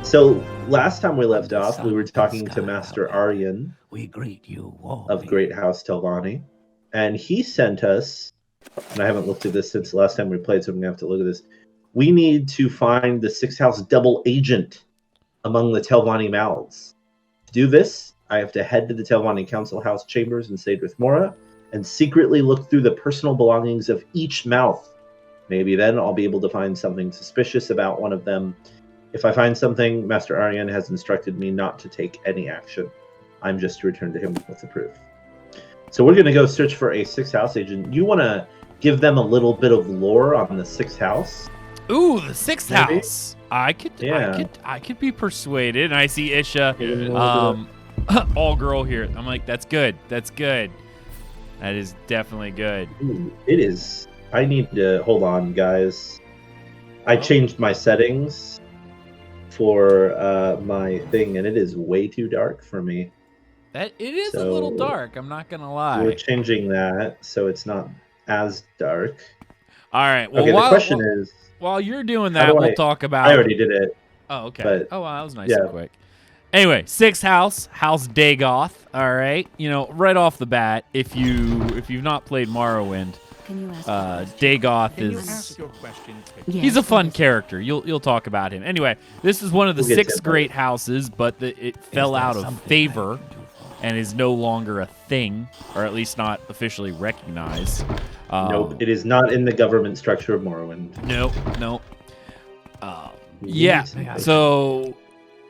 So last time we left off, we were talking to Master Aryan We greet you of Great House Telvanni, and he sent us, and I haven't looked at this since the last time we played, so I'm going to have to look at this. We need to find the Sixth House double agent among the Telvanni mouths. To do this, I have to head to the Telvanni Council House chambers in Sadrith Mora and secretly look through the personal belongings of each mouth. Maybe then I'll be able to find something suspicious about one of them. If I find something, Master Aryan has instructed me not to take any action. I'm just to return to him with the proof. So we're going to go search for a Sixth House agent. You want to give them a little bit of lore on the Sixth House? Ooh, the Sixth Maybe? House. I could be persuaded. And I see Isha, all girl here. I'm like, that's good. That's good. That is definitely good. Ooh, it is. I need to hold on, guys. I changed my settings for my thing, and it is way too dark for me. That it is a little dark. I'm not gonna lie. We're changing that so it's not as dark. All right. Well, Okay, the question is, while you're doing that, we'll talk about. I already did it. Oh, okay. But, oh, wow, that was nice and quick. Anyway, Sixth House, House Dagoth. All right, right off the bat, if you've not played Morrowind, Dagoth is he's a fun character. You'll talk about him. Anyway, this is one of the six great houses, but it fell out of favor and is no longer a thing, or at least not officially recognized. Nope, it is not in the government structure of Morrowind. Nope. Yeah, so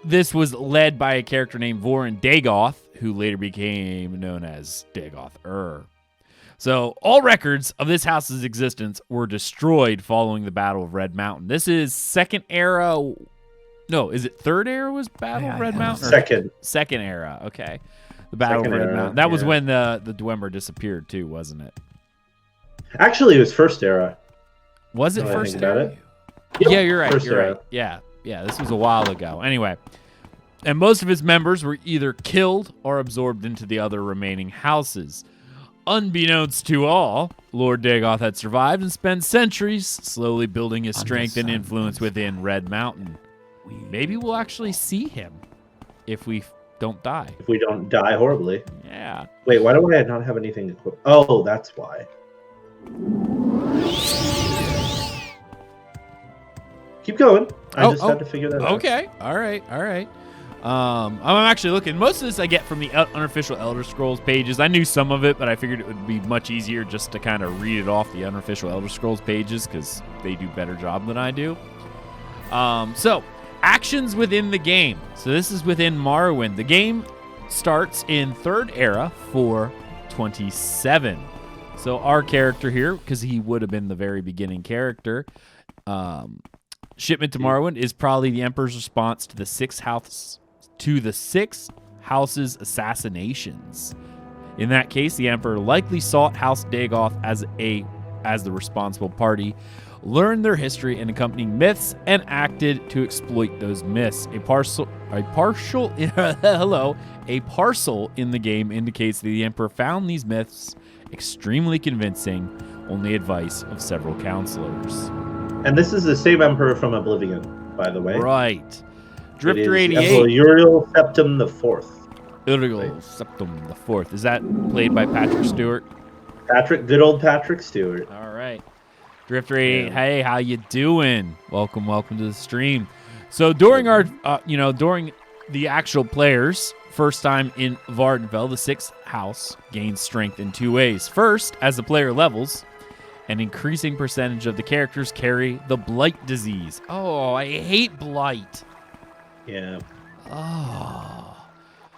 this was led by a character named Vvardenfell Dagoth, who later became known as Dagoth. So all records of this house's existence were destroyed following the Battle of Red Mountain. This is second era. No, is it third era was Battle of Red Mountain? Second era, okay. The Battle of Red Mountain. That was when the Dunmer disappeared too, wasn't it? Actually, it was first era. Was it first era? Yep. Yeah, you're right. Right. Yeah, this was a while ago. Anyway, and most of his members were either killed or absorbed into the other remaining houses. Unbeknownst to all, Lord Dagoth had survived and spent centuries slowly building his strength and influence within Red Mountain. Maybe we'll actually see him if we don't die. If we don't die horribly. Yeah. Wait, why do I not have anything equipped? Oh, that's why. Keep going. I just had to figure that out. Okay. All right. I'm actually looking. Most of this I get from the unofficial Elder Scrolls pages. I knew some of it, but I figured it would be much easier just to kind of read it off the unofficial Elder Scrolls pages because they do a better job than I do. So, actions within the game. So this is within Morrowind. The game starts in third era for 27. So our character here, because he would have been the very beginning character, shipment to Morrowind is probably the Emperor's response to the Sixth House's assassinations. In that case, the Emperor likely sought House Dagoth as the responsible party, learned their history and accompanying myths, and acted to exploit those myths. A parcel in the game indicates that the Emperor found these myths extremely convincing, on the advice of several counselors. And this is the same Emperor from Oblivion, by the way. Right. Drifter 88. Uriel Septim the Fourth. Uriel Septim the Fourth. Is that played by Patrick Stewart? Good old Patrick Stewart. All right. Drifter 88. Hey, how you doing? Welcome to the stream. So during our, during the actual players' first time in Vvardenfell, the Sixth House gains strength in two ways. First, as the player levels, an increasing percentage of the characters carry the blight disease. Oh, I hate blight. Yeah. Oh.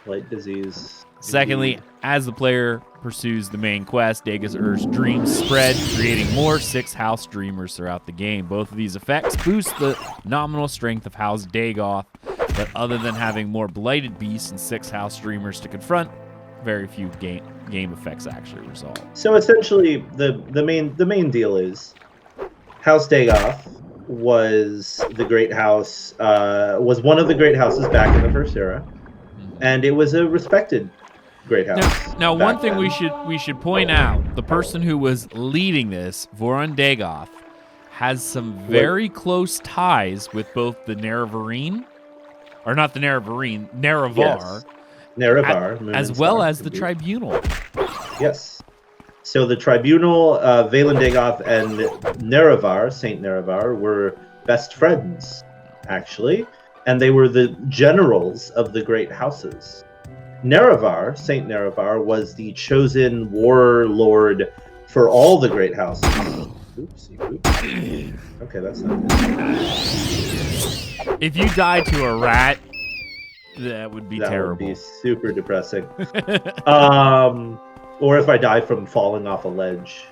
Blight disease. Secondly, as the player pursues the main quest, Dagoth's dreams spread, creating more Sixth House dreamers throughout the game. Both of these effects boost the nominal strength of House Dagoth, but other than having more blighted beasts and Sixth House dreamers to confront, very few game effects actually resolve. So essentially, the main deal is House Dagoth was the great house, was one of the great houses back in the first era, and it was a respected great house. Now one thing we should point out: the person who was leading this, Vvardenfell Dagoth, has some very close ties with both the Nerevarine or not the Nerevarine, Nerevar, Yes. Nerevar, Moon as and well Star, as the indeed. Tribunal. Yes. So the Tribunal, Valen Dagoth, and Nerevar, Saint Nerevar, were best friends, actually, and they were the generals of the great houses. Nerevar, Saint Nerevar, was the chosen warlord for all the great houses. Oopsie, oopsie. Okay, that's not good. If you die to a rat, that would be terrible. That would be super depressing. Or if I die from falling off a ledge.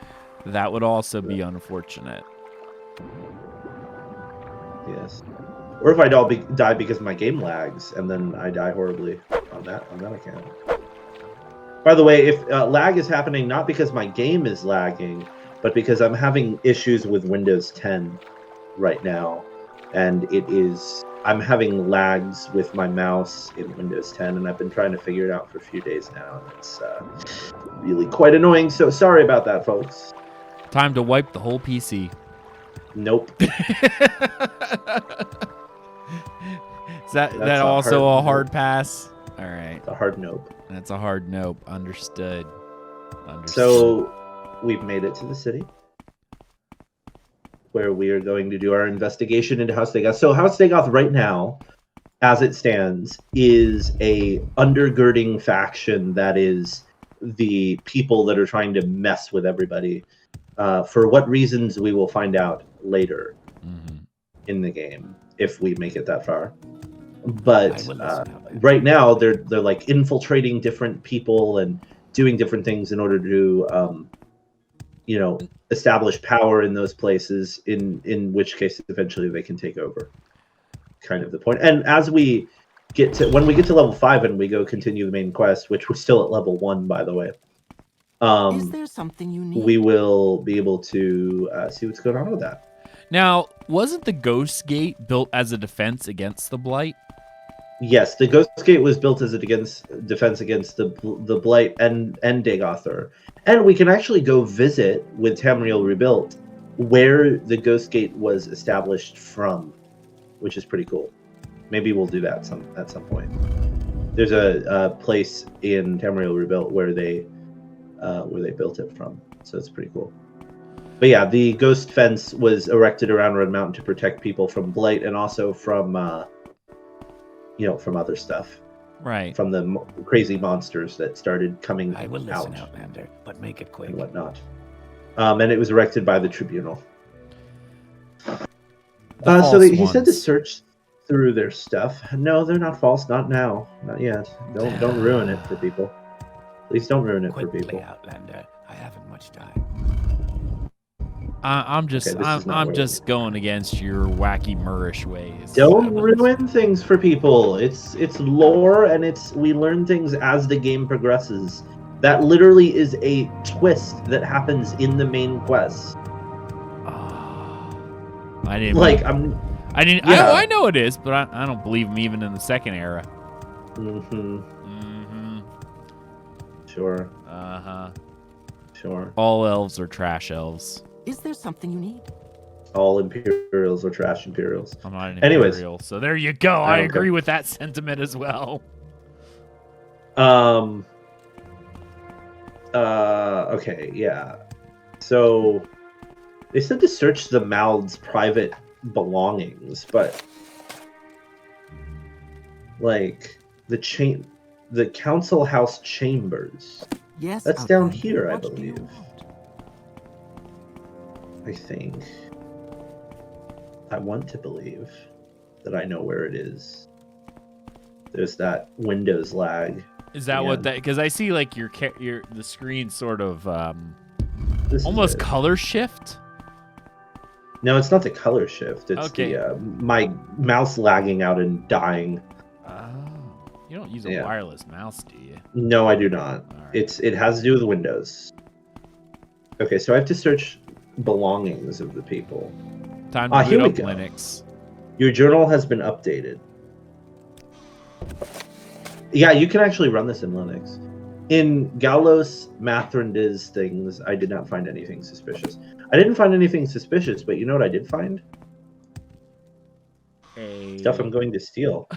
That would also be unfortunate. Yes. Or if I die because my game lags, and then I die horribly on that account. By the way, if lag is happening not because my game is lagging, but because I'm having issues with Windows 10 right now, and I'm having lags with my mouse in Windows 10, and I've been trying to figure it out for a few days now, and it's really quite annoying, so sorry about that, folks. Time to wipe the whole PC. Nope. Is that also a hard pass? All right. A hard nope. That's a hard nope. Understood. So we've made it to the city, where we are going to do our investigation into House Dagoth. So House Dagoth right now, as it stands, is a undergirding faction that is the people that are trying to mess with everybody. For what reasons, we will find out later in the game, if we make it that far. But right now, they're like infiltrating different people and doing different things in order to, establish power in those places. In which case, eventually, they can take over. Kind of the point. And as when we get to level 5 and we go continue the main quest, which we're still at level 1, by the way. Is there something you need? We will be able to see what's going on with that. Now, wasn't the Ghost Gate built as a defense against the Blight? Yes, the Ghost Gate was built as a defense against the Blight and Dagothar. And we can actually go visit with Tamriel Rebuilt where the Ghost Gate was established from, which is pretty cool. Maybe we'll do that at some point. There's a place in Tamriel Rebuilt where they built it from, so it's pretty cool. But yeah, the Ghost Fence was erected around Red Mountain to protect people from Blight and also from from other stuff. Right. From the crazy monsters that started coming out. I will listen, Outlander, but make it quick. And whatnot. And it was erected by the Tribunal. He said to search through their stuff. No, they're not false. Not now. Not yet. Don't ruin it for people. Please don't ruin it for people. Outlander. I haven't much time. I'm just going against your wacky Moorish ways. Don't ruin things for people. It's lore, and we learn things as the game progresses. That literally is a twist that happens in the main quest. I didn't like. I know it is, but I don't believe him even in the second era. Sure. Sure. All elves are trash elves. Is there something you need? All Imperials are trash Imperials. I'm not an Imperial, so there you go. I agree with that sentiment as well. Okay, yeah. So they said to search the Mald's private belongings, but like the council house chambers. Yes, that's down here, I believe. I think. I want to believe that I know where it is. There's that Windows lag. Is that what that? Because I see like the screen sort of almost color shift. No, it's not the color shift. It's okay. My mouse lagging out and dying. You don't use a wireless mouse, do you? No, I do not. Right. It has to do with Windows. Okay, so I have to search belongings of the people. Time to boot up Linux. Your journal has been updated. Yeah, you can actually run this in Linux. In Galos Mathrandiz things, I did not find anything suspicious. I didn't find anything suspicious, but you know what I did find? A Stuff I'm going to steal.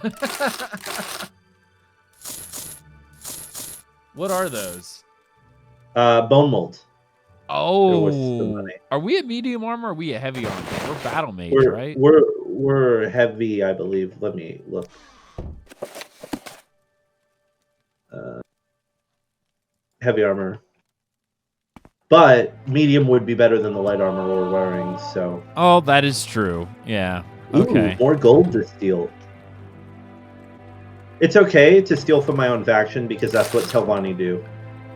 What are those? Bone mold. Oh, are we at medium armor or are we at heavy armor? We're battle mage, right? We're heavy, I believe. Let me look. Heavy armor. But medium would be better than the light armor we're wearing, so... Oh, that is true. Yeah. Okay. Ooh, more gold to steal. It's okay to steal from my own faction because that's what Telvanni do.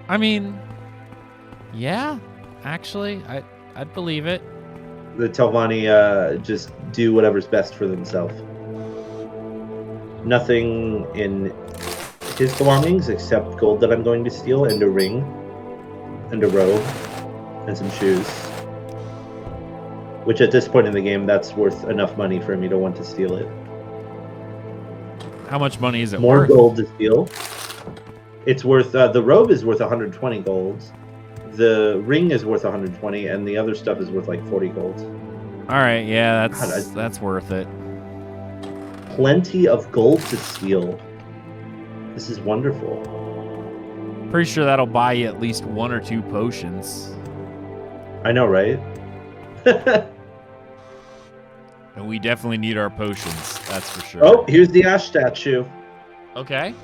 I mean, yeah, actually, I'd believe it. The Telvanni just do whatever's best for themselves. Nothing in his belongings except gold that I'm going to steal, and a ring, and a robe, and some shoes. Which at this point in the game, that's worth enough money for me to want to steal it. How much money is it More worth? gold to steal. It's worth, the robe is worth 120 gold. The ring is worth 120, and the other stuff is worth like 40 gold. All right, yeah, that's worth it. Plenty of gold to steal. This is wonderful. Pretty sure that'll buy you at least 1 or 2 potions. I know, right? And we definitely need our potions, that's for sure. Oh, here's the Ash statue. Okay.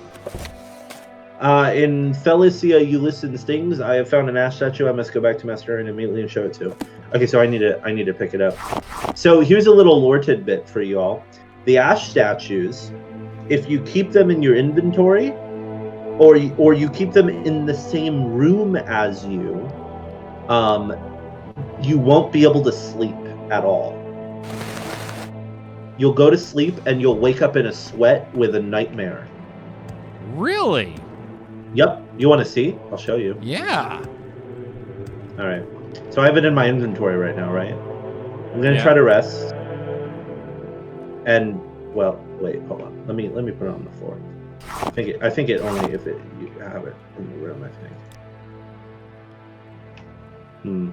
In Felicia Ulysses Stings, I have found an Ash statue. I must go back to Master and immediately and show it to. Okay, so I need to pick it up. So here's a little lore tidbit for you all. The Ash statues, if you keep them in your inventory, or you keep them in the same room as you, you won't be able to sleep at all. You'll go to sleep and you'll wake up in a sweat with a nightmare. Really? Yep. You want to see? I'll show you. Yeah. All right. So I have it in my inventory right now, right? I'm gonna try to rest. And well, wait, hold on. Let me put it on the floor. I think it only if you have it in the room. I think.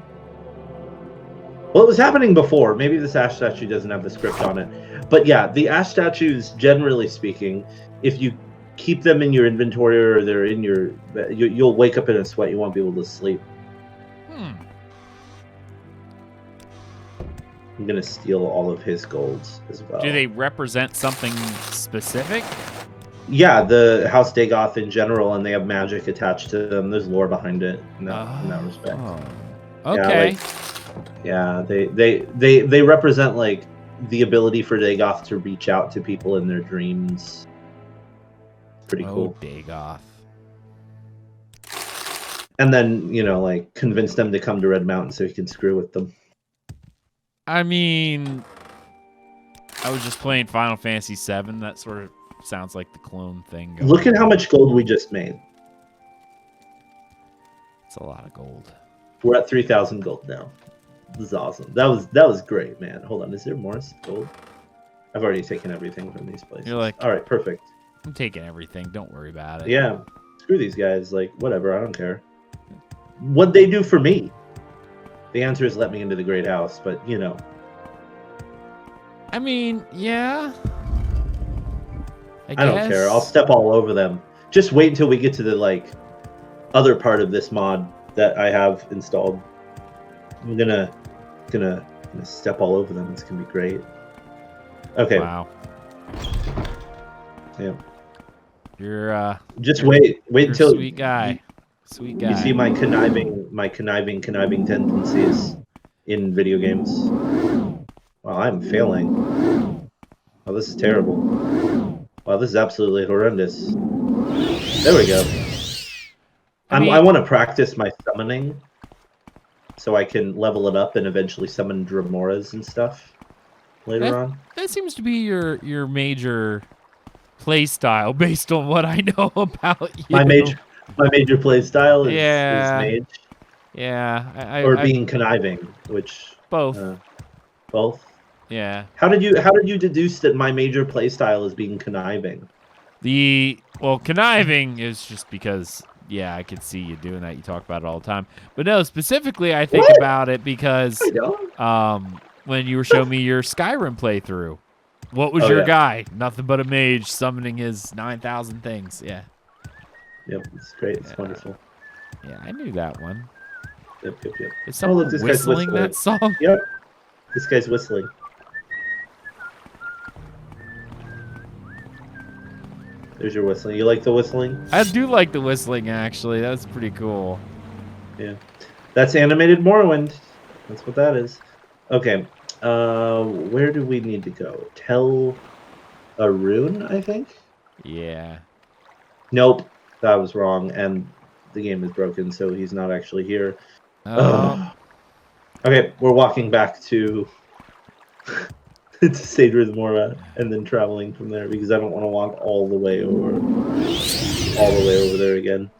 Well, it was happening before. Maybe this Ash statue doesn't have the script on it. But yeah, the Ash statues, generally speaking, if you keep them in your inventory or they're in your... You'll wake up in a sweat. You won't be able to sleep. I'm going to steal all of his golds as well. Do they represent something specific? Yeah, the House Dagoth in general, and they have magic attached to them. There's lore behind it in that respect. Okay. Yeah, they represent like the ability for Dagoth to reach out to people in their dreams. Pretty cool. Dagoth. And then, like convince them to come to Red Mountain so he can screw with them. I mean, I was just playing Final Fantasy VII. That sort of sounds like the clone thing. Look at how much gold we just made. It's a lot of gold. We're at 3,000 gold now. This is awesome. That was great, man. Hold on, is there more gold? I've already taken everything from these places. You're like, all right, perfect. I'm taking everything. Don't worry about it. Yeah, screw these guys. Like, whatever. I don't care. What'd they do for me? The answer is let me into the Great House, but I mean, yeah. I don't care. I'll step all over them. Just wait until we get to the other part of this mod that I have installed. I'm gonna step all over them. It's gonna be great. Okay. Wow. Yeah. You're just wait until sweet guy. Sweet guy. You see my conniving tendencies in video games. Wow, I'm failing. Oh, this is terrible. Wow, this is absolutely horrendous. There we go. I want to practice my summoning so I can level it up and eventually summon Dramoras and stuff later on. That seems to be your major play style based on what I know about you. My major play style is mage. Yeah. Or being conniving, which both. Both. Yeah. How did you deduce that my major play style is being conniving? Conniving is just because I could see you doing that. You talk about it all the time. But no, specifically I think about it because when you were showing me your Skyrim playthrough. What was Oh, your yeah. guy? Nothing but a mage summoning his 9,000 things. Yeah. Nothing but a mage summoning his 9,000 things. Yeah. Yep, it's great. It's Yeah. wonderful. Yeah, I knew that one. Yep. Is Oh, someone look, this guy's whistling whistling. that song? Yep, this guy's whistling. There's your whistling. You like the whistling? I do like the whistling, actually. That's pretty cool. Yeah. That's animated Morrowind. That's what that is. Okay. Where do we need to go? Tell a rune, I think? Yeah. Nope. That was wrong. And the game is broken, so he's not actually here. Oh. Okay, we're walking back to to Seder Mora and then traveling from there because I don't want to walk all the way over there again.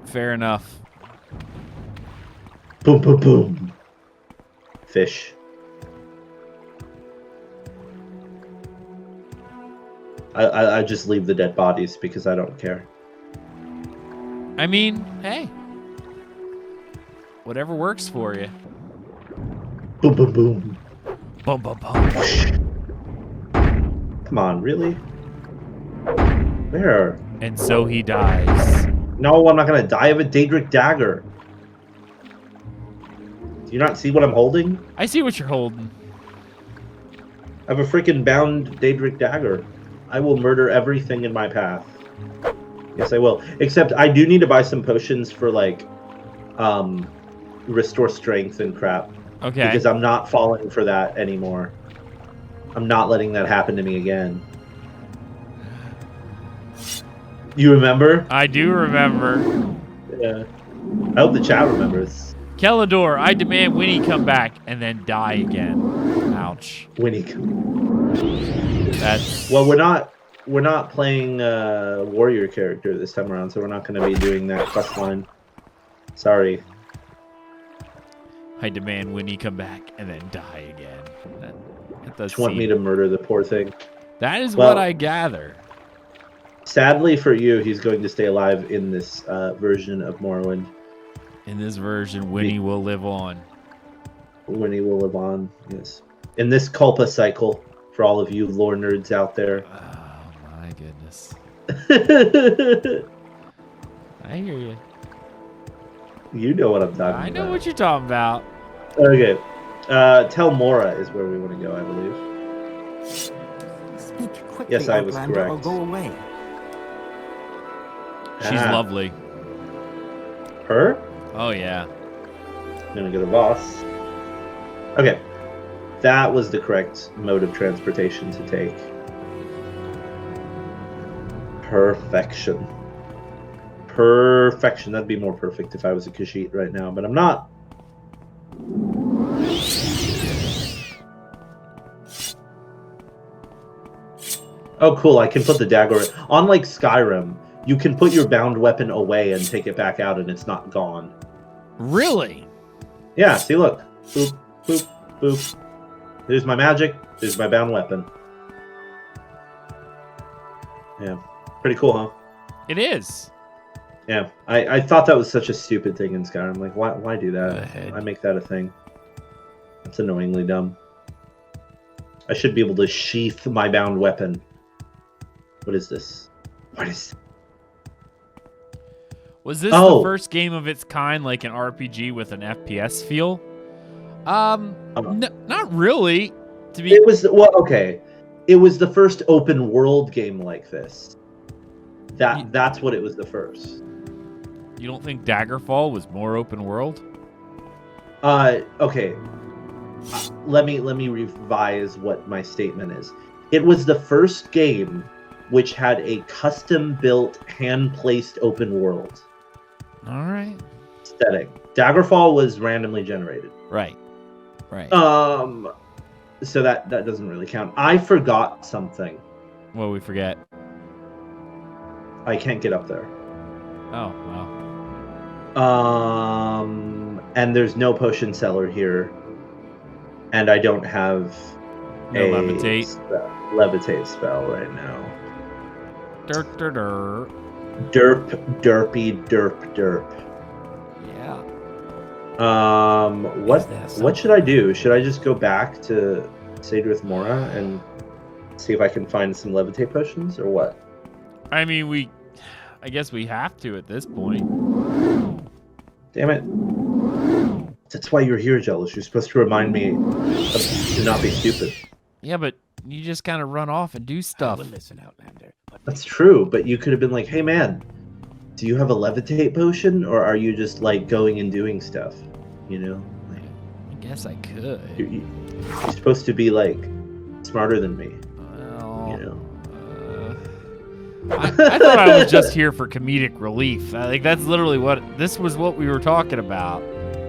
Fair enough. Boom, boom, boom. Fish. I just leave the dead bodies because I don't care. I mean, hey. Whatever works for you. Boom, boom, boom. Boom, boom, boom. Come on, really? Where? And so he dies. No, I'm not gonna die. I have a Daedric dagger. Do you not see what I'm holding? I see what you're holding. I have a freaking bound Daedric dagger. I will murder everything in my path. Yes, I will. Except I do need to buy some potions for like, restore strength and crap. Okay. Because I'm not falling for that anymore. I'm not letting that happen to me again. You remember? I do remember. Yeah. I hope the chat remembers. Kellador, I demand Winnie come back and then die again. Ouch. Winnie. That's... Well, we're not playing warrior character this time around, so we're not going to be doing that quest line. Sorry. I demand Winnie come back and then die again. That does Just want seem... me to murder the poor thing. That is Well, what I gather. Sadly for you, he's going to stay alive in this version of Morrowind. In this version, Winnie will live on. Winnie will live on, yes. In this Culpa cycle, for all of you lore nerds out there. Oh, my goodness. You I hear you. know what I'm talking about. I know what you're talking about. Okay. Tel Mora is where we want to go, I believe. Speak quickly, Yes, I was Outlander, or correct. go away. She's lovely. Her? Oh, yeah. I'm gonna go to Voss. Okay. That was the correct mode of transportation to take. Perfection. Perfection. That'd be more perfect if I was a Khajiit right now, but I'm not. Oh, cool. I can put the dagger... Unlike Skyrim, you can put your bound weapon away and take it back out and it's not gone. Really? Yeah, see, look. Boop, boop, boop. There's my magic. There's my bound weapon. Yeah. Pretty cool, huh? It is. Yeah. I thought that was such a stupid thing in Skyrim. Like, why do that? Go ahead. Why make that a thing? That's annoyingly dumb. I should be able to sheath my bound weapon. What is this? What is... Was this the first game of its kind, like an RPG with an FPS feel? Not really. To be, It was, well, okay. It was the first open world game like this. That's what it was the first. You don't think Daggerfall was more open world? Okay. Let me revise what my statement is. It was the first game which had a custom-built, hand-placed open world. All right. Setting. Daggerfall was randomly generated. Right. So that doesn't really count. I forgot something. What we forget? I can't get up there. Oh, well. And there's no potion seller here. And I don't have No levitate. Levitate spell right now. Derp. Derpy derp. Yeah. What should I do? Should I just go back to Sadrith Mora and see if I can find some levitate potions or what? I mean, I guess we have to at this point. Damn it. That's why you're here, Jealous. You're supposed to remind me to not be stupid. Yeah, but you just kind of run off and do stuff. Listen, Outlander. That's true, but you could have been like, hey man, do you have a levitate potion, or are you just like going and doing stuff? You know? Like, I guess I could. you're supposed to be like smarter than me. Well, You know? I thought I was just here for comedic relief. Like that's literally what we were talking about.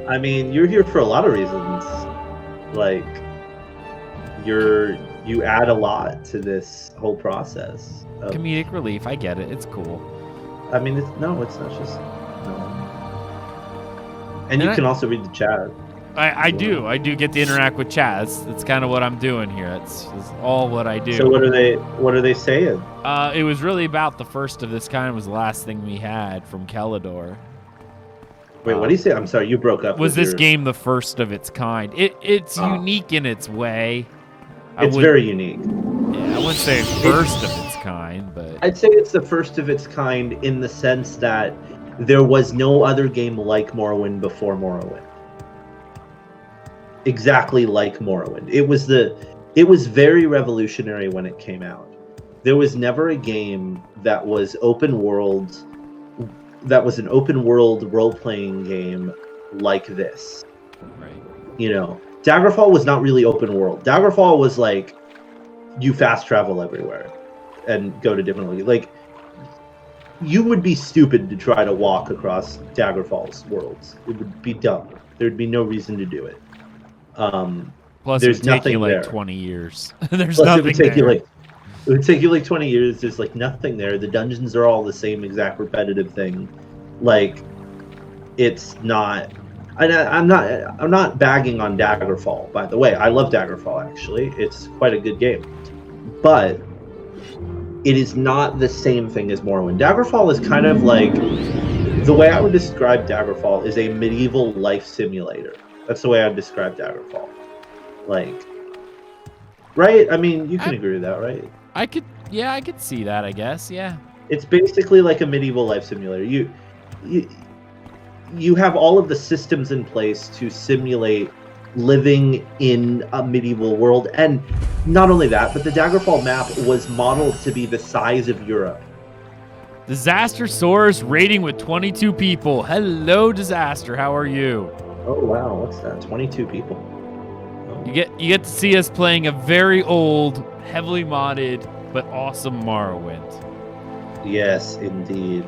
I mean, you're here for a lot of reasons. Like, you add a lot to this whole process. Comedic relief, I get it. It's cool. I mean, it's not just. No. And you can also read the chat. I do get to interact with chat. That's kind of what I'm doing here. That's all what I do. So what are they saying? It was really about the first of this kind. Was the last thing we had from Kellador. Wait, what do you say? I'm sorry, you broke up. Was this game the first of its kind? It's unique in its way. It's very unique. Yeah, I wouldn't say first of its kind, but I'd say it's the first of its kind in the sense that there was no other game like Morrowind before Morrowind. Exactly like Morrowind. It was very revolutionary when it came out. There was never a game that was open world, that was an open world role-playing game like this. right. You know, Daggerfall was not really open world. Daggerfall was like you fast travel everywhere and go to different like you would be stupid to try to walk across Daggerfall's worlds. It would be dumb. There'd be no reason to do it. Plus, there's it would take you nothing like there. 20 years. There's Plus, nothing it would take there. it would take you like 20 years. There's like nothing there. The dungeons are all the same exact repetitive thing. Like, it's not. I'm not bagging on Daggerfall, by the way. I love Daggerfall, actually. It's quite a good game. But it is not the same thing as Morrowind. Daggerfall is kind of like, the way I would describe Daggerfall is a medieval life simulator. That's the way I'd describe Daggerfall. Like, right? I mean, you can agree with that, right? I could see that, I guess. Yeah. It's basically like a medieval life simulator. You have all of the systems in place to simulate living in a medieval world, and not only that, but the Daggerfall map was modeled to be the size of Europe. Disaster soars raiding with 22 people. Hello, Disaster. How are you? Oh wow, what's that? 22 people. Oh. You get to see us playing a very old, heavily modded, but awesome Morrowind. Yes, indeed.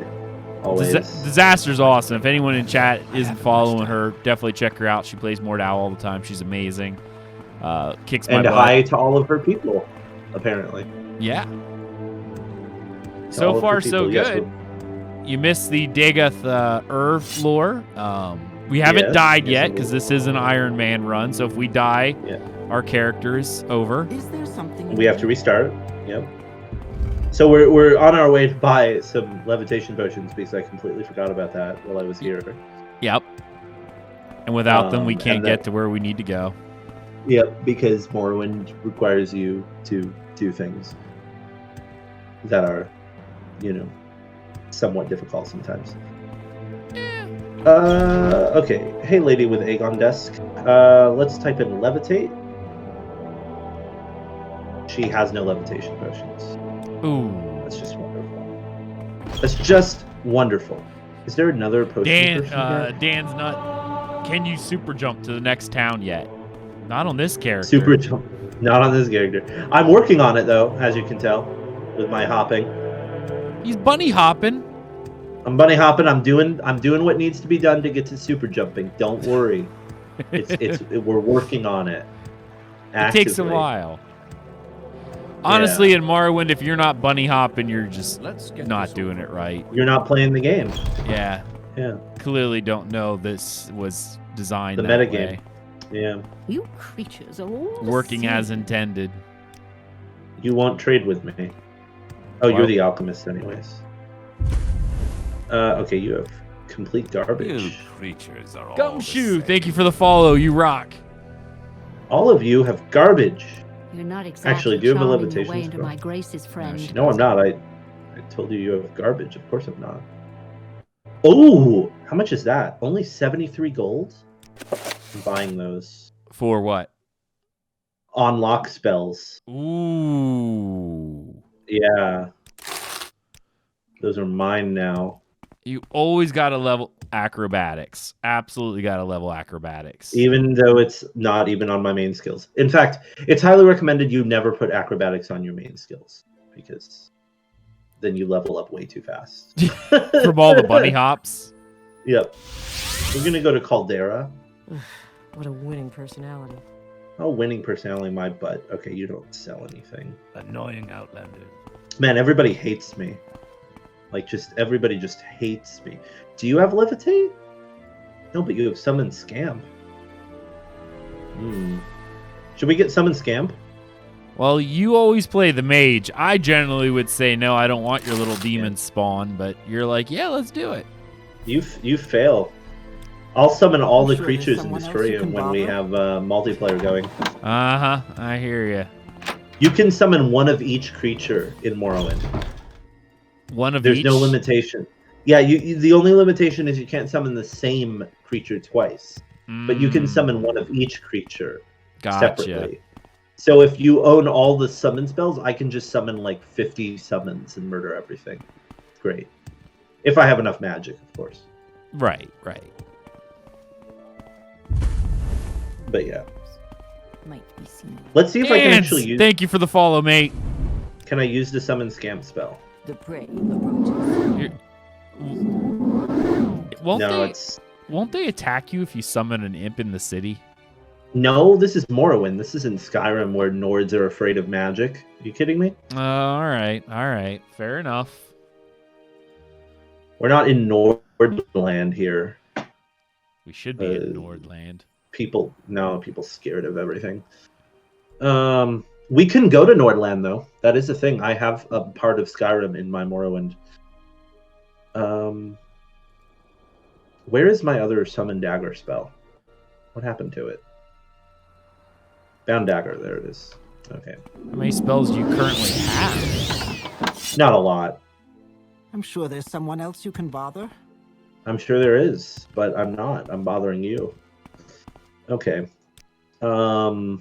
Always. Disaster's awesome. If anyone in chat isn't following her, definitely check her out. She plays Mordau all the time. She's amazing. Kicks my and butt. hi to all of her people, apparently. Yeah. To So all of far, her so people. Yes, good. You missed the Dagoth lore. We haven't died yet because this is an Iron Man run. So if we die, our character is over. Is there something we have to restart. Yep. So we're on our way to buy some levitation potions because I completely forgot about that while I was here. Yep. And without them, we and can't get to where we need to go. Yep, because Morrowind requires you to do things that are, somewhat difficult sometimes. Okay. Hey, lady with egg on desk. Let's type in levitate. She has no levitation potions. Ooh. That's just wonderful. That's just wonderful. Is there another potion? Dan's not. Can you super jump to the next town yet? Not on this character. Super jump. Not on this character. I'm working on it though, as you can tell, with my hopping. He's bunny hopping. I'm bunny hopping. I'm doing what needs to be done to get to super jumping. Don't worry. We're working on it. Actively. It takes a while. Honestly, in Morrowind, if you're not bunny hopping, you're just not doing it right. You're not playing the game. Yeah. Yeah. Clearly don't know this was designed The that metagame. way. Yeah. You creatures are all the Working same. as intended. You won't trade with me. Oh, Well- you're the alchemist anyways. Okay, you have complete You garbage. creatures are all Gumshoe, the same. thank you for the follow. You rock. All of you have garbage. You're not exactly Actually, do you have a charming your levitation way into spell? my graces, friend. No, I'm not. I told you have garbage. Of course I'm not. Oh, how much is that? Only 73 gold? I'm buying those. For what? Unlock spells. Ooh. Yeah. Those are mine now. You always got to level acrobatics. Absolutely got to level acrobatics. Even though it's not even on my main skills. In fact, it's highly recommended you never put acrobatics on your main skills, because then you level up way too fast. From all the bunny hops. Yep. We're going to go to Caldera. What a winning personality. Oh, winning personality, my butt. Okay, you don't sell anything. Annoying Outlander. Man, everybody hates me. Like, everybody just hates me. Do you have Levitate? No, but you have Summon Scamp. Should we get Summon Scamp? Well, you always play the mage. I generally would say, no, I don't want your little demon spawn, but you're like, yeah, let's do it. You fail. I'll summon all I'm the sure creatures there's in someone this else you area can when we have multiplayer going. Uh-huh, I hear you. You can summon one of each creature in Morrowind. One of There's each? no limitation. Yeah, the only limitation is you can't summon the same creature twice. But you can summon one of each creature separately. So if you own all the summon spells, I can just summon like 50 summons and murder everything. It's great. If I have enough magic, of course. Right. But yeah. Might be seen. Let's see if I can actually use... Thank you for the follow, mate. Can I use the summon scamp spell? The prey approaches. Won't they attack you if you summon an imp in the city? No, this is Morrowind. This isn't Skyrim where Nords are afraid of magic. Are you kidding me? All right. Fair enough. We're not in Nordland here. We should be in Nordland. People scared of everything. We can go to Nordland, though. That is a thing. I have a part of Skyrim in my Morrowind. Where is my other summon dagger spell? What happened to it? Bound dagger. There it is. Okay. How many spells do you currently have? Not a lot. I'm sure there's someone else you can bother. I'm sure there is, but I'm not. I'm bothering you. Okay. Where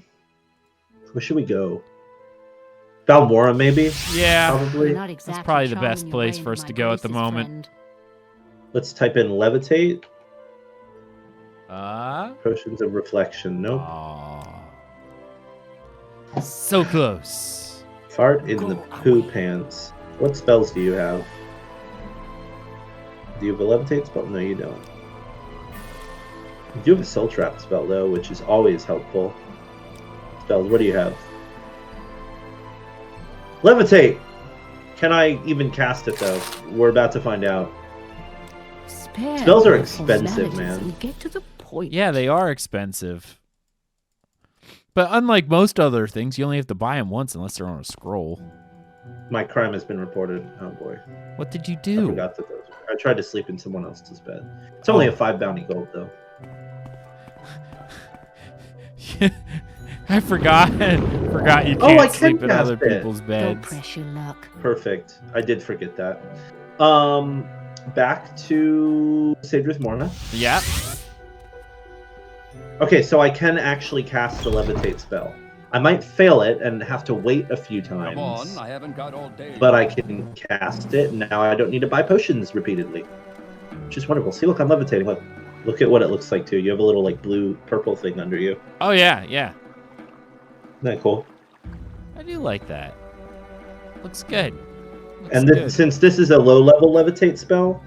should we go? Balmora, maybe? Yeah. Probably. That's probably the best place for us to go at the moment. Let's type in levitate. Potions of reflection. Nope. So close. Fart in the poo pants. What spells do you have? Do you have a levitate spell? No, you don't. You do have a soul trap spell, though, which is always helpful. Spells, what do you have? Levitate! Can I even cast it, though? We're about to find out. Spells are expensive, man. Get to the point. Yeah, they are expensive. But unlike most other things, you only have to buy them once unless they're on a scroll. My crime has been reported. Oh, boy. What did you do? I forgot that I tried to sleep in someone else's bed. It's only a 5 bounty gold, though. I forgot. You can't sleep in other people's beds. Don't press your luck. Perfect. I did forget that. Back to Sadris Morna. Yeah. Okay, so I can actually cast the levitate spell. I might fail it and have to wait a few times. Come on, I haven't got all day. But I can cast it, and now I don't need to buy potions repeatedly. Which is wonderful. See, look, I'm levitating. Look at what it looks like, too. You have a little, like, blue-purple thing under you. Oh, yeah. Isn't that cool? I do like that. Looks good. Since this is a low-level levitate spell,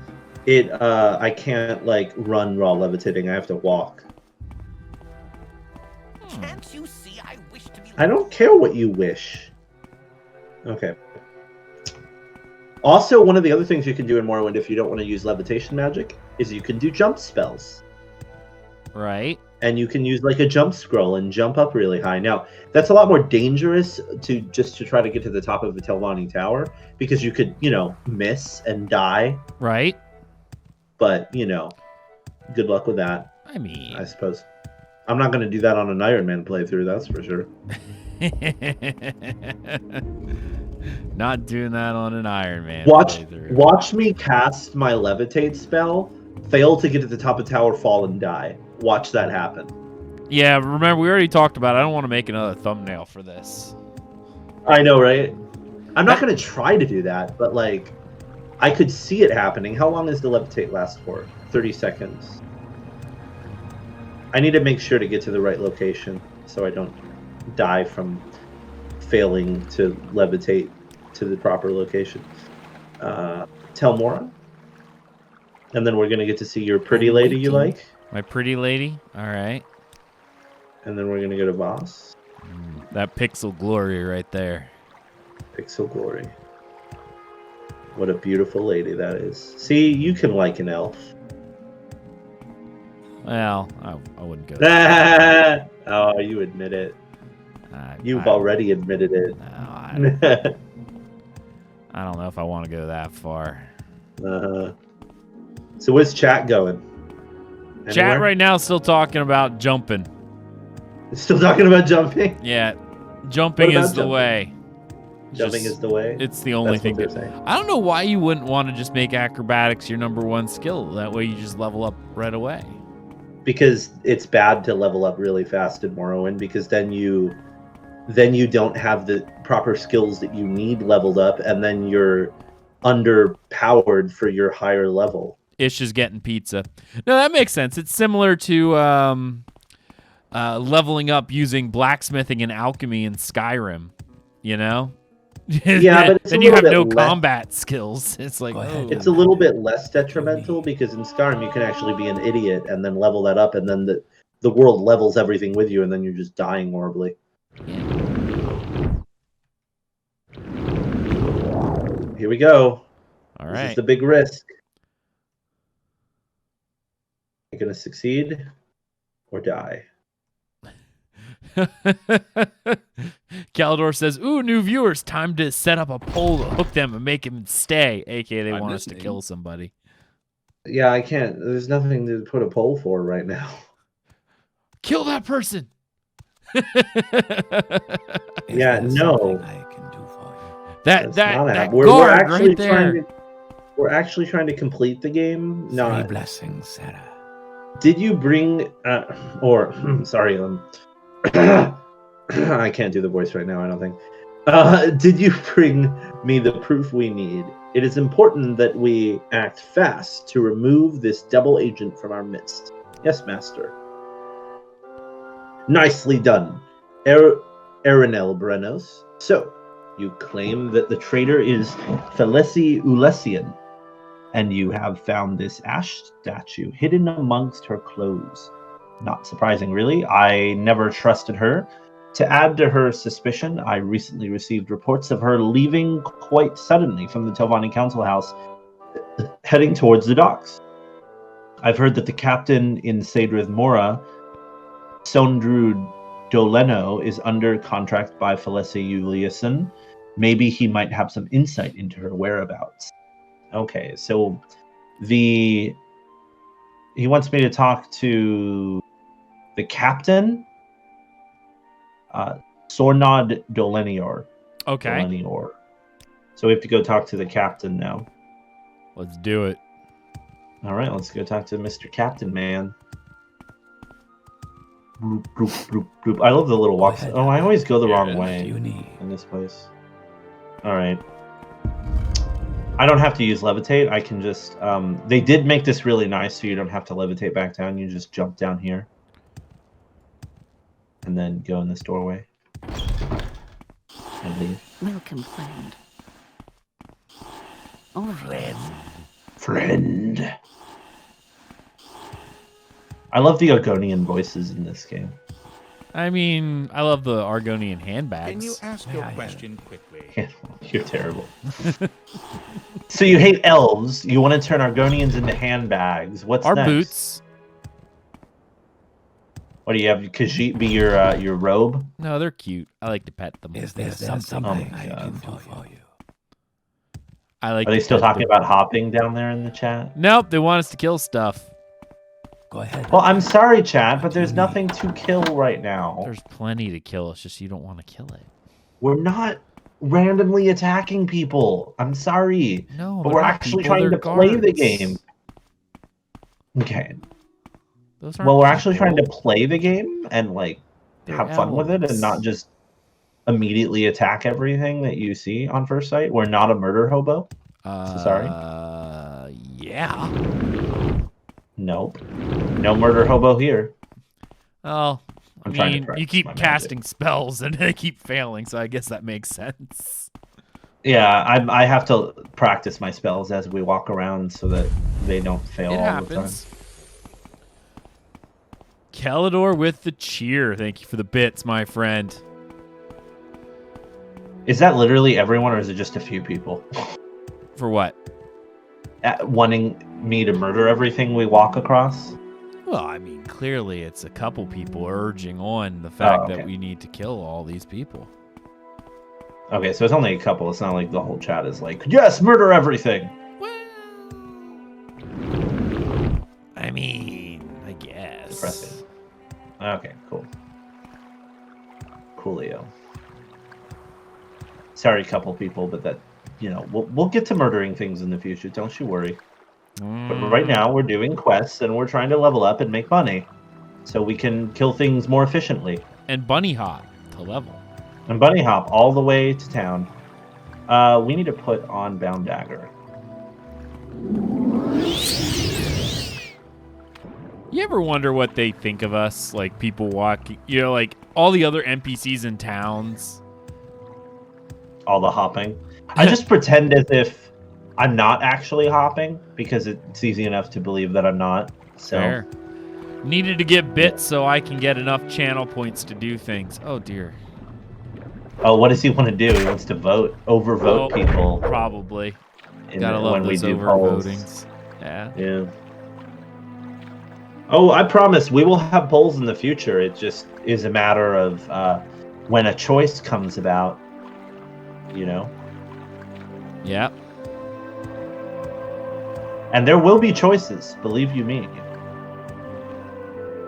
I can't, like, run while levitating. I have to walk. Can't you see I wish to be... I don't care what you wish. Okay. Also, one of the other things you can do in Morrowind if you don't want to use levitation magic is you can do jump spells. Right. And you can use like a jump scroll and jump up really high. Now, that's a lot more dangerous to try to get to the top of the Telvanni Tower because you could, miss and die. Right. But, good luck with that. I mean, I suppose. I'm not going to do that on an Iron Man playthrough, that's for sure. Not doing that on an Iron Man. Watch playthrough. me cast my levitate spell, fail to get to the top of the tower, fall and die. Watch that happen. Yeah, remember we already talked about it. I don't want to make another thumbnail for this. I know, right? I'm not going to try to do that, but like, I could see it happening. How long does the levitate last for? 30 seconds. I need to make sure to get to the right location so I don't die from failing to levitate to the proper location. Tell Mora. And then we're going to get to see your pretty lady you like. My pretty lady? All right. And then we're going to go to Voss. That pixel glory right there. Pixel glory. What a beautiful lady that is. See, you can like an elf. Well, I wouldn't go there. Oh, you admit it. You've I- already admitted it. No, I don't know if I want to go that far. So where's chat going? Chat Anywhere? right now is still talking about jumping. Still talking about jumping? Yeah, jumping What about is the jumping? way. Jumping is the way? It's the only That's thing. what they're saying. I don't know why you wouldn't want to just make acrobatics your #1 skill. That way you just level up right away. Because it's bad to level up really fast in Morrowind, because then you don't have the proper skills that you need leveled up, and then you're underpowered for your higher level. It's just getting pizza. No, that makes sense. It's similar to leveling up using blacksmithing and alchemy in Skyrim. You know? Yeah, but it's then a you little have no bit less- combat skills. It's like, oh. It's a little bit less detrimental, because in Skyrim you can actually be an idiot and then level that up, and then the world levels everything with you, and then you're just dying horribly. Here we go. All This right. is the big risk. You're gonna succeed or die. Caldor says, "Ooh, new viewers! Time to set up a poll to hook them and make them stay." AKA, they want us to kill somebody. Yeah, I can't. There's nothing to put a poll for right now. Kill that person. Yeah, no. That That's not that happening. guard right there. We're actually trying to complete the game. No. blessings, Sarah. Did you bring sorry, I can't do the voice right now, I don't think. Did you bring me the proof we need? It is important that we act fast to remove this double agent from our midst. Yes, master. Nicely done, Ernil Brenos. So, you claim that the traitor is Felici Ulesian, and you have found this ash statue hidden amongst her clothes. Not surprising, really. I never trusted her. To add to her suspicion, I recently received reports of her leaving quite suddenly from the Telvanni Council House, heading towards the docks. I've heard that the captain in Sadrith Mora, Sondru Doleno, is under contract by Felici Ulesian. Maybe he might have some insight into her whereabouts. Okay, so he wants me to talk to the captain, Sornod Dolenior. Okay, Dolenior. So we have to go talk to the captain now. let's do it. All right, let's go talk to Mr. Captain Man. Bloop, bloop, bloop, bloop. I love the little walks. Oh, I always go the wrong way in this place. All right. I don't have to use levitate. I can just... they did make this really nice, so you don't have to levitate back down. You just jump down here. And then go in this doorway. And leave. Welcome, friend. All of you. Friend. I love the Argonian voices in this game. I mean, I love the Argonian handbags. Can you ask your question quickly? You're terrible. So you hate elves. You want to turn Argonians into handbags. What's Our next? boots. What do you have? Khajiit be your robe? No, they're cute. I like to pet them. Is there something I can do for you? I like. Are they to still pet talking them. about hopping down there in the chat? Nope, they want us to kill stuff. Go ahead. Well, I'm sorry, chat, but there's nothing to kill right now. There's plenty to kill. It's just you don't want to kill it. We're not randomly attacking people. I'm sorry. No, but they're we're not actually people, trying they're to play the guards. game. Okay. Those aren't Well, we're actually trying to people. play the game and like They're have fun with it and not elves. just immediately attack everything that you see on first sight. We're not a murder hobo. So sorry. Yeah. Nope. No murder hobo here. Oh, I I'm trying to mean, practice you keep my casting spells and they keep failing, so I guess that makes sense. Yeah, I have to practice my spells as we walk around so that they don't fail It all the time. happens. Kellador with the cheer. Thank you for the bits, my friend. Is that literally everyone, or is it just a few people For what? wanting me to murder everything we walk across? Well, I mean, clearly it's a couple people urging on the fact okay. that we need to kill all these people. Okay, so it's only a couple. It's not like the whole chat is like, yes, murder everything. I mean, I guess. Depressing. Okay, cool. Coolio. Sorry, couple people, but that, you know, we'll get to murdering things in the future. Don't you worry. But right now, we're doing quests and we're trying to level up and make money, so we can kill things more efficiently. And bunny hop to level. And bunny hop all the way to town. We need to put on Bound Dagger. You ever wonder what they think of us? Like people walking, you know, like all the other NPCs in towns. All the hopping. I just pretend as if I'm not actually hopping because it's easy enough to believe that I'm not. So. Fair. Needed to get bits so I can get enough channel points to do things. Oh dear. Oh, what does he want to do? He wants to overvote people. Probably. in Gotta the- love when we those do polls. overvotings. Yeah. Yeah. Oh, I promise we will have polls in the future. It just is a matter of when a choice comes about, you know? Yeah. And there will be choices, believe you me.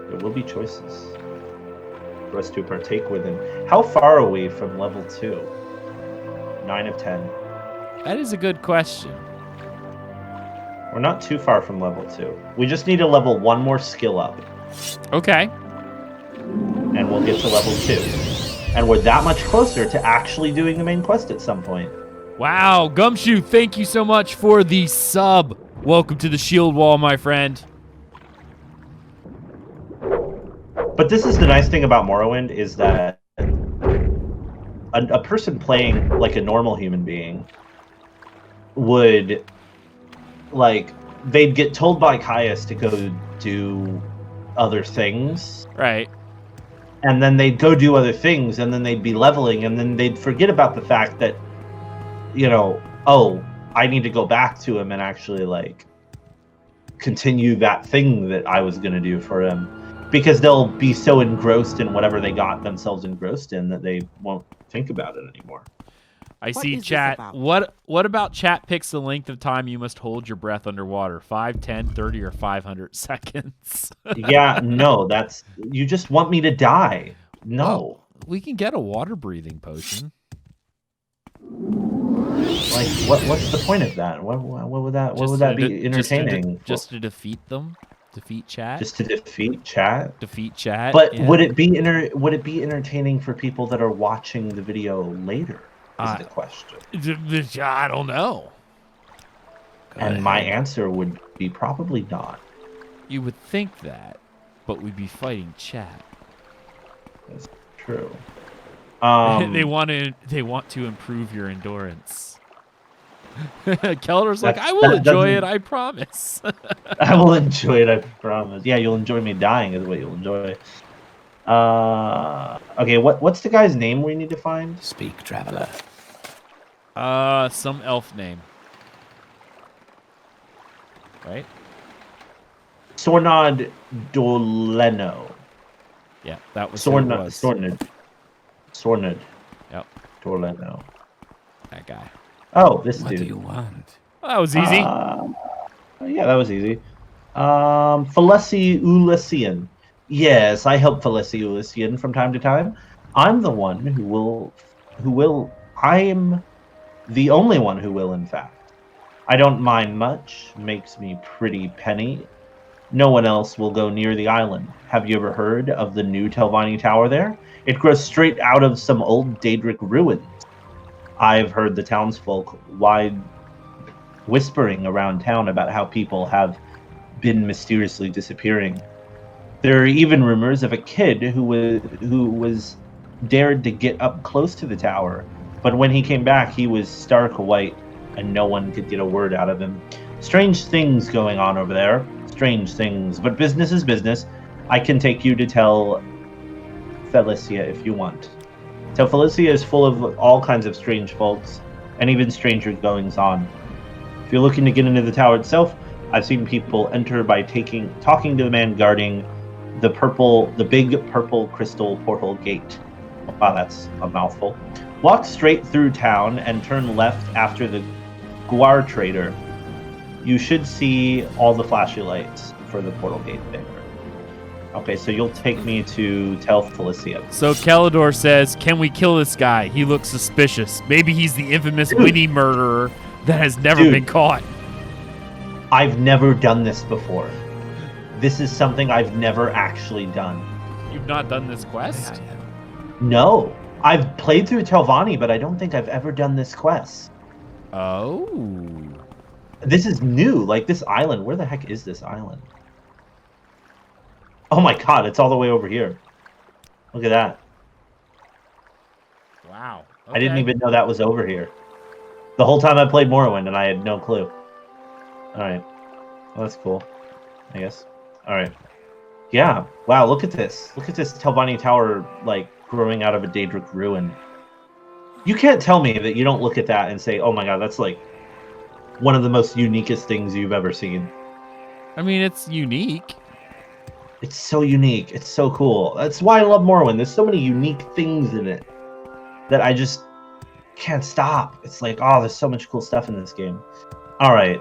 There will be choices for us to partake within. How far are we from level 2? 9 of 10. That is a good question. We're not too far from level 2. We just need to level one more skill up, Okay. and we'll get to level 2. And we're that much closer to actually doing the main quest at some point. Wow, Gumshoe, thank you so much for the sub. Welcome to the shield wall, my friend. But this is the nice thing about Morrowind, is that a person playing like a normal human being would, like, they'd get told by Caius to go do other things. Right. And then they'd go do other things, and then they'd be leveling, and then they'd forget about the fact that, you know, oh, I need to go back to him and actually, like, continue that thing that I was going to do for him. Because they'll be so engrossed in whatever they got themselves engrossed in that they won't think about it anymore. I What see is this chat. about? What about chat picks the length of time you must hold your breath underwater? 5, 10, 30, or 500 seconds? Yeah, no, that's... You just want me to die. No. We can get a water breathing potion. Like, what's the point of that? What would that be entertaining? Just to defeat them? Defeat chat? Just to defeat chat? Defeat chat? But yeah. would it be entertaining for people that are watching the video later? Is the question. I don't know. And my answer would be probably not. You would think that, but we'd be fighting chat. That's true. They want to improve your endurance. Keller's like, I will that enjoy it, doesn't- I promise. I will enjoy it, I promise. Yeah, you'll enjoy me dying is what you'll enjoy. Okay, what's the guy's name we need to find? Speak, traveler. Some elf name. Right? Sornod Doleno. Yeah, that was who it was. Sornod. Yep, Doleno. that guy. Oh, this What dude. do you want? Well, that was easy. Yeah, that was easy. Felesi Ulyssean. Yes, I help Felesi Ulyssean from time to time. I'm the one who will. I'm the only one who will, in fact. I don't mind much. Makes me pretty penny. No one else will go near the island. Have you ever heard of the new Telvanni Tower there? It grows straight out of some old Daedric ruins. I've heard the townsfolk wide whispering around town about how people have been mysteriously disappearing. There are even rumors of a kid who was dared to get up close to the tower, but when he came back, he was stark white, and no one could get a word out of him. Strange things going on over there. Strange things, but business is business. I can take you to tell Felicia if you want. Tell Felicia is full of all kinds of strange folks, and even stranger goings-on. If you're looking to get into the tower itself, I've seen people enter by talking to the man guarding the big purple crystal portal gate. Wow, that's a mouthful. Walk straight through town and turn left after the Guar Trader. You should see all the flashy lights for the portal gate there. Okay, so you'll take me to tell Felicia. So Kelador says, can we kill this guy? He looks suspicious. Maybe he's the infamous Winnie murderer that has never been caught. I've never done this before. This is something I've never actually done. You've not done this quest? No. I've played through Telvanni, but I don't think I've ever done this quest. Oh. This is new. Like, this island. Where the heck is this island? Oh my god, it's all the way over here. Look at that. Wow. Okay. I didn't even know that was over here. The whole time I played Morrowind, and I had no clue. Alright. Well, that's cool, I guess. Alright. Yeah. Wow, look at this. Look at this Telvanni Tower, like, growing out of a Daedric ruin. You can't tell me that you don't look at that and say, oh my god, that's, like, one of the most uniquest things you've ever seen. I mean, it's unique. It's so unique. It's so cool. That's why I love Morrowind. There's so many unique things in it that I just can't stop. It's like, oh, there's so much cool stuff in this game. All right.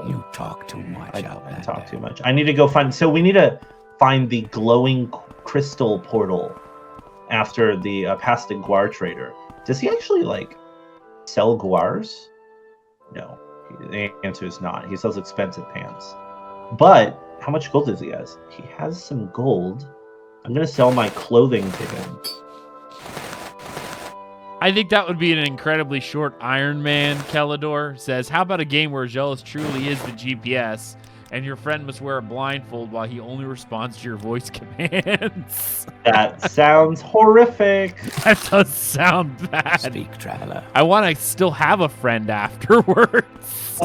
You talk too much. I talk too much. I need to go find... So we need to find the glowing crystal portal after the past the Guar Trader. Does he actually, like, sell Guars? No. The answer is not. He sells expensive pants. But... how much gold does he have? He has some gold. I'm going to sell my clothing to him. I think that would be an incredibly short Iron Man. Kelador says, how about a game where Jealous truly is the GPS and your friend must wear a blindfold while he only responds to your voice commands? That sounds horrific. That does sound bad. Speak, traveler. I want to still have a friend afterwards.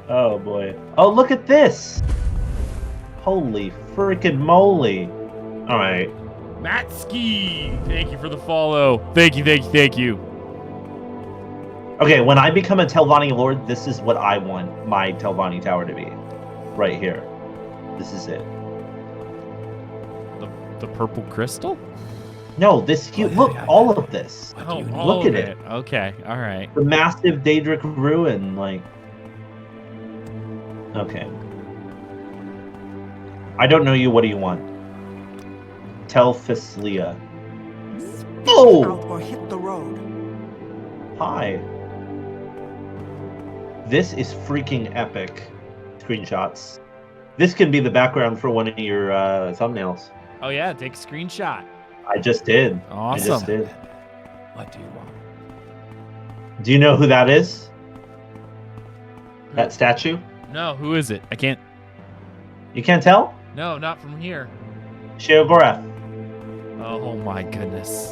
Oh boy. Oh, look at this. Holy freaking moly. All right. Matsky, thank you for the follow. Thank you, thank you, thank you. Okay, when I become a Telvanni Lord, this is what I want my Telvanni Tower to be. Right here. This is it. The purple crystal? No, this huge. Look, all of this. Oh, look at it. Okay, all right. The massive Daedric ruin, like. Okay. I don't know you. What do you want? Tell Fislia. Oh! Out or hit the road. Hi. This is freaking epic. Screenshots. This can be the background for one of your thumbnails. Oh yeah, take a screenshot. I just did. Awesome. I just did. What do you want? Do you know who that is? That statue? No, who is it? I can't. You can't tell? No, not from here. Sheogorath. Oh my goodness.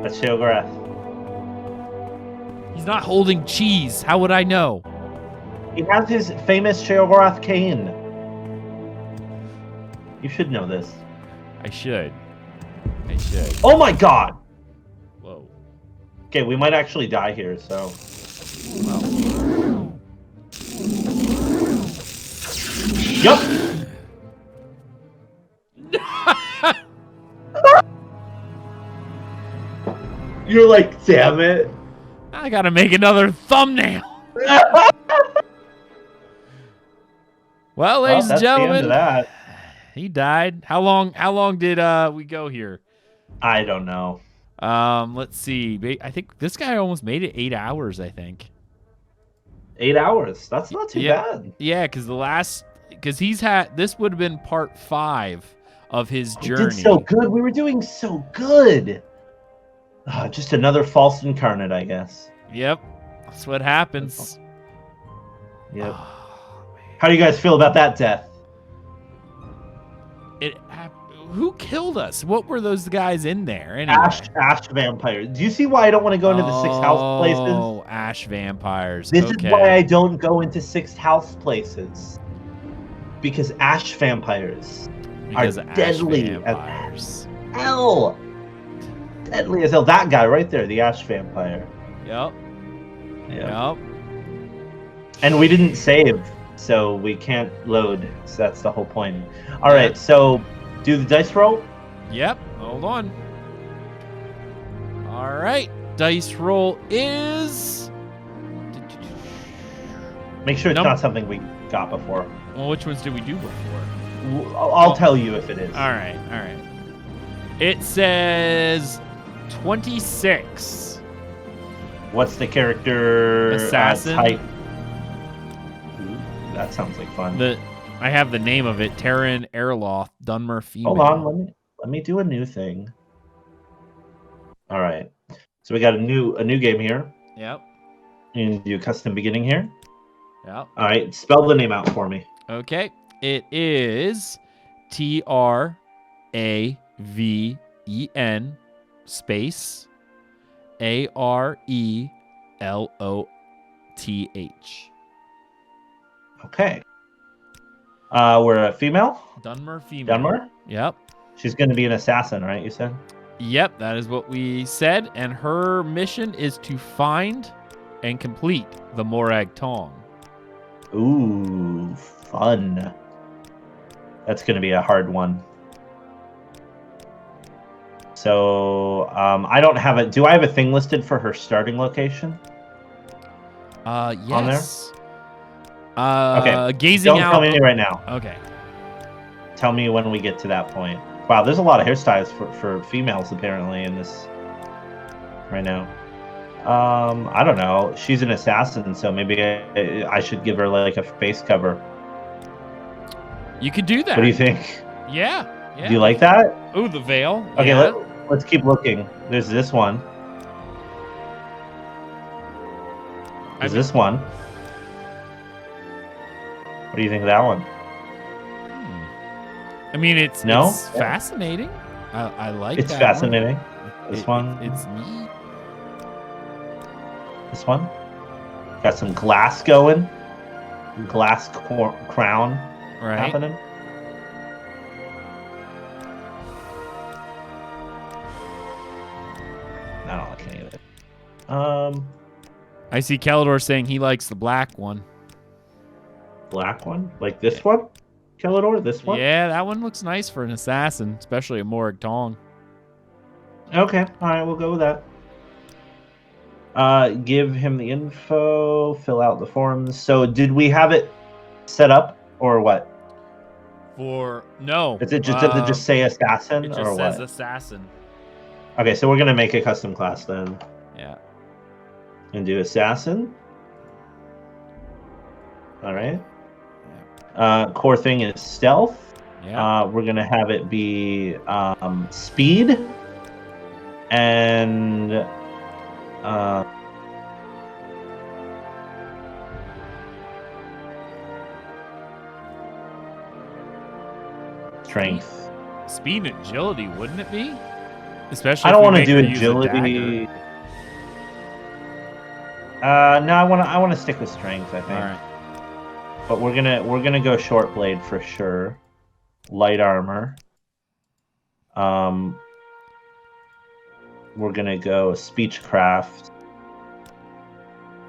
That's Sheogorath. He's not holding cheese. How would I know? He has his famous Sheogorath cane. You should know this. I should. I should. Oh my god! Whoa. Okay, we might actually die here, so... Yup! You're like, damn it. I gotta make another thumbnail. Well, ladies and that's the end gentlemen, of that. he died. How long did we go here? I don't know. Let's see. I think this guy almost made it 8 hours, I think. 8 hours. That's not too bad. Yeah, because this would have been part 5 of his We journey. did so good. We were doing so good. Just another false incarnate, I guess. Yep. That's what happens. Yep. How do you guys feel about that death? Who killed us? What were those guys in there anyway? Ash vampires. Do you see why I don't want to go into the sixth house places? Oh, ash vampires. This is why I don't go into sixth house places. Because ash vampires are deadly as hell. Deadly as hell. That guy right there, the ash vampire. Yep. And we didn't save, so we can't load. So that's the whole point. All right, so do the dice roll. Yep. Hold on. All right. Dice roll is. Make sure it's not something we got before. Well, which ones did we do before? I'll tell you if it is. All right. It says 26. What's the character assassin type? Ooh, that sounds like fun. I have the name of it. Terran Airloft, Dunmer female. Hold on, let me do a new thing. All right, so we got a new game here. Yep. You can do custom beginning here. Yep. All right, spell the name out for me. Okay, it is TRAVEN space ARELOTH. Okay. We're a female. Dunmer female. Dunmer? Yep. She's going to be an assassin, right? You said? Yep, that is what we said. And her mission is to find and complete the Morag Tong. Ooh, fun. That's going to be a hard one. So, I don't have it. Do I have a thing listed for her starting location? Yes. On there? Okay. Gazing out. Don't tell me right now. Okay. Tell me when we get to that point. Wow, there's a lot of hairstyles for females apparently in this right now. I don't know. She's an assassin, so maybe I should give her like a face cover. You could do that. What do you think? Yeah. Do you like that? Ooh, the veil. Okay, yeah. let's keep looking. There's this one. There's this one. What do you think of that one? I mean, it's fascinating. I like it's that fascinating. one. This one. It's neat. This one. Got some glass going. Glass crown happening. I don't like any of it. I see Kelador saying he likes the black one. Black one? Like this one? Kelador? This one? Yeah, that one looks nice for an assassin, especially a Morag Tong. Okay, alright, we'll go with that. Give him the info, fill out the forms. So did we have it set up or what? No. Does it just say assassin it or just what? says assassin. Okay, so we're gonna make a custom class then. Yeah. And do assassin. Alright. Core thing is stealth. Yeah. We're gonna have it be speed and strength. Speed and agility, wouldn't it be? Especially. I don't want to do agility. No, I want to stick with strength. I think. All right. But we're gonna go short blade for sure. Light armor. We're gonna go speechcraft.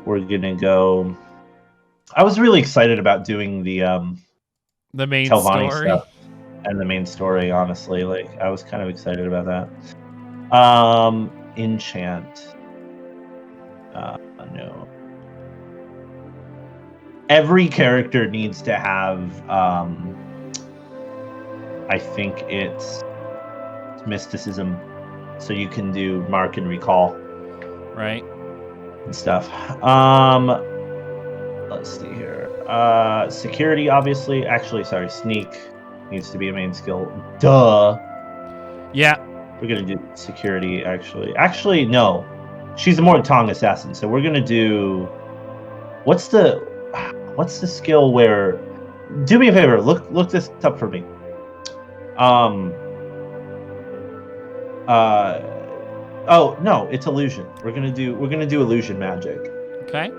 We're gonna go. I was really excited about doing the main Telvanni story stuff and the main story. Honestly, like I was kind of excited about that. Enchant. No. every character needs to have, I think it's mysticism, so you can do mark and recall, Right. and stuff. Let's see here. Security, obviously. Actually, sorry, sneak needs to be a main skill. Duh. Yeah. We're gonna do security. Actually, no. She's a Mortong assassin, so we're gonna do. What's the skill where? Do me a favor. Look this up for me. Oh no, it's illusion. We're gonna do illusion magic. Okay.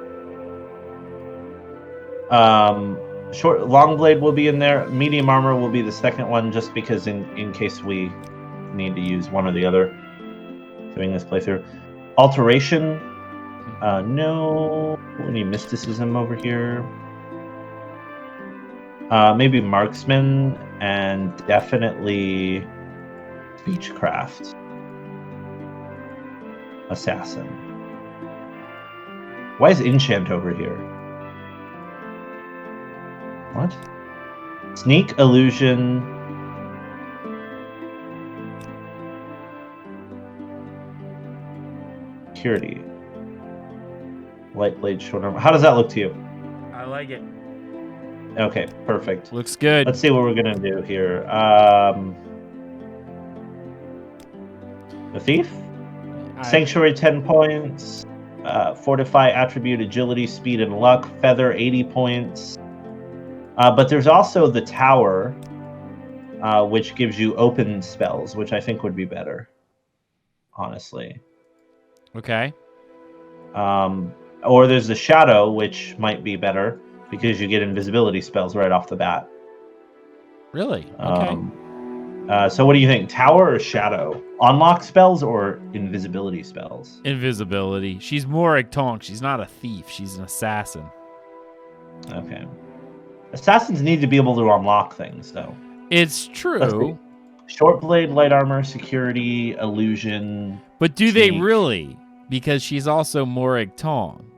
Long blade will be in there. Medium armor will be the second one, just because in case we need to use one or the other during this playthrough. Alteration. No. We need mysticism over here. Maybe marksman and definitely speechcraft. Assassin. Why is enchant over here? What? Sneak, illusion. Security. Light blade, short armor. How does that look to you? I like it. Okay, perfect. Looks good. Let's see what we're gonna do here. The thief. Sanctuary 10 points. Fortify attribute, agility, speed, and luck. Feather 80 points. But there's also the tower, which gives you open spells, which I think would be better, honestly. Okay. Or there's the shadow, which might be better because you get invisibility spells right off the bat. Really? Okay. So what do you think? Tower or shadow? Unlock spells or invisibility spells? Invisibility. She's Morag Tonk. She's not a thief. She's an assassin. Okay. Assassins need to be able to unlock things, though. It's true. Short blade, light armor, security, illusion. But do they sneak. really? Because she's also Morag Tong.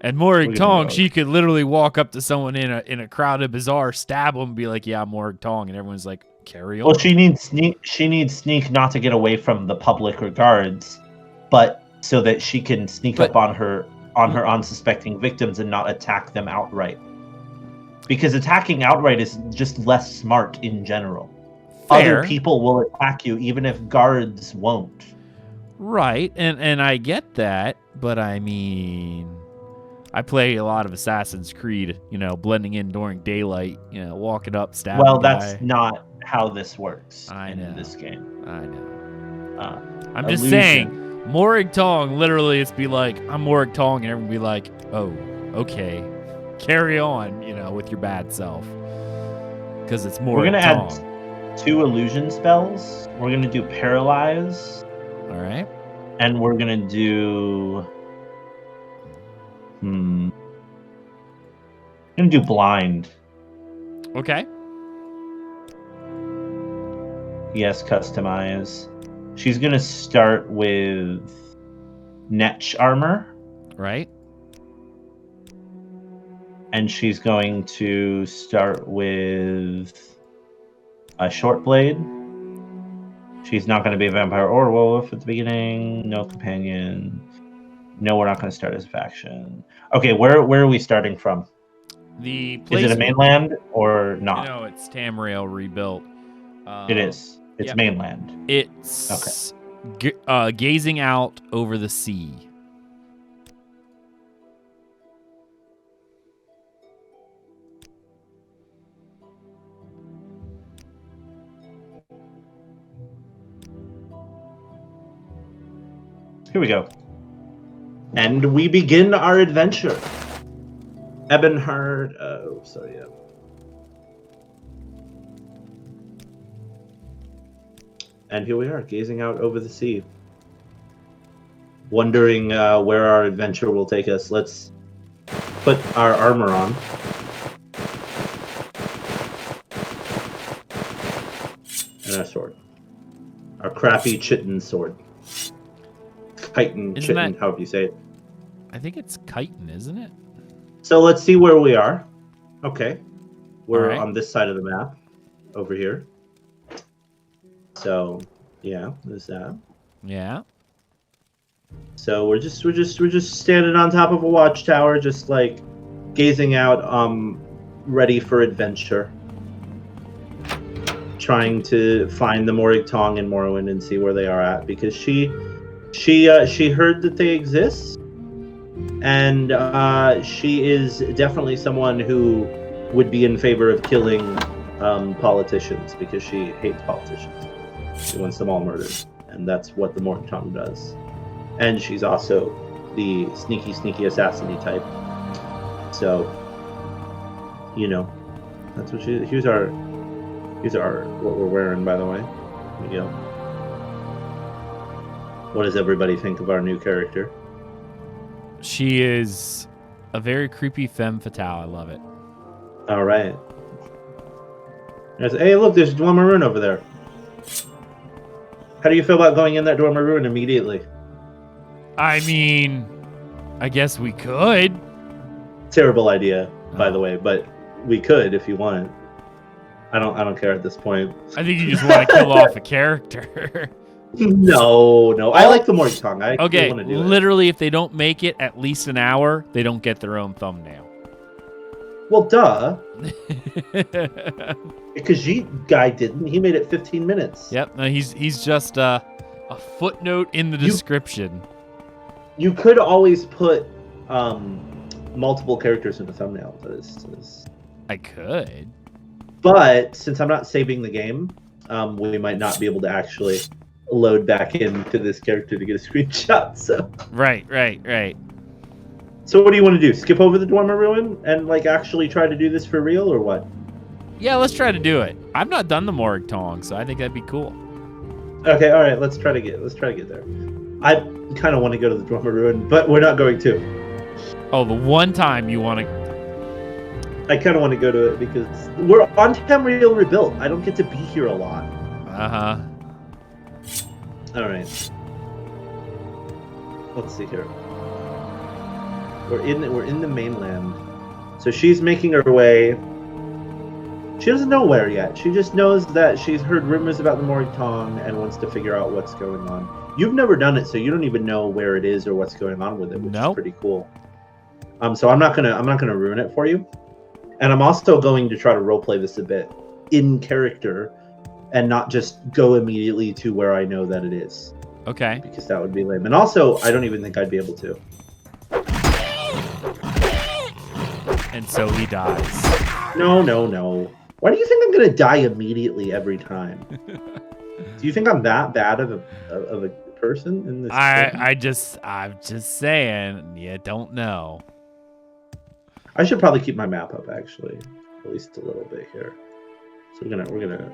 And Morag Tong, she could literally walk up to someone in a crowded bazaar, stab them, and be like, "Yeah, I'm Morag Tong," and everyone's like, "Carry on." Well, she needs sneak. She needs sneak not to get away from the public or guards, but so that she can sneak up on her unsuspecting victims and not attack them outright. Because attacking outright is just less smart in general. Fair. Other people will attack you even if guards won't. Right, and I get that, but I mean, I play a lot of Assassin's Creed, blending in during daylight, walking up, stabbing Well, a guy. that's not how this works in this game. I know. I'm Illusion. just saying, Morag Tong, literally, it's be like, "I'm Morag Tong," and everyone be like, "Oh, okay. Carry on, with your bad self." Because it's Morag We're going to Tong. add 2 illusion spells. We're going to do paralyze. All right. And we're going to do... I'm going to do blind. Okay. Yes, customize. She's going to start with Netch armor. Right. And she's going to start with a short blade. She's not going to be a vampire or a werewolf at the beginning. No companion. No, we're not going to start as a faction. Okay, where are we starting from? The place. Is it a mainland or not? No, it's Tamriel rebuilt. It is. It's mainland. It's gazing out over the sea. Here we go. And we begin our adventure. Ebonhard. Oh, sorry. Yeah. And here we are, gazing out over the sea. Wondering where our adventure will take us. Let's put our armor on. And our sword. Our crappy chitin sword. Chitin, Isn't chitin, that- however you say it. I think it's chitin, isn't it? So let's see where we are. Okay. We're Alright. on this side of the map over here. So, yeah, there's that. Yeah. So we're just standing on top of a watchtower, just like gazing out, ready for adventure. Trying to find the Morrig Tong in Morrowind and see where they are at, because she heard that they exist, and she is definitely someone who would be in favor of killing politicians, because she hates politicians. She wants them all murdered, and that's what the Morrig Tong does. And she's also the sneaky assassin-y type. So, you know, that's what she. Here's our what we're wearing, by the way. Here we go. What does everybody think of our new character? She is a very creepy femme fatale. I love it. All right. Hey, look, there's Dunmer Ruin over there. How do you feel about going in that Dunmer Ruin immediately? I mean, I guess we could. Terrible idea, by the way, but we could if you want. I don't care at this point. I think you just want to kill off a character. No. I like the Morrig Tong. I Okay, want to do literally, if they don't make it at least an hour, they don't get their own thumbnail. it. Well, duh. Because guy didn't. He made it 15 minutes. Yep, no, he's just a footnote in the description. You could always put multiple characters in the thumbnail. I could. But since I'm not saving the game, we might not be able to actually load back into this character to get a screenshot. So Right. So what do you want to do? Skip over the Dunmer Ruin and like actually try to do this for real, or what? Yeah, let's try to do it. I've not done the Morrig Tong, so I think that'd be cool. Okay, all right. Let's try to get there. I kind of want to go to the Dunmer Ruin, but we're not going to. Oh, the one time you want to... I kind of want to go to it because we're on Tamriel Rebuilt. I don't get to be here a lot. Uh-huh. All right. Let's see here. We're in the mainland. So she's making her way. She doesn't know where yet. She just knows that she's heard rumors about the Morrig Tong and wants to figure out what's going on. You've never done it, so you don't even know where it is or what's going on with it, which is pretty cool. So I'm not gonna ruin it for you. And I'm also going to try to roleplay this a bit in character and not just go immediately to where I know that it is. Okay. Because that would be lame. And also, I don't even think I'd be able to. And so he dies. No. Why do you think I'm going to die immediately every time? Do you think I'm that bad of a person in this game? I'm just saying, you don't know. I should probably keep my map up, actually. At least a little bit here. So we're gonna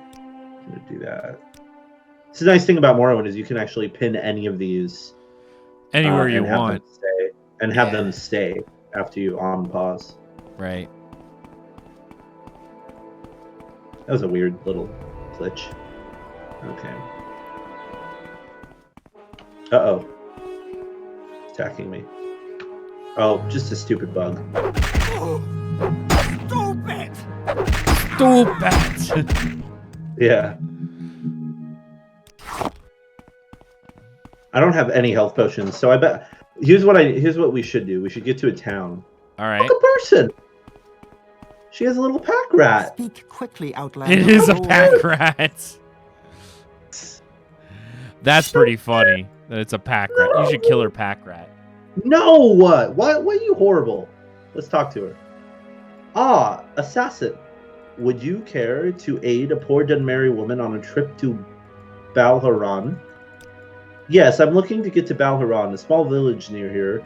do that. It's a nice thing about Morrowind is you can actually pin any of these Anywhere you want. Have them stay after you pause. Right. That was a weird little glitch. Okay. Uh-oh. Attacking me. Oh, just a stupid bug. Stupid! Yeah. I don't have any health potions, so I bet... Here's what we should do. We should get to a town. All right. Look, a person! She has a little pack rat. Speak quickly, Outlander. It is a pack rat. That's pretty funny that it's a pack rat. You should kill her pack rat. No! What? Why are you horrible? Let's talk to her. Ah, assassin. Would you care to aid a poor Dunmer woman on a trip to Balharan? Yes, I'm looking to get to Balharan, a small village near here,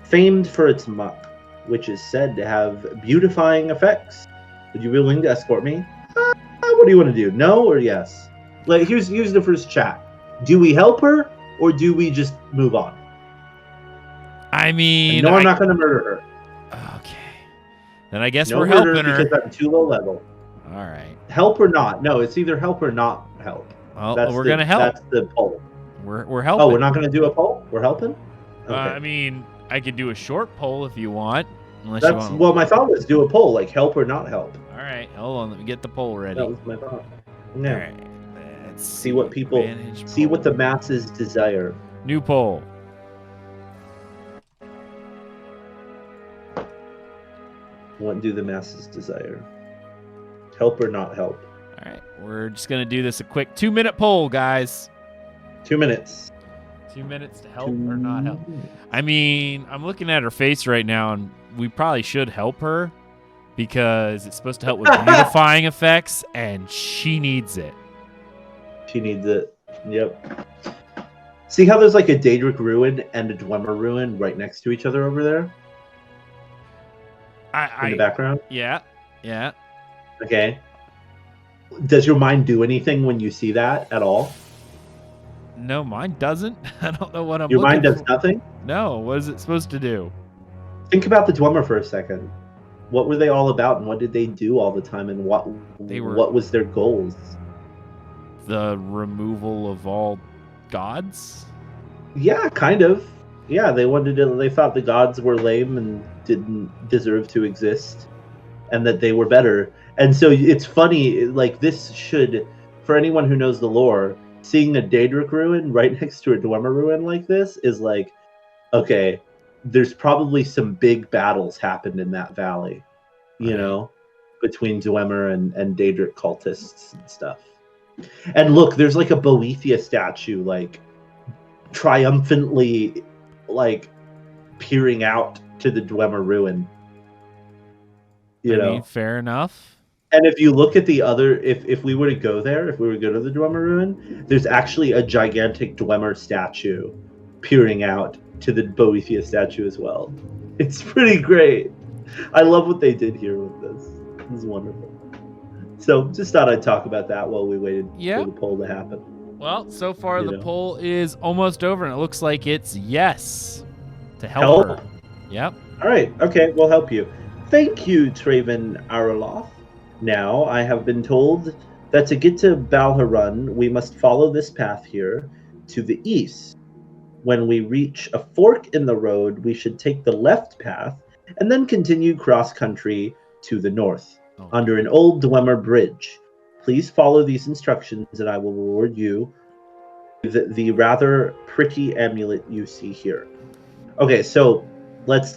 famed for its muck, which is said to have beautifying effects. Would you be willing to escort me? What do you want to do? No or yes? Like, here's the first chat. Do we help her or do we just move on? I mean, no, I'm not going to murder her. Okay. Then I guess No we're murder helping her. because I'm too low level. All right. Help or not? No, it's either help or not help. Well, we're gonna help. That's the poll. We're helping. Oh, we're not gonna do a poll? We're helping? Okay. I mean, I could do a short poll if you want. Unless you That's want. well, my thought was do a poll, like help or not help. All right, hold on. Let me get the poll ready. That was my thought. Yeah. All right. Let's See what people Advantage see what the poll. masses desire. New poll. What do the masses desire? Help or not help? All right, we're just gonna do this a quick 2-minute poll, guys. 2 minutes. 2 minutes to help or not help. I mean, I'm looking at her face right now, and we probably should help her because it's supposed to help with beautifying effects, and she needs it. She needs it. Yep. See how there's like a Daedric ruin and a Dwemer ruin right next to each other over there in the background? Yeah, yeah. Okay. Does your mind do anything when you see that at all? No, mine doesn't. I don't know what I'm Your mind looking does for. nothing? No, what is it supposed to do? Think about the Dwemer for a second. What were they all about, and what did they do all the time, and what was their goals? The removal of all gods? Yeah, kind of. Yeah, they thought the gods were lame and didn't deserve to exist, and that they were better. And so it's funny, like this should, for anyone who knows the lore, seeing a Daedric ruin right next to a Dwemer ruin like this is like, okay, there's probably some big battles happened in that valley, you know, between Dwemer and Daedric cultists and stuff. And look, there's like a Boethia statue, like triumphantly, like peering out to the Dwemer ruin. You know, fair enough. And if you look at the other, if we were to go there, if we were to go to the Dwemer ruin, there's actually a gigantic Dwemer statue peering out to the Boethia statue as well. It's pretty great. I love what they did here with this. It's wonderful. So just thought I'd talk about that while we waited for the poll to happen. Well, so far You the know. poll is almost over, and it looks like it's yes to help her. Yep. All right. Okay, we'll help you. Thank you, Traven Araloth. Now, I have been told that to get to Balharun, we must follow this path here to the east. When we reach a fork in the road, we should take the left path and then continue cross-country to the north, under an old Dwemer bridge. Please follow these instructions, and I will reward you with the rather pretty amulet you see here. Okay, so let's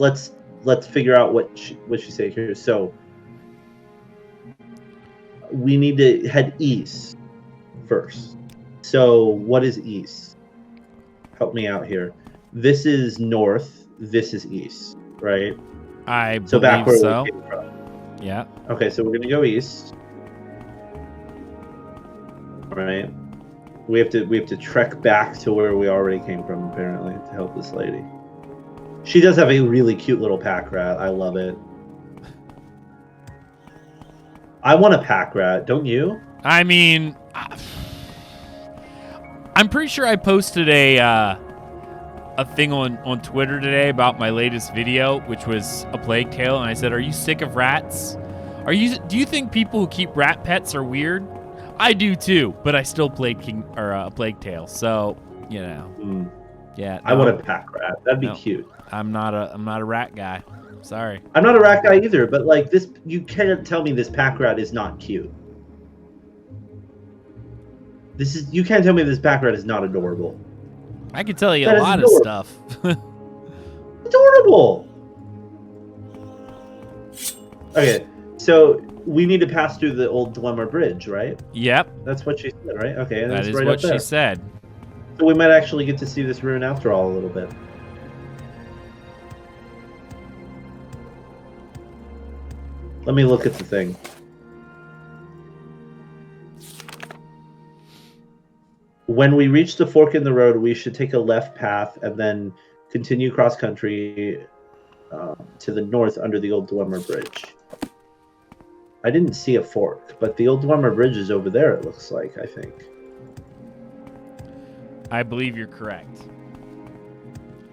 figure out what she said here. So we need to head east first. So what is east? Help me out here. This is north. This is east, right? I So back where believe so. we came from. Yeah. Okay, so we're gonna go east. All right. We have to trek back to where we already came from, apparently, to help this lady. She does have a really cute little pack rat. I love it. I want a pack rat, don't you? I mean, I'm pretty sure I posted a thing on Twitter today about my latest video, which was a plague tale, and I said, "Are you sick of rats? Do you think people who keep rat pets are weird? I do too, but I still played a plague tale, so you know." Yeah. I want a pack rat. That'd be cute. I'm not a rat guy. Sorry. I'm not a rat guy either, but like this, you can't tell me this pack rat is not cute. You can't tell me this pack rat is not adorable. I can tell you That a is lot of adorable. stuff. Adorable. Okay, so we need to pass through the old Dunmer bridge, right? Yep. That's what she said, right? Okay, and That it's is right what up there. she said. So we might actually get to see this ruin after all a little bit. Let me look at the thing. When we reach the fork in the road, we should take a left path and then continue cross country to the north under the old Dunmer Bridge. I didn't see a fork, but the old Dunmer Bridge is over there, it looks like, I think. I believe you're correct.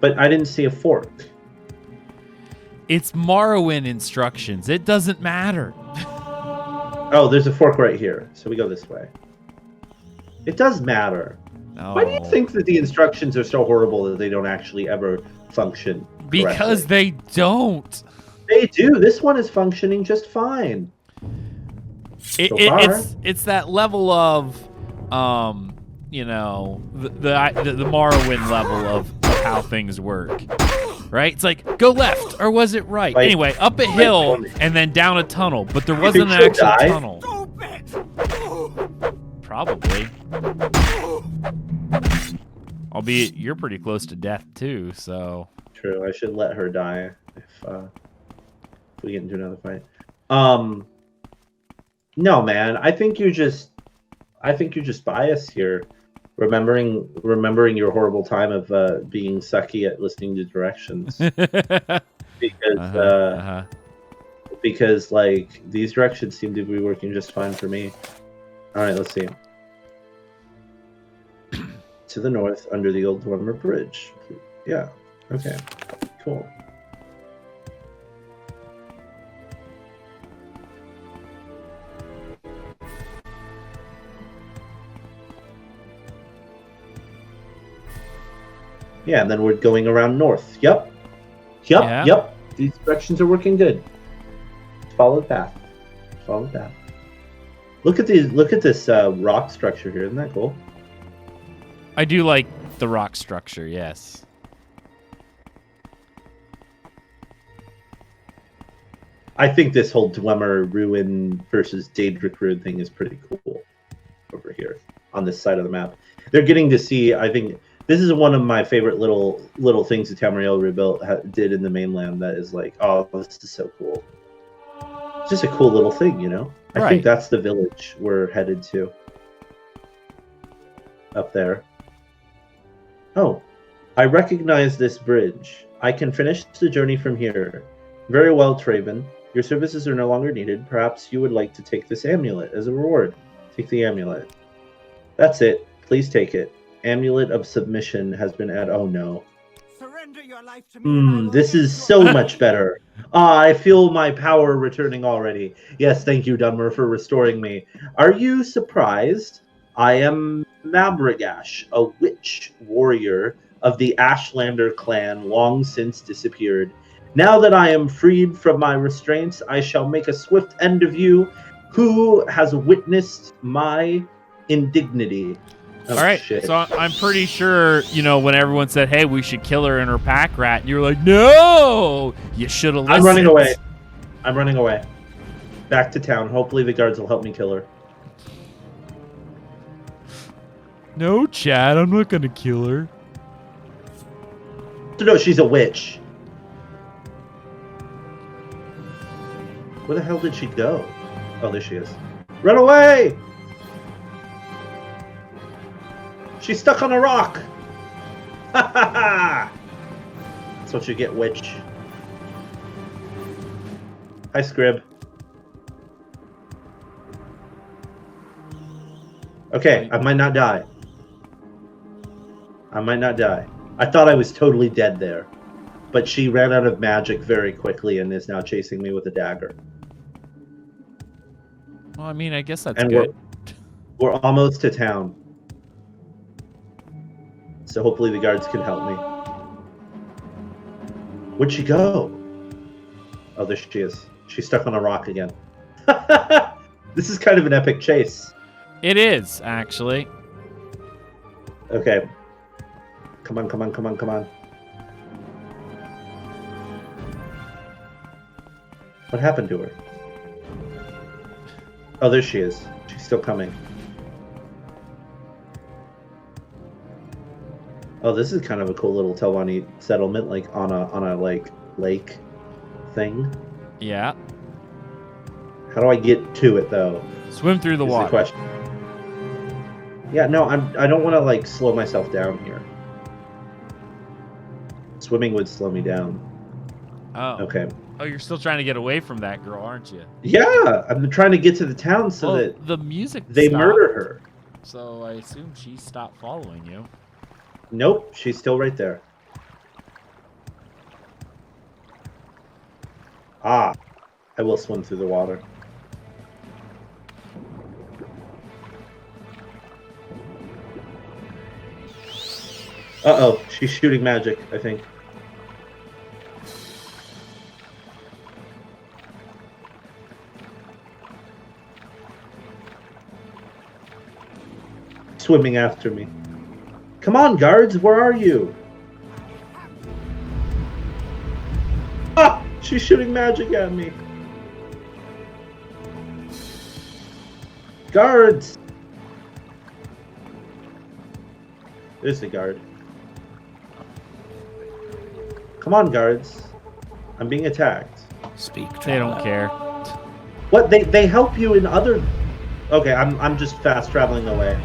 But I didn't see a fork. It's Morrowind instructions. It doesn't matter. Oh, there's a fork right here, so we go this way. It does matter. No. Why do you think that the instructions are so horrible that they don't actually ever function Because correctly? they don't. They do. This one is functioning just fine. It's that level of, you know, the Morrowind level of how things work, right? It's like, go left, or was it right? Like, anyway, up a hill and then down a tunnel, but there wasn't an she'll actual die? tunnel. Probably. Albeit, you're pretty close to death too, so. True. I should let her die if we get into another fight. No, man. I think you're just biased here, remembering your horrible time of being sucky at listening to directions. Because like these directions seem to be working just fine for me. All right, let's see. To the north, under the old Dunmer Bridge. Yeah. Okay. Cool. Yeah, and then we're going around north. Yep. These directions are working good. Follow the path. Follow the path. Look at this rock structure here. Isn't that cool? I do like the rock structure, yes. I think this whole Dwemer ruin versus Daedric ruin thing is pretty cool over here on this side of the map. They're getting to see, I think, this is one of my favorite little things that Tamriel Rebuilt did in the mainland that is like, oh, this is so cool. It's just a cool little thing, you know? I think that's the village we're headed to. Up there. Oh, I recognize this bridge. I can finish the journey from here. Very well, Traven. Your services are no longer needed. Perhaps you would like to take this amulet as a reward. Take the amulet. That's it. Please take it. Amulet of submission has been added. Oh no. Surrender your life to me. This is so much better. I feel my power returning already. Yes, thank you, Dunmer, for restoring me. Are you surprised? I am Mabragash, a witch warrior of the Ashlander clan, long since disappeared. Now that I am freed from my restraints, I shall make a swift end of you. Who has witnessed my indignity? Oh, all right, shit. so I'm pretty sure, you know, when everyone said, hey, we should kill her and her pack rat, and you were like, no! You should have listened. I'm running away. Back to town. Hopefully the guards will help me kill her. No, Chad, I'm not going to kill her. No, she's a witch. Where the hell did she go? Oh, there she is. Run away! She's stuck on a rock! Ha ha ha! That's what you get, witch. Hi, Scrib. Okay, I might not die. I thought I was totally dead there. But she ran out of magic very quickly and is now chasing me with a dagger. Well, I mean, I guess that's and good. We're almost to town. So hopefully the guards can help me. Where'd she go? Oh, there she is. She's stuck on a rock again. This is kind of an epic chase. It is, actually. Okay. Come on, come on, come on, come on. What happened to her? Oh, there she is. She's still coming. Oh, this is kind of a cool little Telvanni settlement, like on a like lake thing. Yeah. How do I get to it though? Swim through the water. The question. Yeah, no, I don't want to like slow myself down here. Swimming would slow me down. Oh. Okay. Oh, you're still trying to get away from that girl, aren't you? Yeah, I'm trying to get to the town so that the music they stopped, murder her. So I assume she stopped following you. Nope, she's still right there. Ah, I will swim through the water. Uh-oh, she's shooting magic, I think. swimming after me. Come on, guards, where are you? Ah! She's shooting magic at me. Guards! There's the guard. Come on, guards. I'm being attacked. Speak, They don't traveler. care. What? They help you in other... Okay, I'm just fast traveling away.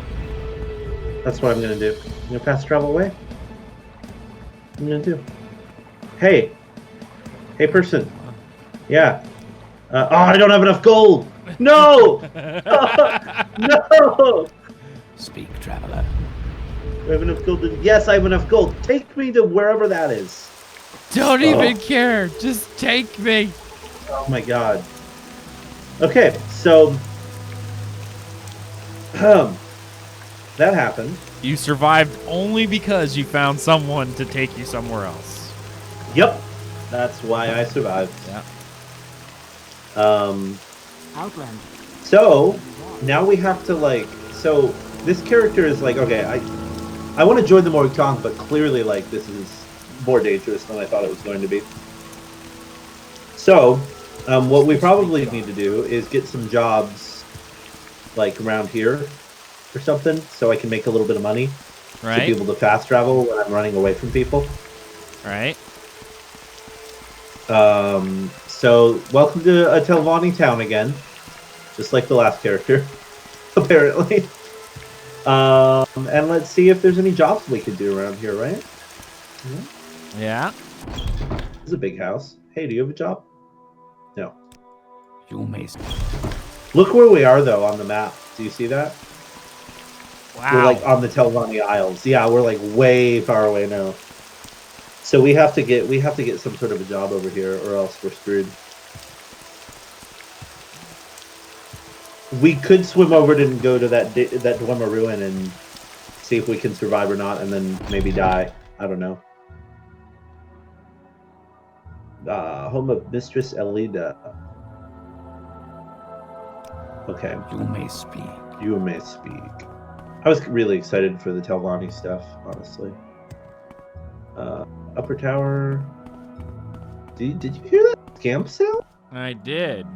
That's what I'm gonna do. I'm gonna fast travel away. What I'm gonna do. Hey. Hey, person. Yeah. Oh, I don't have enough gold! No! No! Speak, traveler. I have enough gold. Yes, I have enough gold. Take me to wherever that is. Don't even care. Just take me. Oh my god. Okay, so that happened. You survived only because you found someone to take you somewhere else. Yep. That's why I survived. Yeah. Outland. So now we have to like so this character is like, okay, I want to join the Morrigan, but clearly like this is more dangerous than I thought it was going to be. So what we probably need to do is get some jobs like around here or something so I can make a little bit of money to Right. be able to fast travel when I'm running away from people. Right. So welcome to Telvanni town again, just like the last character, apparently. And let's see if there's any jobs we could do around here, right? Yeah. This is a big house. Hey, do you have a job? No. You may speak. Look where we are though on the map. Do you see that? Wow. We're like on the Telvanni Isles. Yeah, we're like way far away now. So we have to get some sort of a job over here, or else we're screwed. We could swim over and go to that Dunmer ruin and see if we can survive or not, and then maybe die. I don't know. Home of Mistress Elida. Okay. You may speak. You may speak. I was really excited for the Telvanni stuff, honestly. Upper tower. Did you hear that scamp sound? I did.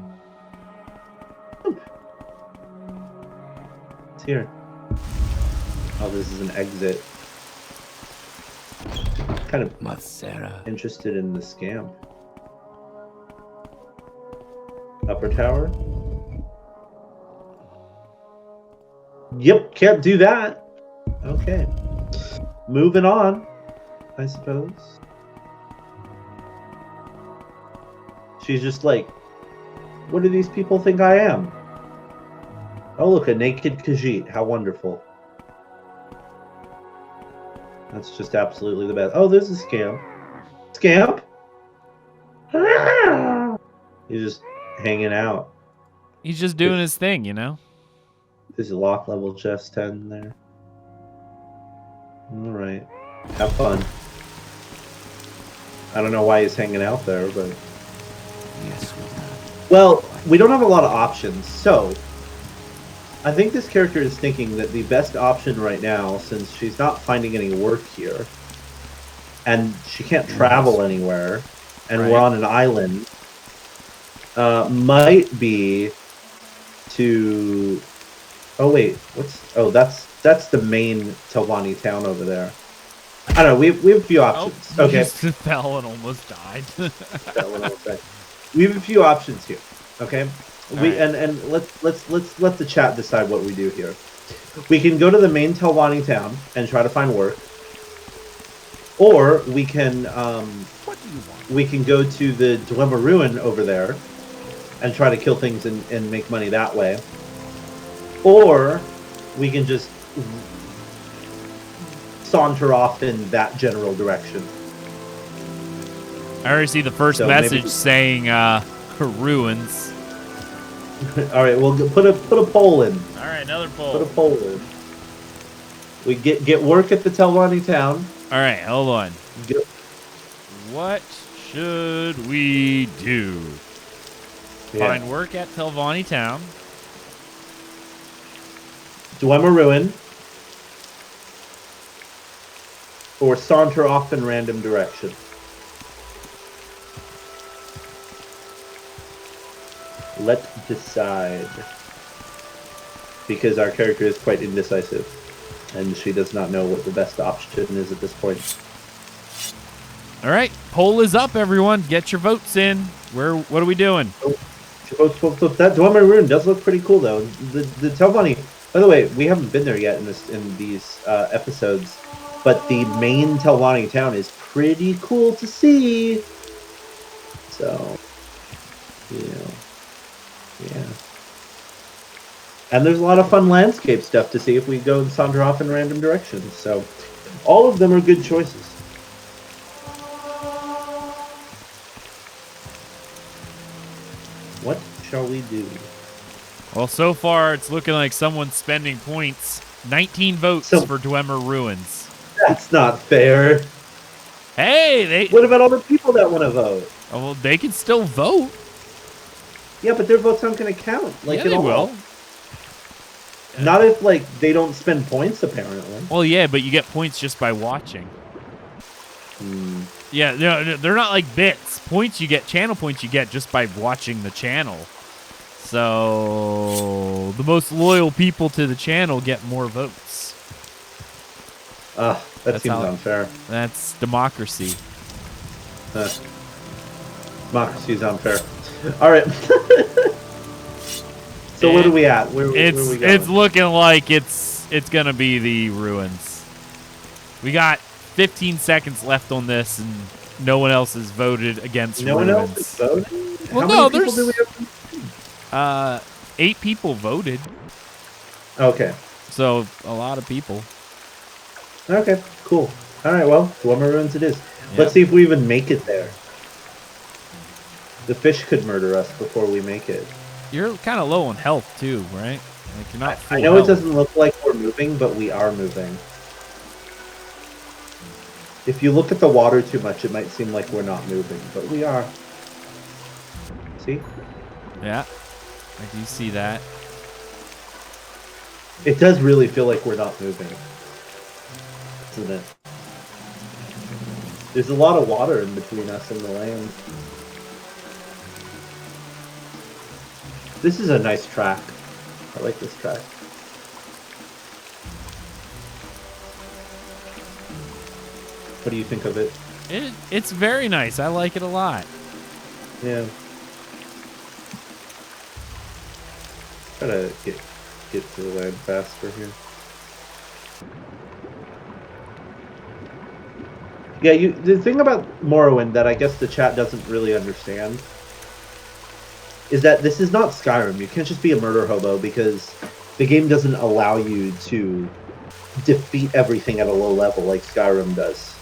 It's here. Oh, this is an exit. Kind of Matsera. interested in the scamp. Upper tower. Yep, can't do that. Okay. Moving on, I suppose. She's just like, what do these people think I am? Oh, look, a naked Khajiit. How wonderful. That's just absolutely the best. Oh, there's a scamp. Scamp? He's just hanging out. He's just doing his thing, you know? There's a lock level chest 10 there. Alright. Have fun. I don't know why he's hanging out there, but... Yes, Well, we don't have a lot of options, so... I think this character is thinking that the best option right now, since she's not finding any work here, and she can't travel anywhere, and Right. we're on an island, might be to... Oh wait, what's... Oh, that's the main Telvanni town over there. I don't know, we have a few options. Oh, Okay. Just fell and almost died. That one I was saying. We have a few options here. Okay? Alright. And let's let the chat decide what we do here. We can go to the main Telvanni town and try to find work. Or we can What do you want? we can go to the Dunmer ruin over there and try to kill things and make money that way. Or we can just saunter off in that general direction. I already see the first So message maybe- saying ruins. All right, we'll put a poll in. All right, another Put a poll. poll in. We get work at the Telvanni town. All right, hold on. Get, What should we do? yeah. Find work at Telvanni Town. Dunmer ruin. or saunter off in random direction? Let's decide. Because our character is quite indecisive, and she does not know what the best option is at this point. All right, poll is up, everyone. Get your votes in. What are we doing? That Dunmer Rune does look pretty cool, though. The Telvanni. By the way, we haven't been there yet in these episodes, but the main Telvanni town is pretty cool to see. So, yeah. And there's a lot of fun landscape stuff to see if we go and saunter off in random directions. So, all of them are good choices. What shall we do? Well, so far it's looking like someone's spending points. 19 votes for Dwemer Ruins. That's not fair. Hey, What about all the people that want to vote? Oh, well, they can still vote. Yeah, but their votes aren't going to count. Yeah, they will. Not if they don't spend points, apparently. Well, yeah, but you get points just by watching. Yeah, no, they're not like bits. Points you get, channel points you get just by watching the channel. So the most loyal people to the channel get more votes. That seems unfair. That's democracy. Democracy is unfair. All right. So what are we at? Where are we going? It's looking like it's gonna be the ruins. We got 15 seconds left on this, and no one else has voted against ruins. No one else is voting? Well, How many people do we have? 8 people voted. Okay. So a lot of people. Okay, cool. All right, well, Dunmer Ruins it is. Yep. Let's see if we even make it there. The fish could murder us before we make it. You're kind of low on health too, right? Like you're not. I know health. it doesn't look like we're moving, but we are moving. If you look at the water too much, it might seem like we're not moving, but we are. See? Yeah, I do see that. It does really feel like we're not moving, isn't it? There's a lot of water in between us and the land. This is a nice track. I like this track. What do you think of it? It's very nice. I like it a lot. Yeah. Try to get to the land faster here. Yeah, the thing about Morrowind that I guess the chat doesn't really understand is that this is not Skyrim. You can't just be a murder hobo because the game doesn't allow you to defeat everything at a low level like Skyrim does.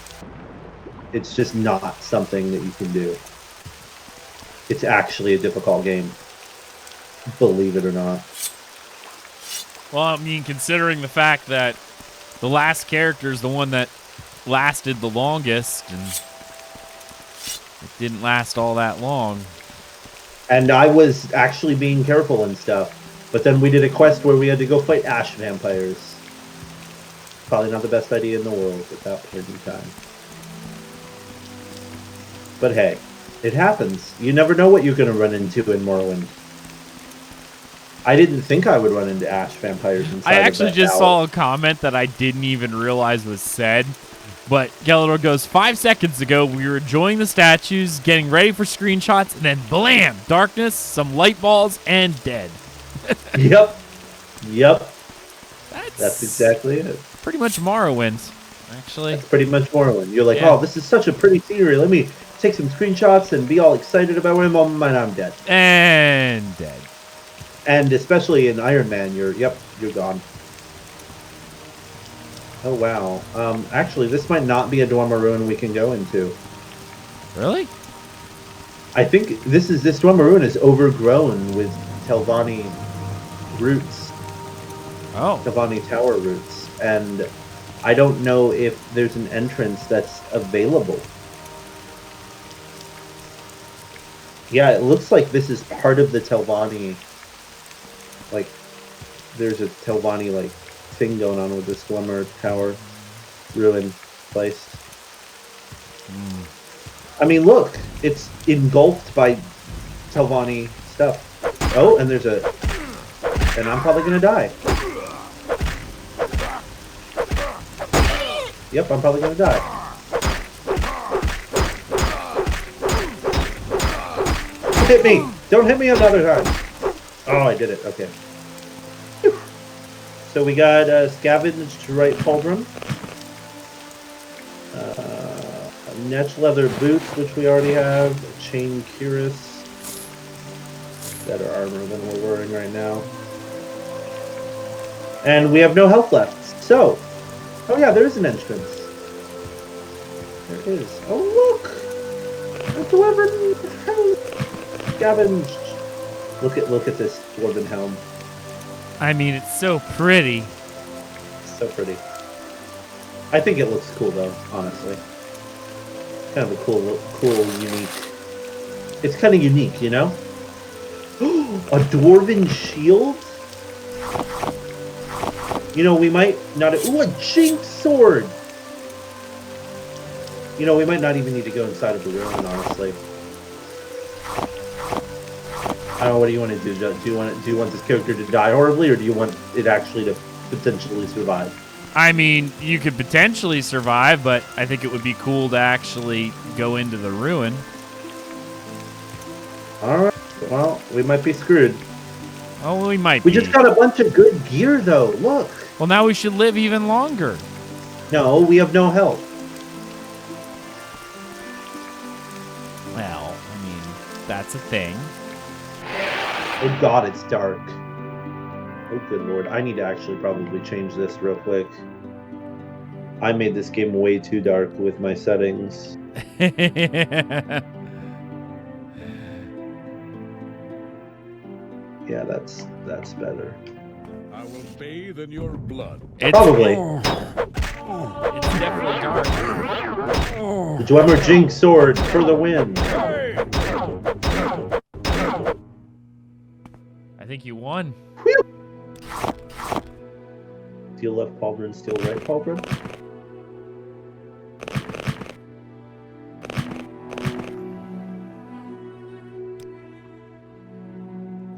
It's just not something that you can do. It's actually a difficult game, believe it or not. Well, I mean, considering the fact that the last character is the one that lasted the longest, and it didn't last all that long. And I was actually being careful and stuff, but then we did a quest where we had to go fight ash vampires. Probably not the best idea in the world at that point in time. But hey, it happens. You never know what you're going to run into in Morrowind. I didn't think I would run into ash vampires inside. I actually just saw a comment that I didn't even realize was said. But Gelador goes, 5 seconds ago, we were enjoying the statues, getting ready for screenshots, and then blam! Darkness, some light balls, and dead. Yep. That's exactly it. Pretty much Morrowind, actually. That's pretty much Morrowind. You're like, Yeah. oh, this is such a pretty scenery. Let me take some screenshots and be all excited about it. And I'm dead. And dead. And especially in Iron Man, you're gone. Oh, wow. Actually, this might not be a Dunmer Ruin we can go into. Really? I think this Dunmer Ruin is overgrown with Telvanni roots. Oh. Telvanni Tower roots. And I don't know if there's an entrance that's available. Yeah, it looks like this is part of the Telvanni. Like, there's a Telvanni, thing going on with this Dunmer Tower ruin. misplaced. I mean, look, it's engulfed by Telvanni stuff. Oh, and there's a... And I'm probably going to die. Yep, I'm probably going to die. Hit me! Don't hit me another time! Oh, I did it. Okay. Whew. So we got scavenged right pauldron. Netch leather boots, which we already have. Chain cuirass. Better armor than we're wearing right now. And we have no health left. So, oh yeah, there is an entrance. There is. Oh look! A dwarven helm! Scavenged. Look at this dwarven helm. I mean, it's so pretty. So pretty. I think it looks cool though, honestly. Kind of a cool, unique. It's kind of unique, you know? A dwarven shield? You know, we might not... Ooh, a jinx sword! You know, we might not even need to go inside of the ruin, honestly. I don't know, what do you want to do? Do you want this character to die horribly, or do you want it actually to potentially survive? I mean, you could potentially survive, but I think it would be cool to actually go into the ruin. Alright, well, we might be screwed. Oh, we might We be. just got a bunch of good gear, though. Look. Well, now we should live even longer. No, we have no health. Well, I mean, that's a thing. Oh god, it's dark. Oh good lord, I need to actually probably change this real quick. I made this game way too dark with my settings. Yeah, that's better. I will bathe in your blood. Probably. It's definitely dark. The Dwemer Jinx sword for the win. I think you won. Steel left pauldron, steel right pauldron.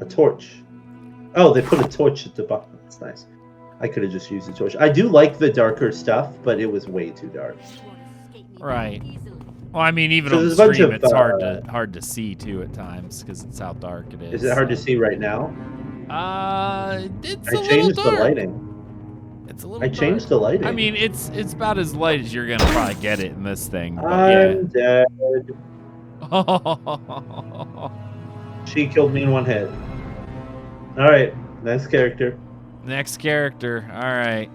A torch. Oh, they put a torch at the bottom. That's nice. I could have just used a torch. I do like the darker stuff, but it was way too dark. Right. Well, I mean, even So on the there's a bunch stream, of, it's hard to see too at times because it's how dark it is. Is it hard to see right now? It's I a little changed the dark. lighting. It's a little. I changed the lighting. I mean, it's about as light as you're gonna probably get it in this thing. But I'm dead. yeah. She killed me in one hit. Alright, next character. Next character. All right.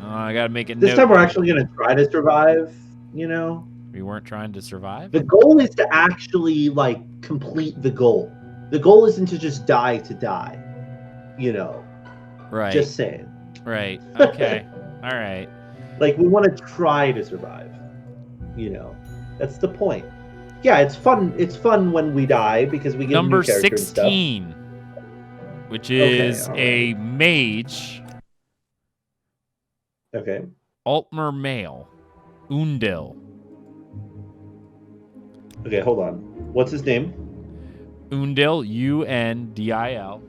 Oh, I gotta make it. This time we're actually going to try to survive, you know? We weren't trying to survive? The goal is to actually, like, complete the goal. The goal isn't to just die to die, you know? Right. Just saying. Right. Okay. All right. Like, we want to try to survive, you know? That's the point. Yeah, it's fun. It's fun when we die because we get Number a new character 16, and stuff. which is Okay, a mage. Okay. Altmer male. Undil. Okay, hold on. What's his name? Undil. Undil.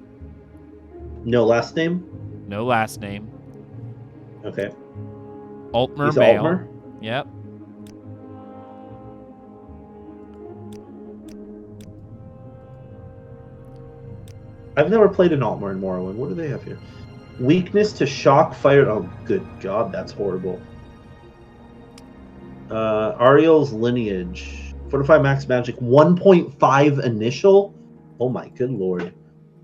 No last name? No last name. Okay. Altmer He's male. Altmer? Yep. I've never played an Altmer in Morrowind. What do they have here? Weakness to shock, fire. Oh, good God, that's horrible. Ariel's lineage. Fortify max magic. 1.5 initial. Oh my good lord.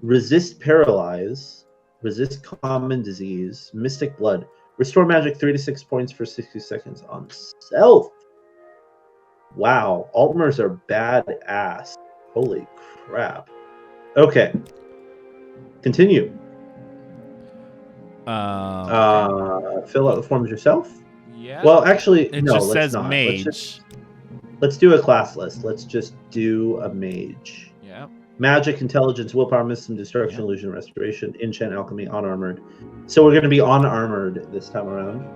Resist paralyze. Resist common disease. Mystic blood. Restore magic 3 to 6 points for 60 seconds on self. Wow. Altmers are badass. Holy crap. Okay. Continue. Fill out the forms yourself. Yeah. Well, actually, it no. just Let's says not. mage. Let's do a class list. Let's just do a mage. Yeah. Magic, intelligence, willpower, wisdom, destruction, illusion, restoration, enchant, alchemy, unarmored. So we're going to be unarmored this time around.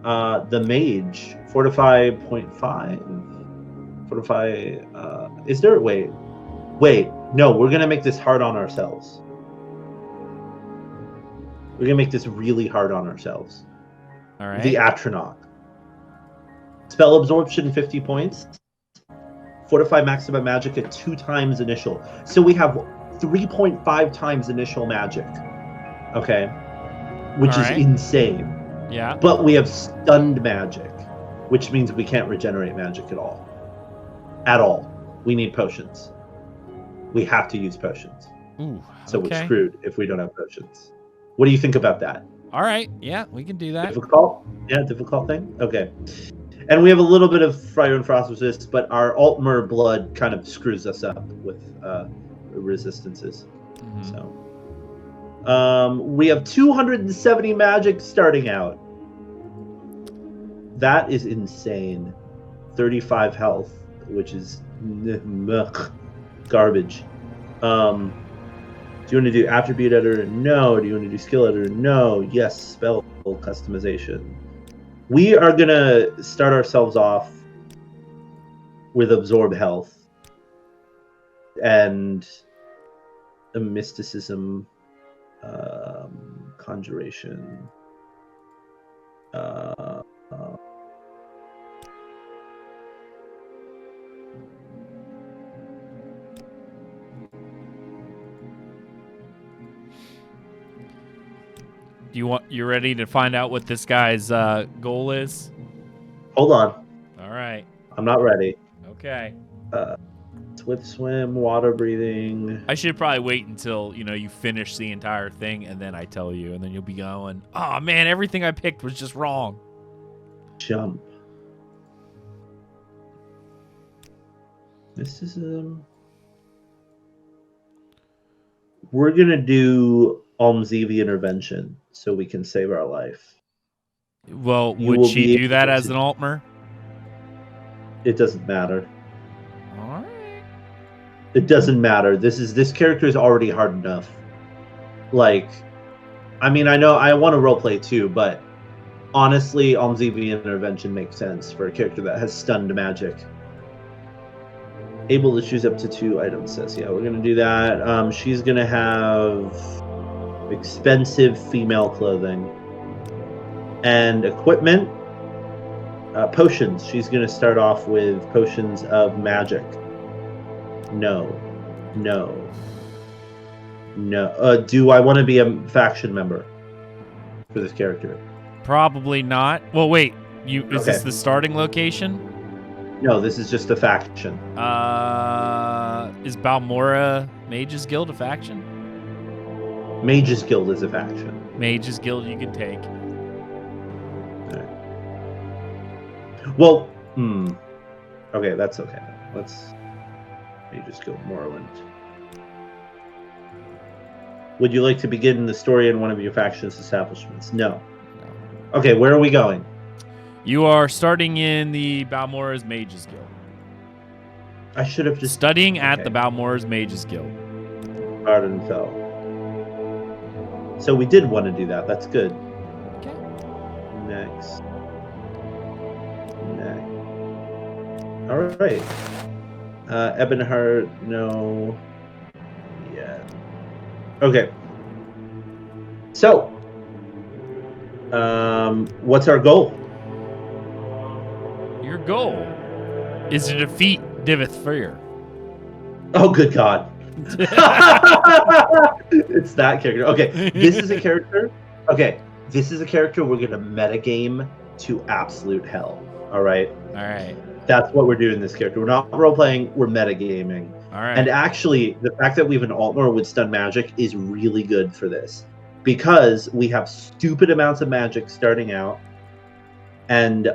The mage, fortify 0.5. Fortify. Is there? Wait. No, we're gonna make this hard on ourselves. We're gonna make this really hard on ourselves. All right. The Atronach. Spell absorption 50 points. Fortify maximum magic at 2 times initial. So we have 3.5 times initial magic. Okay. Which All is right. insane. Yeah. But we have stunned magic, which means we can't regenerate magic at all. At all. We need potions. We have to use potions. Ooh. So Okay. we're screwed if we don't have potions. What do you think about that? All right. Yeah, we can do that. Difficult? Yeah, difficult thing? Okay. And we have a little bit of Fire and Frost resist, but our Altmer blood kind of screws us up with resistances. Mhm. So, we have 270 magic starting out. That is insane. 35 health, which is garbage. Do you want to do attribute editor? No. Do you want to do skill editor? No. Yes. Spell customization. We are gonna start ourselves off with absorb health and a mysticism, conjuration. You ready to find out what this guy's goal is? Hold on. All right. I'm not ready. Okay. Swift swim, water breathing. I should probably wait until, you finish the entire thing and then I tell you, and then you'll be going, "Oh man, everything I picked was just wrong." Jump. Mysticism. We're gonna do Almseve intervention so we can save our life. Well, You would will she be do that able as to- an Altmer? It doesn't matter. All right. It doesn't matter. This character is already hard enough. Like, I mean, I know I want to roleplay too, but honestly, Almseve intervention makes sense for a character that has stunned magic. Able to choose up to 2 items, says. Yeah, we're gonna do that. She's gonna have expensive female clothing and equipment. Potions. She's gonna start off with potions of magic. No. Do I want to be a faction member for this character? Probably not. Well, wait. Is this Okay. the starting location? No, this is just a faction. Is Balmora Mages Guild a faction? Mages Guild is a faction. Mages Guild you can take. Well, okay, that's okay. Let's Mages Guild Morrowind. Would you like to begin the story in one of your faction's establishments? No. Okay, where are we going? You are starting in the Balmora's Mages Guild. I should have just Studying at okay. the Balmora's Mages Guild. Vvardenfell. So we did want to do that. That's good. Okay. Next. All right. Ebonheart, no. Yeah. Okay. So, what's our goal? Your goal is to defeat Divith Fear. Oh, good God. It's that character. Okay, this is a character. Okay, this is a character we're going to metagame to absolute hell. All right? All right. That's what we're doing this character. We're not role-playing, we're metagaming. All right. And actually, the fact that we have an Altmer with stun magic is really good for this. Because we have stupid amounts of magic starting out. And,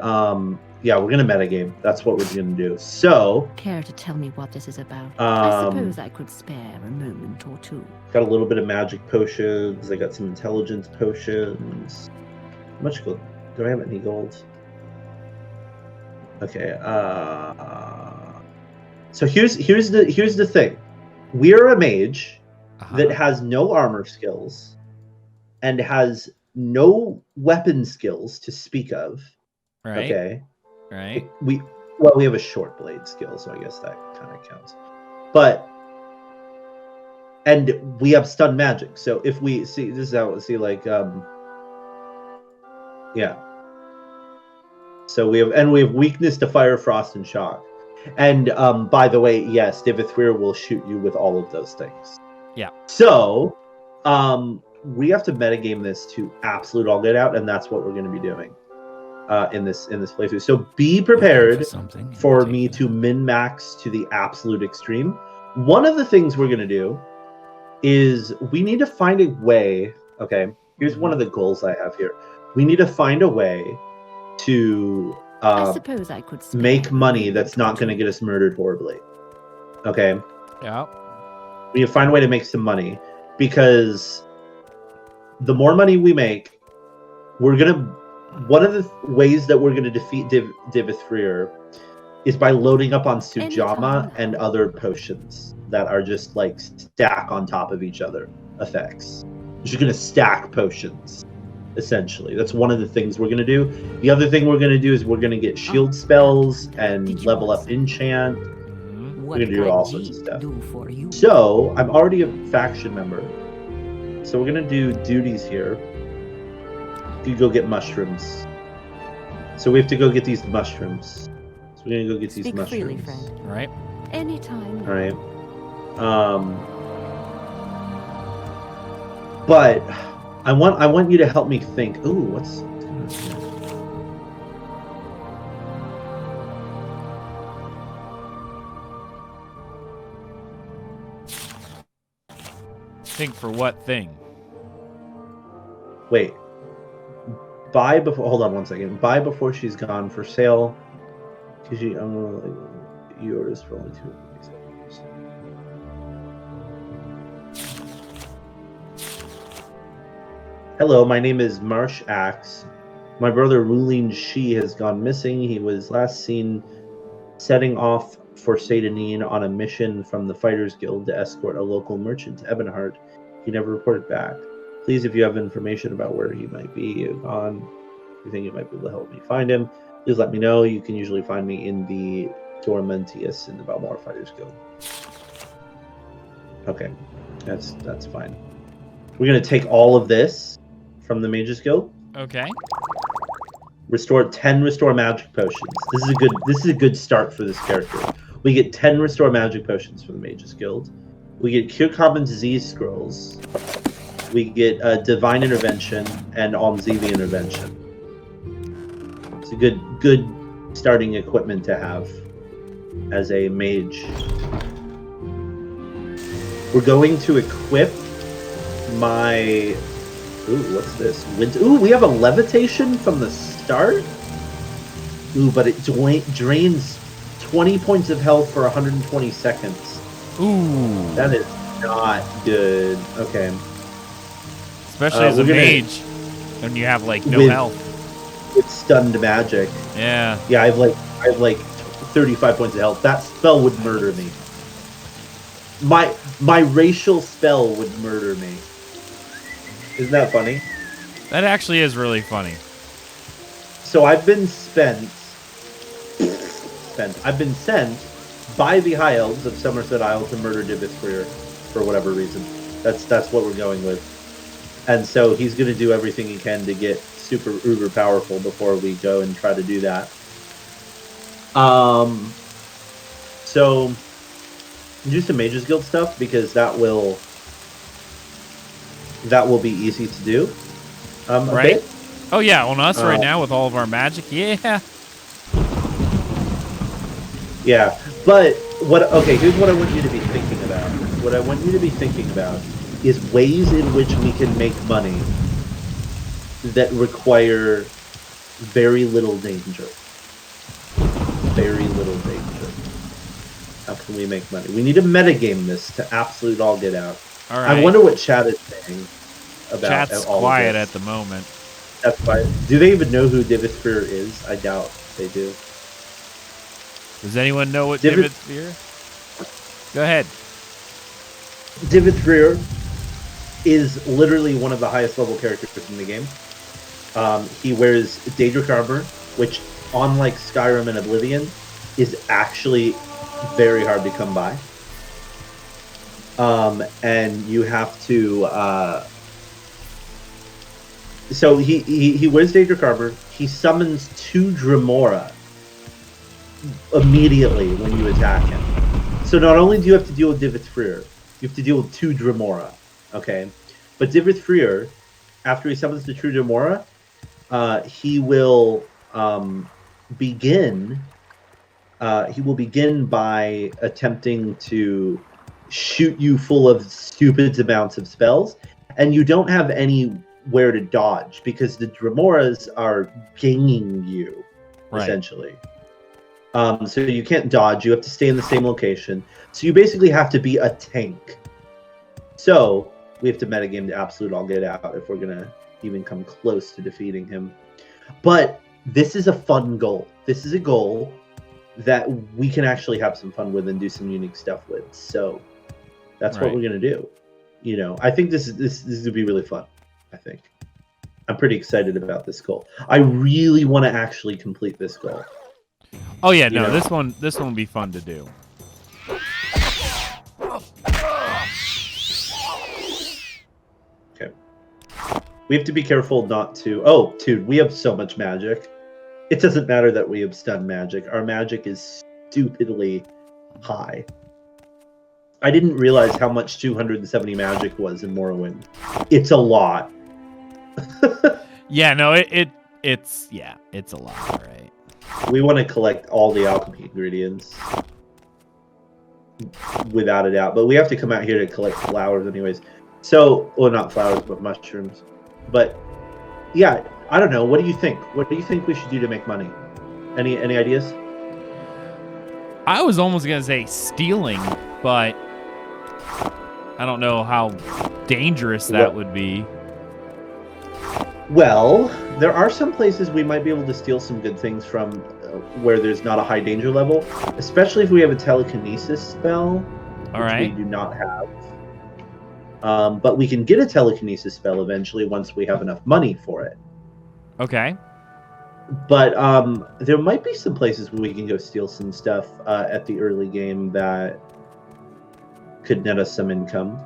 yeah, we're going to metagame. That's what we're going to do. So, Care to tell me what this is about? I Um, suppose I could spare a moment or two. got a little bit of magic potions. I got some intelligence potions. How much gold? Do I have any gold? Okay. So here's the thing. We're a mage that has no armor skills and has no weapon skills to speak of, Right. Okay. Right. We have a short blade skill, so I guess that kind of counts. And we have stun magic. So if we see, this is how yeah. So we have weakness to fire, frost, and shock. And by the way, yes, Divithrir will shoot you with all of those things. Yeah. So we have to metagame this to absolute all get out, and that's what we're going to be doing in this playthrough. So be prepared for me to min-max to the absolute extreme. One of the things we're going to do is we need to find a way. Okay, here's one of the goals I have here. We need to find a way to I suppose I could make money that's not going to get us murdered horribly. Okay. Yeah. We need to find a way to make some money, because the more money we make, one of the ways that we're gonna defeat Divithrir is by loading up on Sujama and other potions that are just like stack on top of each other effects. You're gonna stack potions, essentially. That's one of the things we're gonna do. The other thing we're gonna do is we're gonna get shield spells and level up enchant. We're gonna do all sorts of stuff. So I'm already a faction member. So we're gonna do duties here. You go get mushrooms. So we have to go get these mushrooms. So we're gonna go get these mushrooms. Freely, friend. Right. Anytime. All right. But I want you to help me think. Ooh, what's Think for what thing? Wait. Buy before. Hold on one second. Buy before she's gone. For sale. Because yours for only 2 seconds. Hello, my name is Marsh Axe. My brother Ruling Shi has gone missing. He was last seen setting off for Satanine on a mission from the Fighters Guild to escort a local merchant to Ebonheart. He never reported back. Please, if you have information about where he might be gone, if you think you might be able to help me find him, please let me know. You can usually find me in the Dormentius in the Balmor Fighters Guild. Okay, that's fine. We're gonna take all of this from the Mages Guild. Okay. Restore 10 restore magic potions. This is a good start for this character. We get 10 restore magic potions from the Mages Guild. We get cure common disease scrolls. We get divine intervention and Almzivi intervention. It's a good starting equipment to have as a mage. We're going to equip my. Ooh, what's this? Ooh, we have a levitation from the start? Ooh, but it drains 20 points of health for 120 seconds. Ooh. That is not good. Okay. Especially as a mage, when you have like no health. With stunned magic. Yeah. Yeah, I have like 35 points of health. That spell would murder me. My racial spell would murder me. Isn't that funny? That actually is really funny. So I've been sent by the High Elves of Somerset Isle to murder Divithrir for whatever reason. That's what we're going with. And so he's going to do everything he can to get super uber powerful before we go and try to do that. So do some Mages Guild stuff, because that will be easy to do. Right? Bit. Oh yeah, on us right now with all of our magic, yeah. Yeah, but here's what I want you to be thinking about. What I want you to be thinking about is ways in which we can make money that require very little danger. Very little danger. How can we make money? We need to metagame this to absolute all get out. All right. I wonder what chat is saying about Chat's all quiet of this. at the moment. That's quiet. Do they even know who Divithrir is? I doubt they do. Does anyone know what Divithrir? Go ahead. Divithrir is literally one of the highest level characters in the game. He wears Daedric armor, which unlike Skyrim and Oblivion, is actually very hard to come by. And you have to. So he wears Daedric armor. He summons 2 Dremora immediately when you attack him. So not only do you have to deal with Divith Freer, you have to deal with 2 Dremora. Okay, but Divith Freer, after he summons the true Dremora, he will begin. He will begin by attempting to shoot you full of stupid amounts of spells, and you don't have anywhere to dodge because the Dremoras are ganging you, essentially. So you can't dodge. You have to stay in the same location. So you basically have to be a tank. So we have to metagame to absolute all get out if we're going to even come close to defeating him. But this is a fun goal. This is a goal that we can actually have some fun with and do some unique stuff with. So that's what we're going to do. You know, I think this would be really fun. I think. I'm pretty excited about this goal. I really want to actually complete this goal. Oh yeah, no, this one will be fun to do. Okay. We have to be careful not to. Oh, dude, we have so much magic. It doesn't matter that we have stun magic. Our magic is stupidly high. I didn't realize how much 270 magic was in Morrowind. It's a lot. Yeah, no, it's a lot, right? We want to collect all the alchemy ingredients, without a doubt. But we have to come out here to collect flowers, anyways. So, well, not flowers, but mushrooms. But yeah, I don't know. What do you think? What do you think we should do to make money? Any ideas? I was almost gonna say stealing, but I don't know how dangerous that would be. Well, there are some places we might be able to steal some good things from where there's not a high danger level, especially if we have a telekinesis spell, which we do not have. But we can get a telekinesis spell eventually once we have enough money for it. Okay. But there might be some places where we can go steal some stuff at the early game that could net us some income.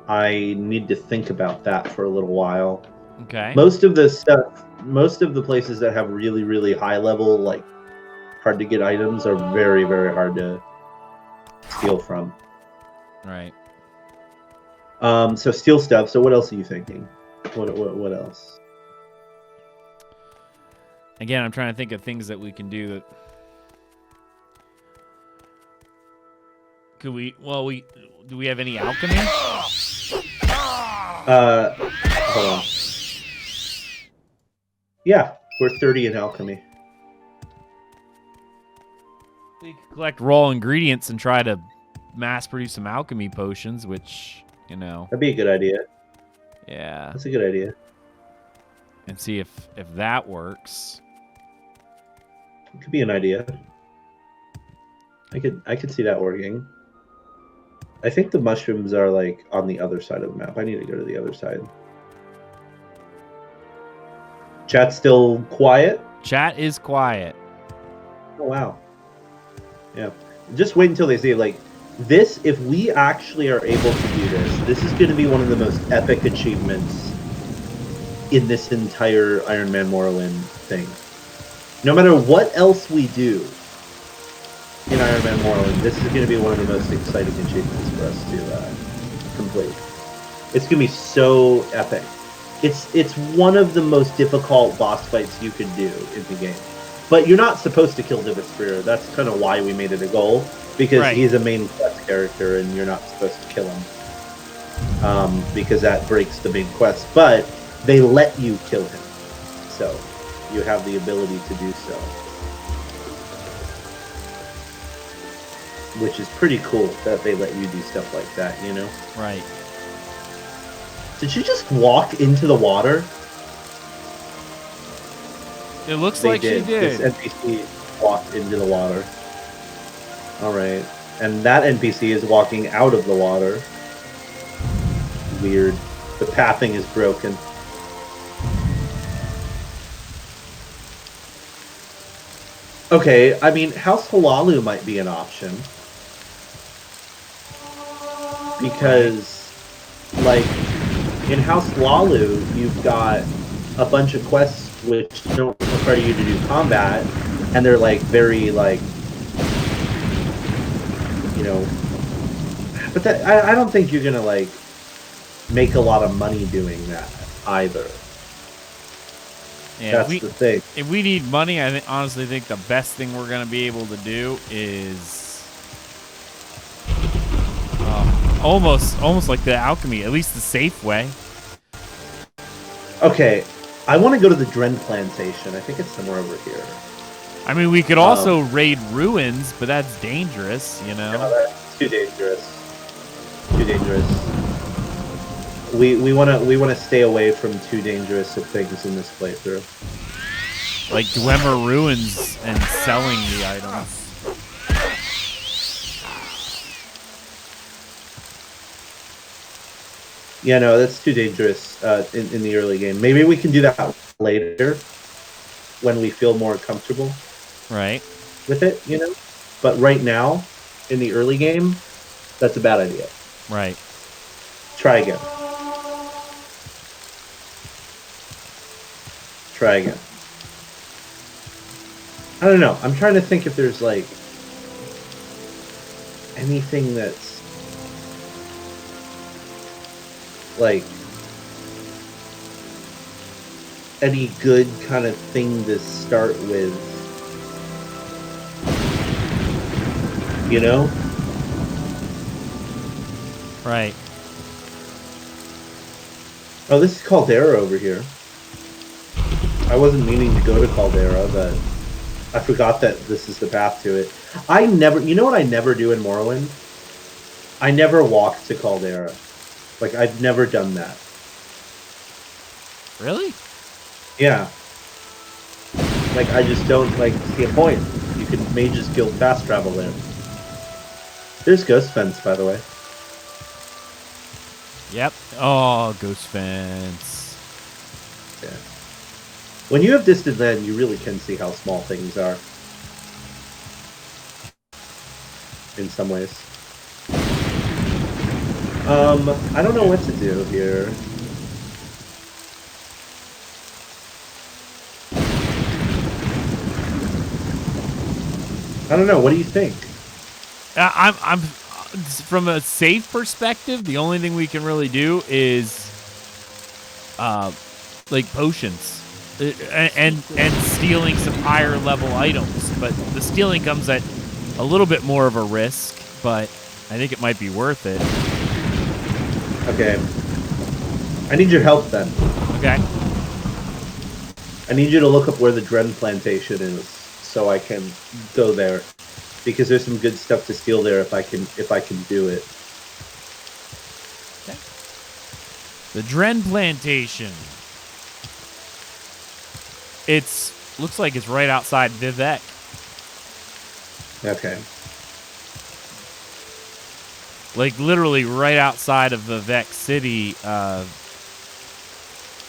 I need to think about that for a little while. Okay. Most of the places that have really, really high level, like hard to get items are very, very hard to steal from. Right. So steal stuff. So what else are you thinking? What else? Again, I'm trying to think of things that we can do that. Could we? Well, do we have any alchemy? Hold on. Yeah, we're 30 in alchemy. We could collect raw ingredients and try to mass produce some alchemy potions, which, you know. That'd be a good idea. Yeah. That's a good idea. And see if that works. It could be an idea. I could see that working. I think the mushrooms are like on the other side of the map. I need to go to the other side. Chat's still quiet? Chat is quiet. Oh, wow. Yeah. Just wait until they see, like, this, if we actually are able to do this is going to be one of the most epic achievements in this entire Iron Man Morrowind thing. No matter what else we do in Iron Man Morrowind, this is going to be one of the most exciting achievements for us to complete. It's going to be so epic. It's one of the most difficult boss fights you could do in the game. But you're not supposed to kill Divith Freer. That's kind of why we made it a goal, because he's a main quest character and you're not supposed to kill him. Because that breaks the main quest. But they let you kill him. So you have the ability to do so. Which is pretty cool that they let you do stuff like that, you know? Right. Did you just walk into the water? It looks like she did. This NPC walked into the water. Alright. And that NPC is walking out of the water. Weird. The pathing is broken. Okay, I mean, House Halalu might be an option. Because, like, in House Lalu, you've got a bunch of quests which don't require you to do combat, and they're, like, very, like, you know... But that, I don't think you're gonna, like, make a lot of money doing that, either. Yeah, That's the thing. If we need money, I honestly think the best thing we're going to be able to do is almost like the alchemy, at least the safe way. Okay, I want to go to the Dren Plantation. I think it's somewhere over here. I mean, we could also raid ruins, but that's dangerous, you know? No, that's too dangerous. Too dangerous. We wanna stay away from too dangerous of things in this playthrough. Like Dwemer ruins and selling the items. Yeah, no, that's too dangerous in the early game. Maybe we can do that later when we feel more comfortable. Right. With it, you know? But right now, in the early game, that's a bad idea. Right. Try again. Try again. I don't know. I'm trying to think if there's, like, anything that's, like, any good kind of thing to start with. You know? Right. Oh, this is Caldera over here. I wasn't meaning to go to Caldera, but I forgot that this is the path to it. You know what I never do in Morrowind? I never walk to Caldera. Like, I've never done that. Really? Yeah. Like, I just don't, like, see a point. You can Mage's Guild fast travel there. There's Ghost Fence, by the way. Yep. Oh, Ghost Fence. Yeah. When you have Distant Land, you really can see how small things are. In some ways. I don't know what to do here. I don't know. What do you think? I'm from a safe perspective, the only thing we can really do is like potions and stealing some higher level items, but the stealing comes at a little bit more of a risk, but I think it might be worth it. Okay. I need your help then. Okay. I need you to look up where the Dren Plantation is so I can go there. Because there's some good stuff to steal there if I can do it. Okay. The Dren Plantation. Looks like it's right outside Vivek. Okay. Like literally right outside of Vivek City.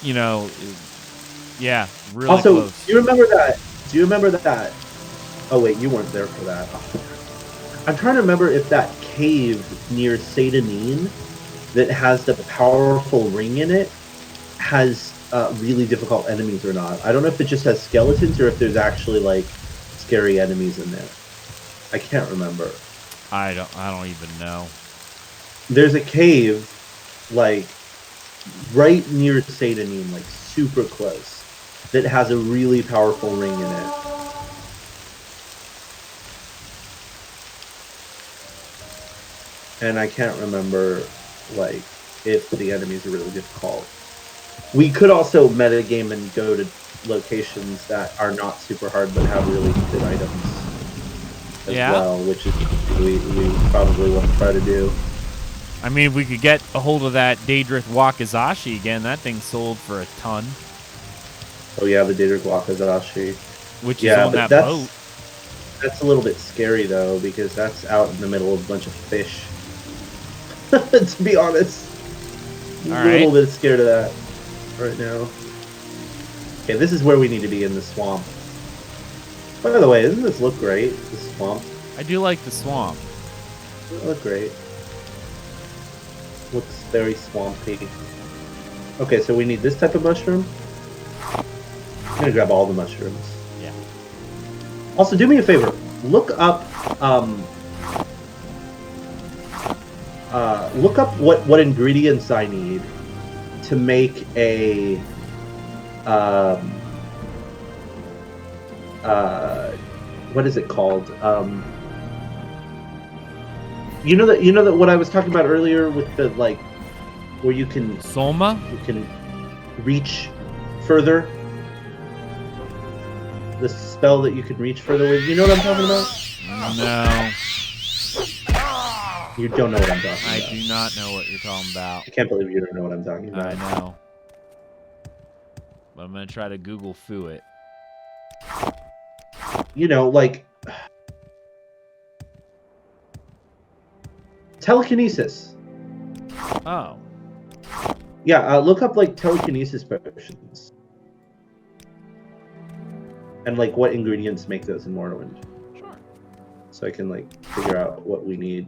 You know, yeah, really also, close. do you remember that? Oh wait, you weren't there for that. Oh. I'm trying to remember if that cave near Satanin that has the powerful ring in it has really difficult enemies or not. I don't know if it just has skeletons or if there's actually like scary enemies in there. I can't remember. I don't even know. There's a cave like right near Satanin, like super close, that has a really powerful ring in it. And I can't remember, like, if the enemies are really difficult. We could also metagame and go to locations that are not super hard but have really good items as well, which is we probably want to try to do. I mean, if we could get a hold of that Daedrith Wakizashi again, that thing sold for a ton. Oh yeah, the Daedrith Wakizashi. Which is on that boat. That's a little bit scary, though, because that's out in the middle of a bunch of fish. To be honest. A little bit scared of that right now. Okay, this is where we need to be, in the swamp. By the way, doesn't this look great? This swamp. I do like the swamp. It look great. Looks very swampy. Okay, so we need this type of mushroom. I'm gonna grab all the mushrooms. Yeah. Also, do me a favor. Look up, what ingredients I need to make a, what is it called? You know that what I was talking about earlier with the like, where you can Soma? you can reach further. The spell that you can reach further with. You know what I'm talking about? No. You don't know what I'm talking I about. do not know what you're talking about. I can't believe you don't know what I'm talking about. I know. But I'm going to try to Google foo it. You know, like telekinesis. Oh. Yeah, look up like telekinesis potions. And like what ingredients make those in Morrowind. Sure. So I can like figure out what we need.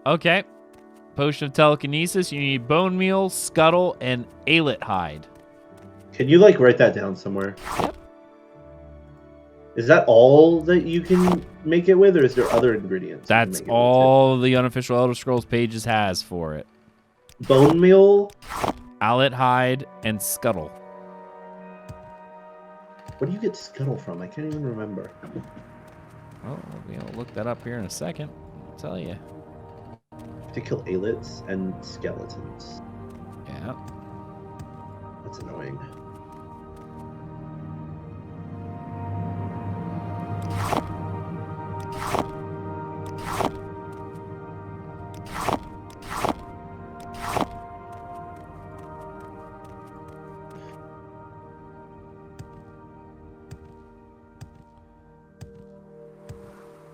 Okay. Potion of telekinesis. You need bone meal, scuttle, and alet hide. Can you like write that down somewhere? Yep. Is that all that you can make it with, or is there other ingredients? you can That's make it with, all the unofficial Elder Scrolls pages has for it. too? Bone meal. Alet hide and scuttle. Where do you get scuttle from? I can't even remember. Well, we'll look that up here in a second. I'll tell you. To kill alets and skeletons. Yeah. That's annoying.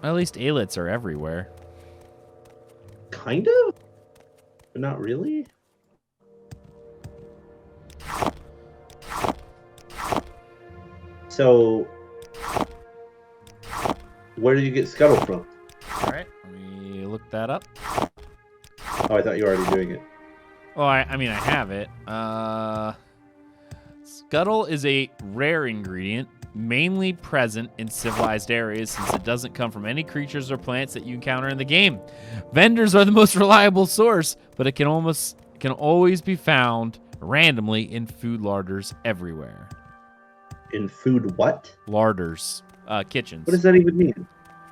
At least alets are everywhere. Kind of? But not really? So, where do you get scuttle from? Alright, let me look that up. Oh, I thought you were already doing it. Oh, I mean, I have it. Scuttle is a rare ingredient, mainly present in civilized areas since it doesn't come from any creatures or plants that you encounter in the game. Vendors are the most reliable source, but it can always be found randomly in food larders everywhere. In food what? Larders. Kitchens. What does that even mean?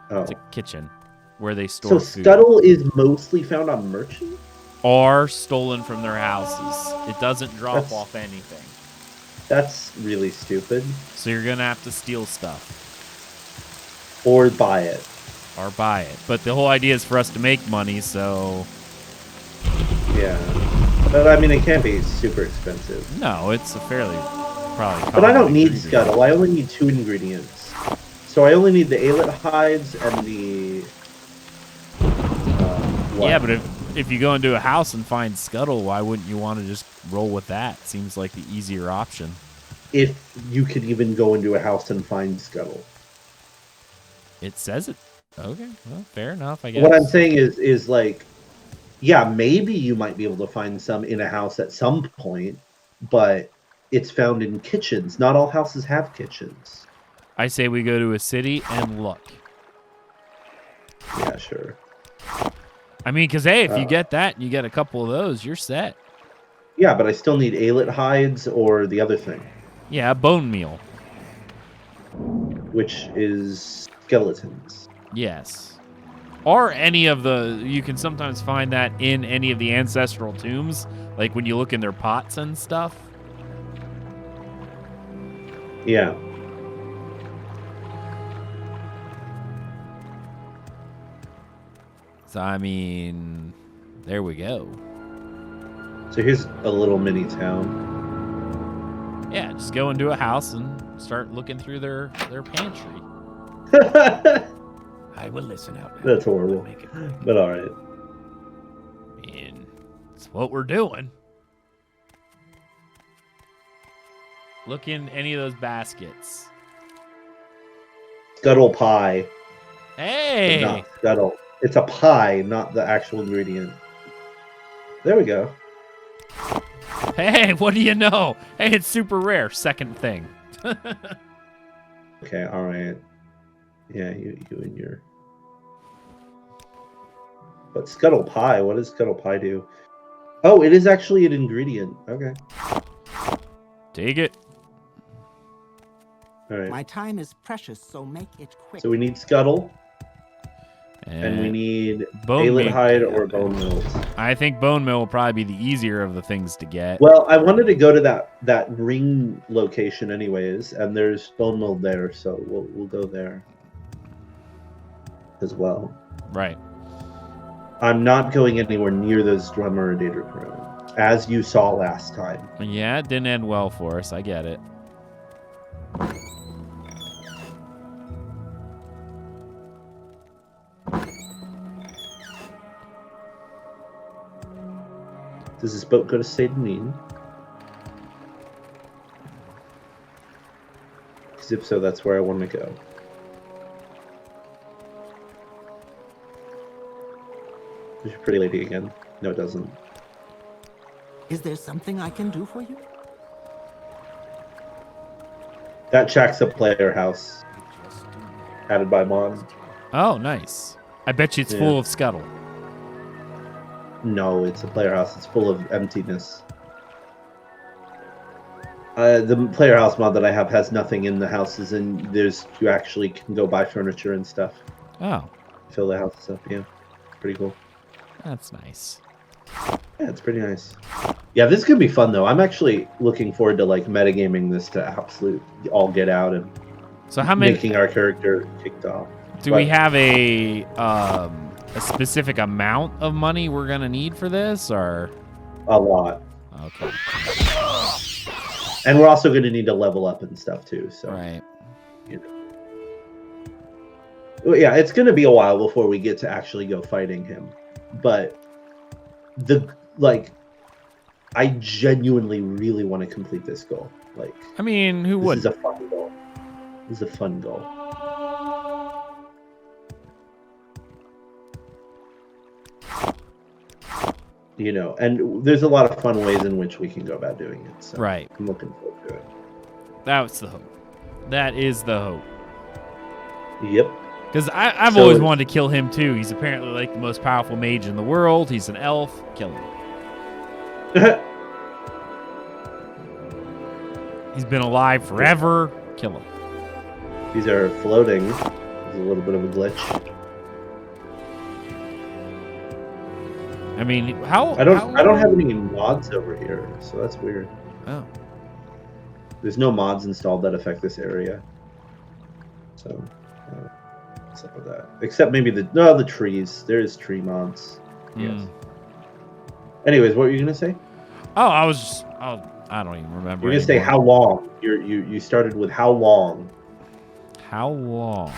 Oh. It's a kitchen where they store So food. scuttle is mostly found on merchants? Or stolen from their houses. It doesn't drop That's- off anything. That's really stupid. So you're going to have to steal stuff. Or buy it. Or buy it. But the whole idea is for us to make money, so... Yeah. But I mean, it can't be super expensive. No, it's a fairly... probably But I don't common need ingredient. scuttle. I only need 2 ingredients. So I only need the alet hides and the... what? Yeah, but if you go into a house and find scuttle, why wouldn't you want to just roll with that? Seems like the easier option. If you could even go into a house and find scuttle. It says it. Okay, well, fair enough, I guess. What I'm saying is like, yeah, maybe you might be able to find some in a house at some point, but it's found in kitchens. Not all houses have kitchens. I say we go to a city and look. Yeah, sure. I mean, because, hey, if you get that and you get a couple of those, you're set. Yeah, but I still need alet hides or the other thing, Yeah, bone meal. which is skeletons. Yes. Or any of the... You can sometimes find that in any of the ancestral tombs, like when you look in their pots and stuff. Yeah. So, I mean, there we go. So here's a little mini town. Yeah, just go into a house and start looking through their pantry. I will listen out. now. That's horrible. Make it quick. But all right. And it's what we're doing. Look in any of those baskets. Scuttle pie. But Hey! not scuttle. It's a pie, not the actual ingredient. There we go. Hey, what do you know? Hey, it's super rare. Second thing. Okay, all right. Yeah, you and your. But scuttle pie. What does scuttle pie do? Oh, it is actually an ingredient. Okay. Take it. All right. My time is precious, so make it quick. So we need scuttle, and we need bone aelid meal. hide or bone mills. I think bone mill will probably be the easier of the things to get. Well, I wanted to go to that ring location anyways, and there's bone mill there, so we'll go there as well. Right. I'm not going anywhere near those Dunmer or Daedric ruins, as you saw last time. Yeah, it didn't end well for us. I get it. Does this boat go to Satan? Because if so, that's where I want to go. There's your pretty lady again. No, it doesn't. Is there something I can do for you? That shack's a player house. Added by Mon. Oh, nice. I bet you it's Yeah. full of scuttle. No, it's a player house. It's full of emptiness. The player house mod that I have has nothing in the houses, and you actually can go buy furniture and stuff. Oh, Fill the houses up. Yeah, pretty cool. that's nice. Yeah, it's pretty nice. Yeah, this is gonna be fun though. I'm actually looking forward to like metagaming this to absolute all get out and So how many making our character kicked off. do we have a specific amount of money we're gonna need for this, or A lot, okay, and we're also going to need to level up and stuff too. So, right? Well, yeah, it's going to be a while before we get to actually go fighting him, but I genuinely really want to complete this goal. Like, I mean, who this would? is a fun goal. This is a fun goal. And there's a lot of fun ways in which we can go about doing it. So Right. I'm looking forward to it. That's the hope. That is the hope. Yep. Because I've So always it's- wanted to kill him too. He's apparently like the most powerful mage in the world. He's an elf. Kill him. He's been alive forever. Kill him. These are floating. There's a little bit of a glitch. I mean, how? I don't have any mods over here, so that's weird. Oh. There's no mods installed that affect this area. So, what's up with that? Except maybe the trees. There is tree mods. Yes. Anyways, what were you gonna say? Oh, I don't even remember. You're gonna say anymore. how long? You started with how long? How long?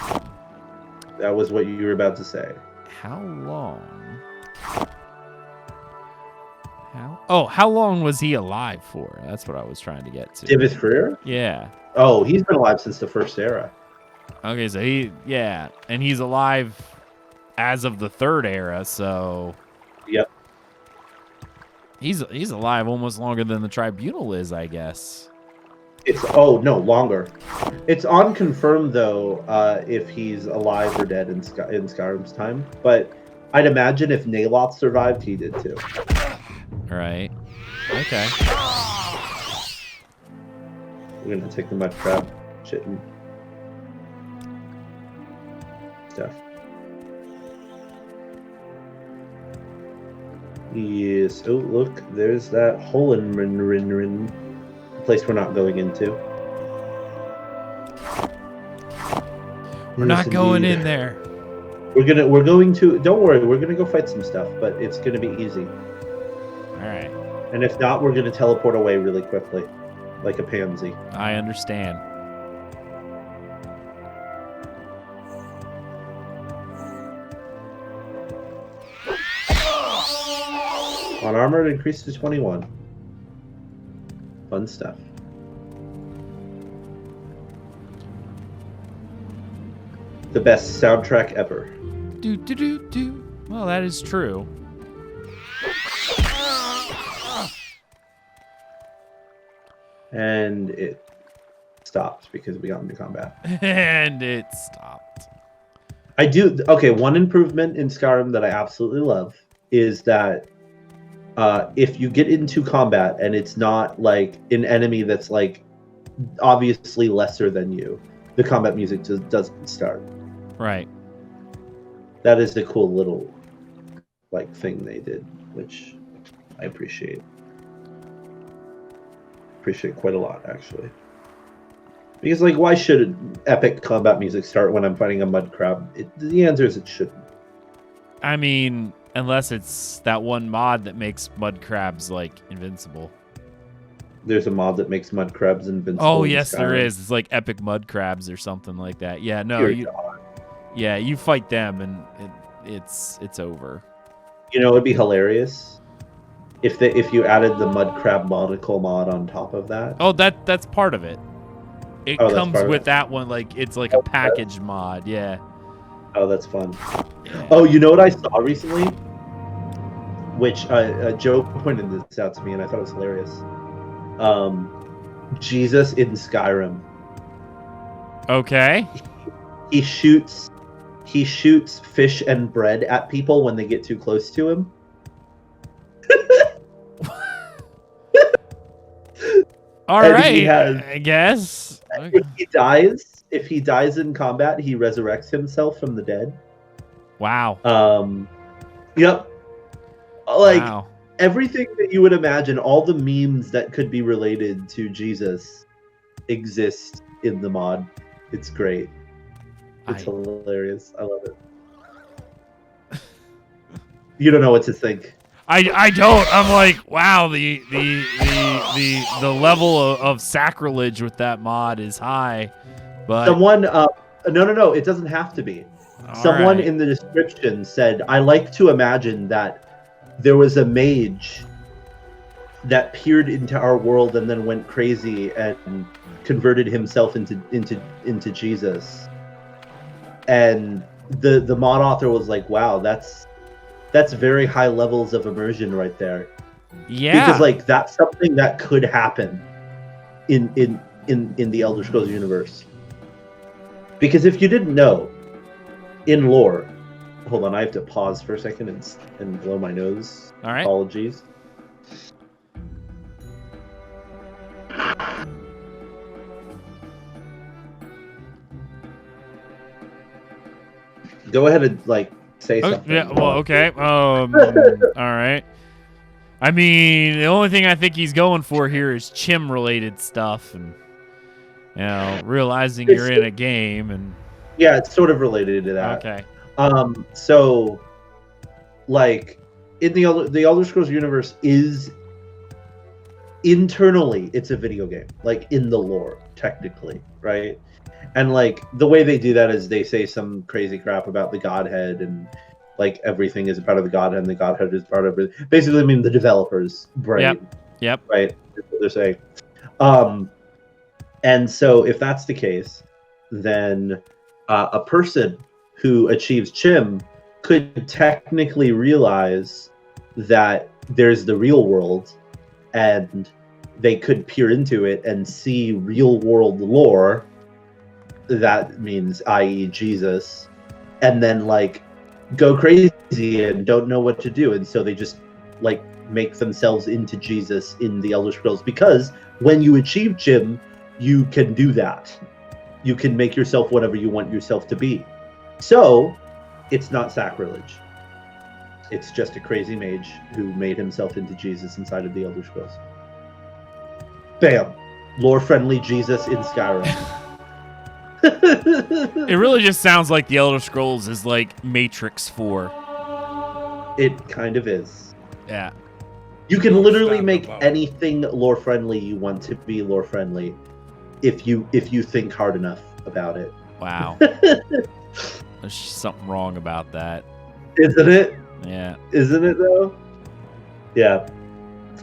That was what you were about to say. How long? How long was he alive for? That's what I was trying to get to. Divis Freer? Yeah. Oh, he's been alive since the first era. Okay, so and he's alive as of the third era, so Yep. he's alive almost longer than the tribunal is, I guess. Longer. It's unconfirmed though if he's alive or dead in Skyrim's time. But I'd imagine if Naloth survived, he did too. Right. Okay. We're gonna take the mud crab shit and stuff. Yes. Oh, look, there's that hole in Rin, place we're not going into. We're not going in there. We're going to. Don't worry, we're gonna go fight some stuff, but it's gonna be easy. All right. And if not, we're gonna teleport away really quickly, like a pansy. I understand. On armor, it increased to 21. Fun stuff. the best soundtrack ever. Do do do do. Well, that is true. And it stopped because we got into combat. And it stopped. I do. Okay, one improvement in Skyrim that I absolutely love is that if you get into combat and it's not like an enemy that's like obviously lesser than you, the combat music just doesn't start. Right. That is a cool little like thing they did, which I appreciate. Appreciate quite a lot, actually. Because, like, why should epic combat music start when I'm fighting a mud crab? The answer is it shouldn't. I mean, unless it's that one mod that makes mud crabs, like, invincible. There's a mod that makes mud crabs invincible. Oh, yes, there is. It's like epic mud crabs or something like that. Yeah, no, you fight them and it's over. You know, it'd be hilarious if you added the mud crab monocle mod on top of that. Oh, that's part of it. It comes with that one, like it's like a package mod, yeah. Oh, that's fun. Yeah. Oh, you know what I saw recently? Which Joe pointed this out to me, and I thought it was hilarious. Jesus in Skyrim. Okay. He shoots fish and bread at people when they get too close to him. All right, I guess. If he dies in combat, he resurrects himself from the dead. Wow. Yep. Like wow. Everything that you would imagine, all the memes that could be related to Jesus exist in the mod. It's great. It's hilarious. I love it. You don't know what to think. I don't. I'm like, wow, the level of sacrilege with that mod is high. But someone no, it doesn't have to be. Someone in the description said, I like to imagine that there was a mage that peered into our world and then went crazy and converted himself into Jesus. And the mod author was like, wow, that's very high levels of immersion right there. Yeah. Because like that's something that could happen in the Elder Scrolls universe. Because if you didn't know, in lore, hold on, I have to pause for a second and blow my nose. All right. Apologies. Go ahead and say something. Yeah, well, okay. All right. I mean, the only thing I think he's going for here is chim-related stuff, and realizing you're in a game, and yeah, it's sort of related to that. Okay. So, in the Elder Scrolls universe is internally, it's a video game, in the lore, technically, right? And the way they do that is they say some crazy crap about the Godhead and everything is a part of the Godhead and the Godhead is part of it. Basically, I mean the developers' brain. Yep. Right. That's what they're saying. And so if that's the case, then a person who achieves Chim could technically realize that there's the real world and they could peer into it and see real world lore. That means, i.e., Jesus, and then go crazy and don't know what to do, and so they just make themselves into Jesus in the Elder Scrolls, because when you achieve Chim, you can do that. You can make yourself whatever you want yourself to be. So it's not sacrilege. It's just a crazy mage who made himself into Jesus inside of the Elder Scrolls. Bam! Lore-friendly Jesus in Skyrim. It really just sounds like the Elder Scrolls is like Matrix 4. It kind of is. Yeah. You can literally make anything lore friendly you want to be lore friendly if you think hard enough about it. Wow. There's something wrong about that. Isn't it? Yeah. Isn't it though? Yeah.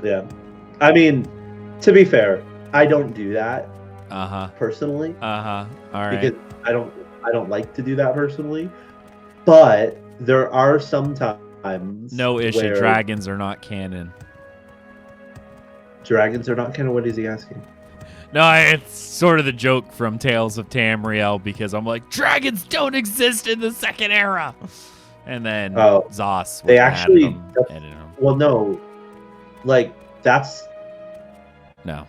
Yeah. I mean, to be fair, I don't do that. Uh-huh. Personally. Uh-huh. All right. Because I don't I don't like to do that personally, but there are some times. No issue. where Dragons are not canon. Dragons are not canon. What is he asking? No, it's sort of the joke from Tales of Tamriel because I'm like, dragons don't exist in the second era. And then Zos. They actually. Edited them. Well, no. Like, that's No.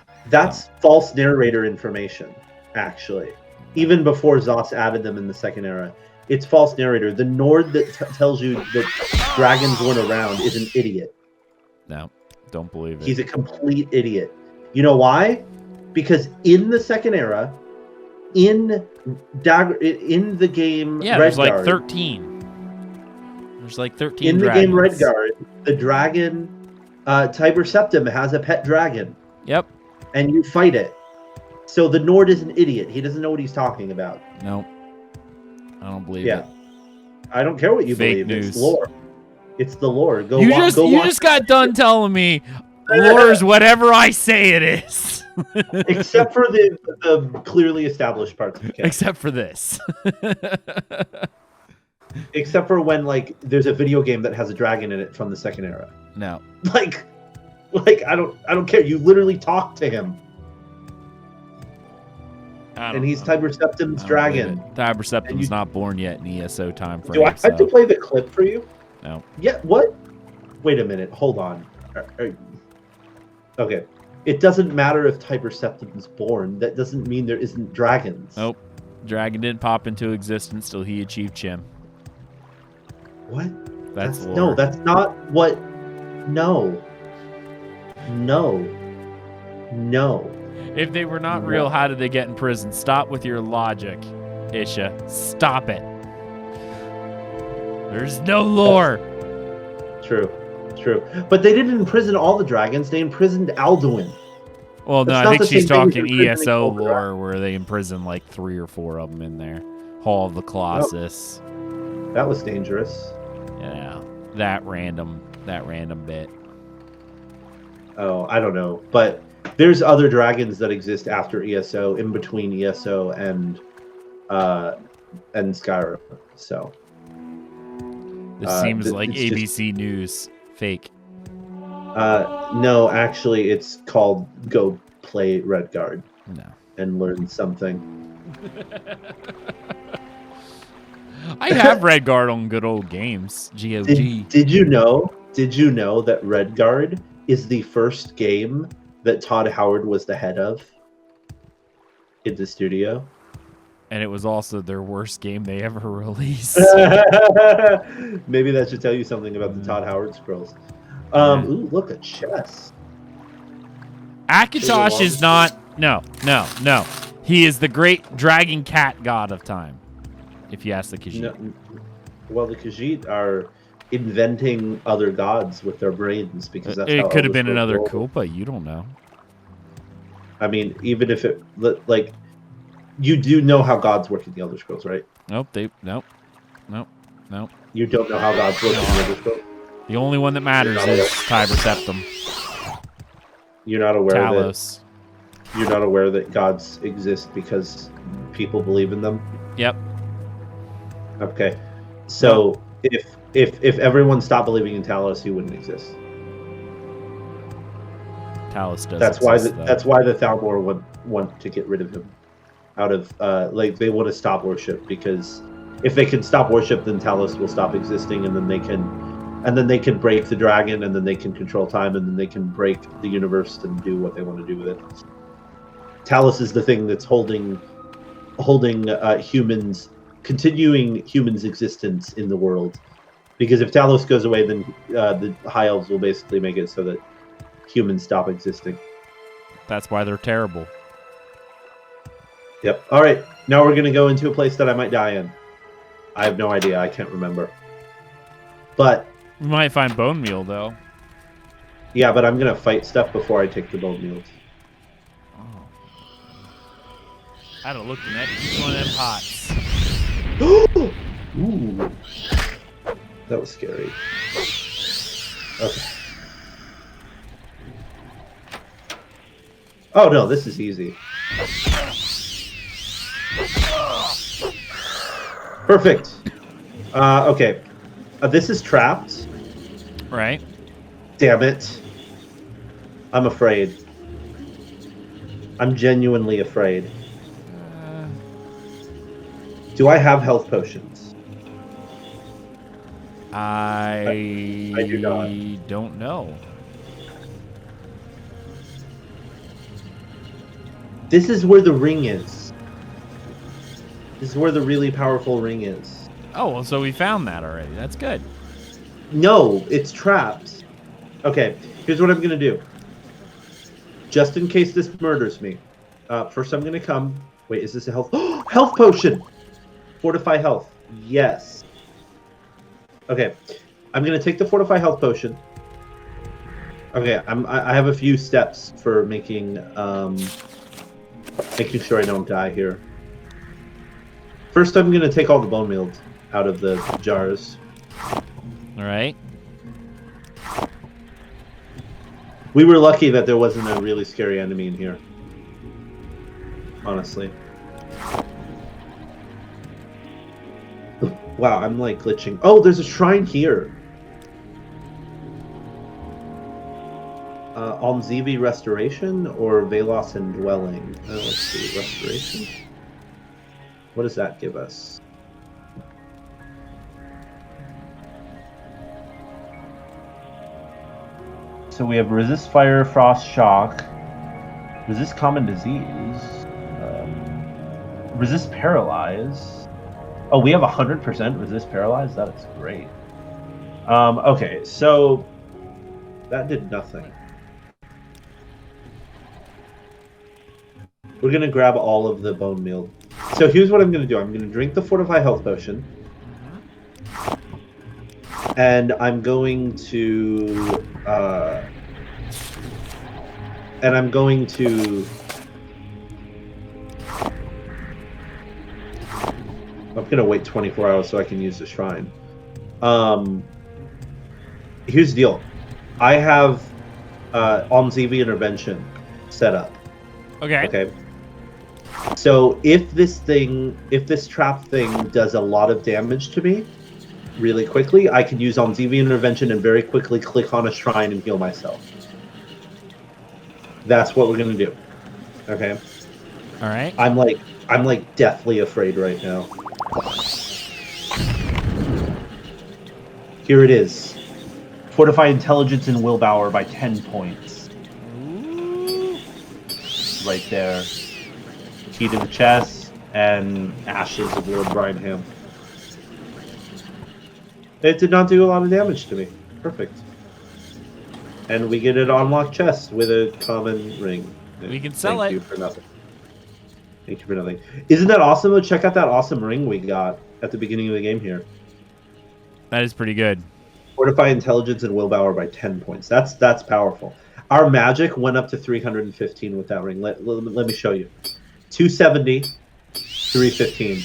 false narrator information, actually. Even before Zos added them in the second era. It's false narrator. The Nord that tells you that dragons weren't around is an idiot. No, don't believe it. He's a complete idiot. You know why? Because in the second era, in the game yeah, Redguard, there's like 13. There's like 13 in dragons. the game Redguard, the dragon Tiber Septim has a pet dragon. Yep. And you fight it. So the Nord is an idiot. He doesn't know what he's talking about. No. I don't believe it. I don't care what you Fake believe. news. It's lore. It's the lore. Go You watch. just got done telling me lore is whatever I say it is. Except for the clearly established parts of the canon. Except for this. Except for when like there's a video game that has a dragon in it from the second era. No. Like I don't care. You literally talk to him. And he's Tiber Septim's dragon. Tiber Septim's not born yet in ESO time frame. Do I have to play the clip for you? No. Yeah, what? Wait a minute. Hold on. Okay. It doesn't matter if Tiber Septim's born. That doesn't mean there isn't dragons. Nope. Dragon didn't pop into existence till he achieved Chim. What? That's lore. No, that's not what... No. If they were not real, how did they get in prison? Stop with your logic, Isha. Stop it. There's no lore. True. But they didn't imprison all the dragons. They imprisoned Alduin. Well, no, That's I not think the she's same thing as talking imprisoning ESO all the lore where they imprison like 3 or 4 of them in there. Hall of the Colossus. That was dangerous. Yeah, that random bit. Oh, I don't know. But there's other dragons that exist after ESO, in between ESO and Skyrim. So This seems like it's ABC News. Fake. No, actually, it's called Go Play Redguard. No. And learn something. I have Redguard on good old games. GOG. Did you know that Redguard is the first game that Todd Howard was the head of in the studio? And it was also their worst game they ever released. Maybe that should tell you something about the Todd Howard scrolls. Ooh, look, a chest. Akatosh is not... No. He is the great dragon cat god of time, if you ask the Khajiit. No, well, the Khajiit are inventing other gods with their brains because that's how it could have Elder been another Scrolls roll. Koopa. You don't know. I mean, even if it... Like, you do know how gods work in the Elder Scrolls, right? Nope. You don't know how gods work in the Elder Scrolls? The only one that matters is Tiber Septim. You're not aware Talos. You're not aware that gods exist because people believe in them? Yep. Okay. So if everyone stopped believing in Talos, he wouldn't exist. Talos does. That's why the Thalmor want to get rid of him. Out of they want to stop worship, because if they can stop worship, then Talos will stop existing, and then they can break the dragon, and then they can control time, and then they can break the universe and do what they want to do with it. Talos is the thing that's holding humans, continuing humans' existence in the world. Because if Talos goes away, then the High Elves will basically make it so that humans stop existing. That's why they're terrible. Yep. All right. Now we're going to go into a place that I might die in. I have no idea. I can't remember. But We might find bone meal though. yeah, but I'm going to fight stuff before I take the bone meals. Oh. I'd have looked in each one of them pots. Ooh. That was scary. Okay. Oh no, this is easy. Perfect. Okay. This is trapped. Right. Damn it. I'm afraid. I'm genuinely afraid. Do I have health potions? I do not. don't know. This is where the ring is. This is where the really powerful ring is. Oh, well, so we found that already. That's good. No, it's trapped. Okay, here's what I'm going to do. Just in case this murders me. First I'm going to come... Wait, is this a health... health potion! Fortify health. Yes. Okay, I'm going to take the Fortify health potion. Okay, I have a few steps for making sure I don't die here. First, I'm going to take all the bone meal out of the jars. All right. We were lucky that there wasn't a really scary enemy in here. Honestly. Wow, I'm like glitching. Oh, there's a shrine here. Almzivi Restoration or Velos Indwelling? Let's see, Restoration. What does that give us? So we have resist fire, frost, shock, resist common disease, resist paralyze. Oh, we have 100% resist paralyze? That is great. Okay, so that did nothing. We're going to grab all of the bone meal. So here's what I'm going to do. I'm going to drink the Fortify Health Potion. And I'm going to... I'm going to wait 24 hours so I can use the shrine. Here's the deal. I have Almzivi Intervention set up. Okay. Okay. So if this trap thing does a lot of damage to me really quickly, I can use Almzivi Intervention and very quickly click on a shrine and heal myself. That's what we're gonna do. Okay. All right. I'm like deathly afraid right now. Here it is. Fortify intelligence and willpower by 10 points. Right there. Key to the chest and ashes of Lord Brineham. It did not do a lot of damage to me. Perfect. And we get an unlocked chest with a common ring. We can sell Thank it. you for nothing. Thank you for nothing. Isn't that awesome? Check out that awesome ring we got at the beginning of the game here. That is pretty good. Fortify intelligence and willpower by 10 points. That's powerful. Our magic went up to 315 with that ring. Let me show you. 270, 315.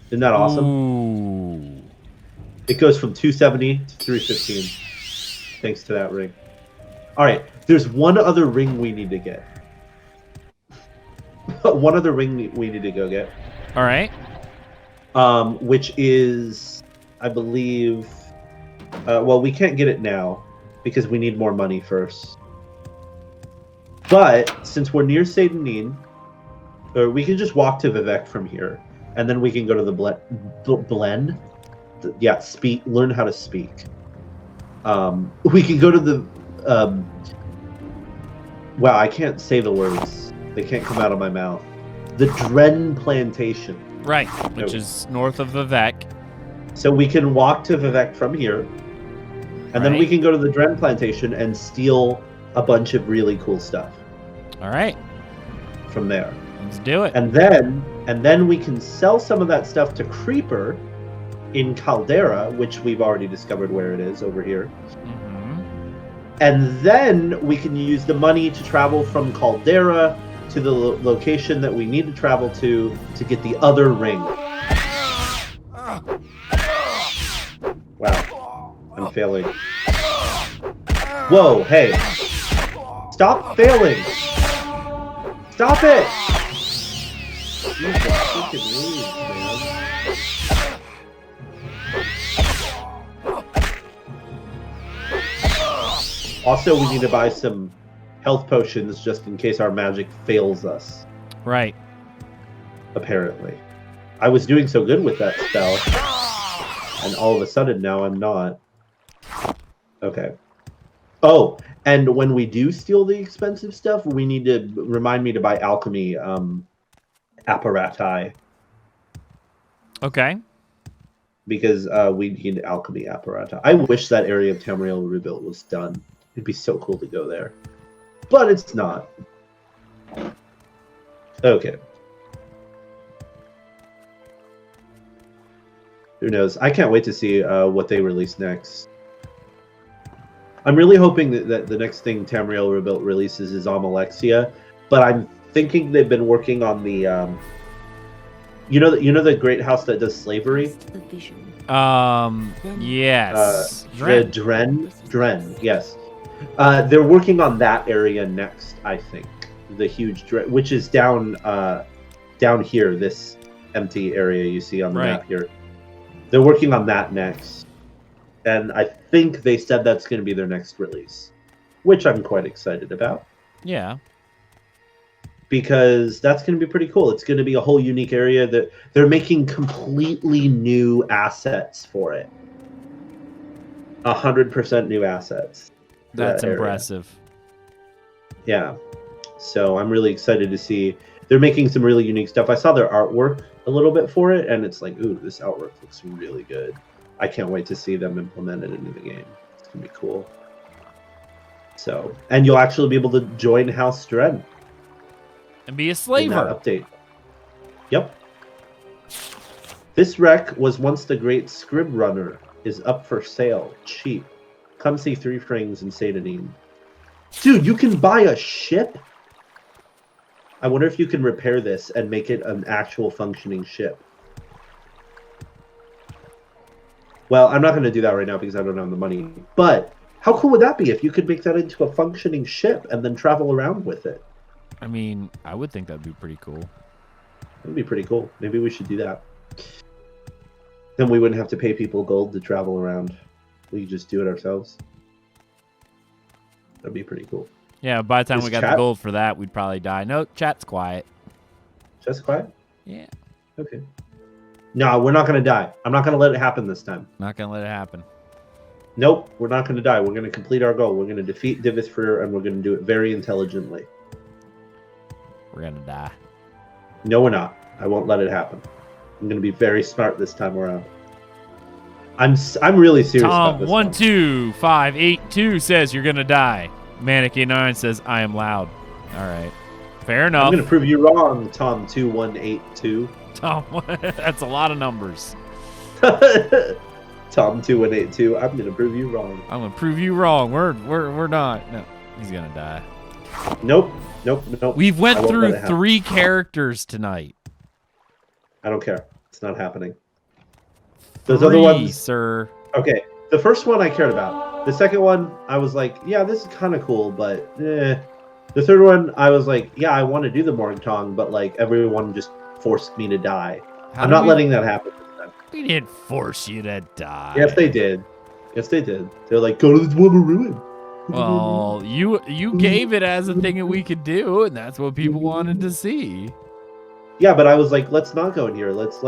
Isn't that awesome? Ooh. It goes from 270 to 315. Thanks to that ring. All right, there's one other ring we need to get. One other ring we need to go get. All right. Which is, I believe, well, we can't get it now because we need more money first. But since we're near Seydanine, or we can just walk to Vivec from here, and then we can go to the blend. Yeah, speak. Learn how to speak. We can go to the. Wow, I can't say the words. They can't come out of my mouth. The Dren Plantation. Right, which is north of Vivec. So we can walk to Vivec from here, and then we can go to the Dren Plantation and steal a bunch of really cool stuff. All right. From there. Let's do it. And then we can sell some of that stuff to Creeper in Caldera, which we've already discovered where it is over here. Mm-hmm. And then we can use the money to travel from Caldera to the location that we need to travel to get the other ring. Wow. I'm failing. Whoa, hey. Stop failing. Stop it. Jesus freaking moves, man. Also, we need to buy some health potions just in case our magic fails us. Right. Apparently. I was doing so good with that spell, and all of a sudden now I'm not. Okay. Oh, and when we do steal the expensive stuff, we need to remind me to buy alchemy apparati. Okay. Because we need alchemy apparata. I wish that area of Tamriel rebuilt was done. It'd be so cool to go there. But it's not. Okay. Who knows? I can't wait to see what they release next. I'm really hoping that the next thing Tamriel Rebuilt releases is Amalexia, but I'm thinking they've been working on the you know the great house that does slavery? The vision. Yes. Dren, yes. They're working on that area next, I think. The huge Dren, which is down here, this empty area you see on the map here. They're working on that next. And I think they said that's going to be their next release, which I'm quite excited about. Yeah. Because that's going to be pretty cool. It's going to be a whole unique area that they're making completely new assets for it. 100% new assets. That's impressive. Yeah. So I'm really excited to see. They're making some really unique stuff. I saw their artwork a little bit for it, and it's like, ooh, this artwork looks really good. I can't wait to see them implement it into the game. It's going to be cool. So, and you'll actually be able to join House Dren. And be a slaver. Update. Yep. This wreck was once the great Scrib Runner. Is up for sale. Cheap. Come see 3 Frings in Satanine. Dude, you can buy a ship? I wonder if you can repair this and make it an actual functioning ship. Well, I'm not going to do that right now because I don't have the money. But how cool would that be if you could make that into a functioning ship and then travel around with it? I mean, I would think that'd be pretty cool. That would be pretty cool. Maybe we should do that. Then we wouldn't have to pay people gold to travel around. We could just do it ourselves. That'd be pretty cool. Yeah, by the time Is we got chat- the gold for that, we'd probably die. No, chat's quiet. Just quiet? Yeah. Okay. No, we're not going to die. I'm not going to let it happen this time. Not going to let it happen. Nope, we're not going to die. We're going to complete our goal. We're going to defeat Divisfer, and we're going to do it very intelligently. We're going to die. No, we're not. I won't let it happen. I'm going to be very smart this time around. I'm really serious about this one. Tom12582 says you're going to die. Manicky9 says I am loud. All right. Fair enough. I'm going to prove you wrong, Tom2182. Tom, that's a lot of numbers. Tom2182, I'm going to prove you wrong. I'm going to prove you wrong. We're not. No, he's going to die. Nope. We've went through 3 characters tonight. I don't care. It's not happening. Those 3, other ones, sir. Okay, the first one I cared about. The second one, I was like, yeah, this is kind of cool, but eh. The third one, I was like, yeah, I want to do the Morgtong, but like everyone just forced me to die. I'm not letting that happen this time. We didn't force you to die. Yes, they did. They're like, go to the Dwemer Ruin. Well, you gave it as a thing that we could do, and that's what people wanted to see. Yeah, but I was like, let's not go in here. Let's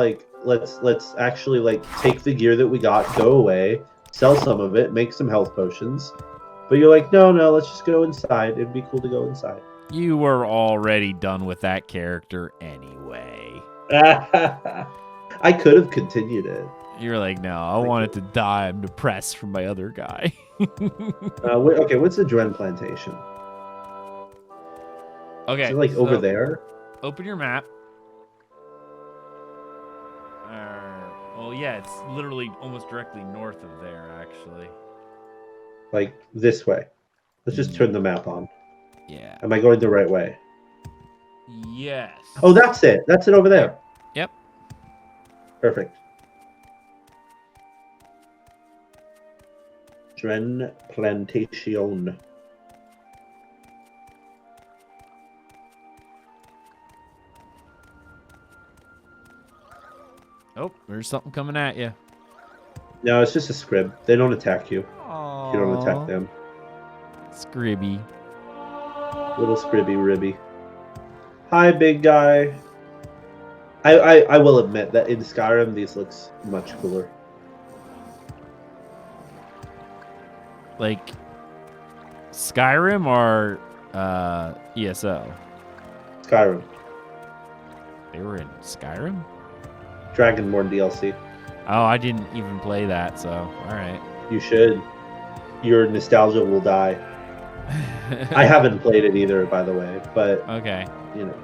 actually like take the gear that we got, go away, sell some of it, make some health potions. But you're like, no, let's just go inside. It'd be cool to go inside. You were already done with that character anyway. I could have continued it. You're like, no, I want it to die. I'm depressed from my other guy. Okay, what's the Dren Plantation? Okay. Is it like over there? Open your map. Well, yeah, it's literally almost directly north of there, actually. Like this way. Let's just turn the map on. Yeah. Am I going the right way? Yes. Oh, that's it. That's it over there. Yep. Perfect. Dren Plantation. Oh, there's something coming at you. No, it's just a scrib. They don't attack you. Aww. You don't attack them. Scribby. Little Scribby Ribby. Hi, big guy. I will admit that in Skyrim, these looks much cooler. Like Skyrim or ESO? Skyrim. They were in Skyrim? Dragonborn DLC. Oh, I didn't even play that, so alright. You should. Your nostalgia will die. I haven't played it either, by the way, but Okay. you know,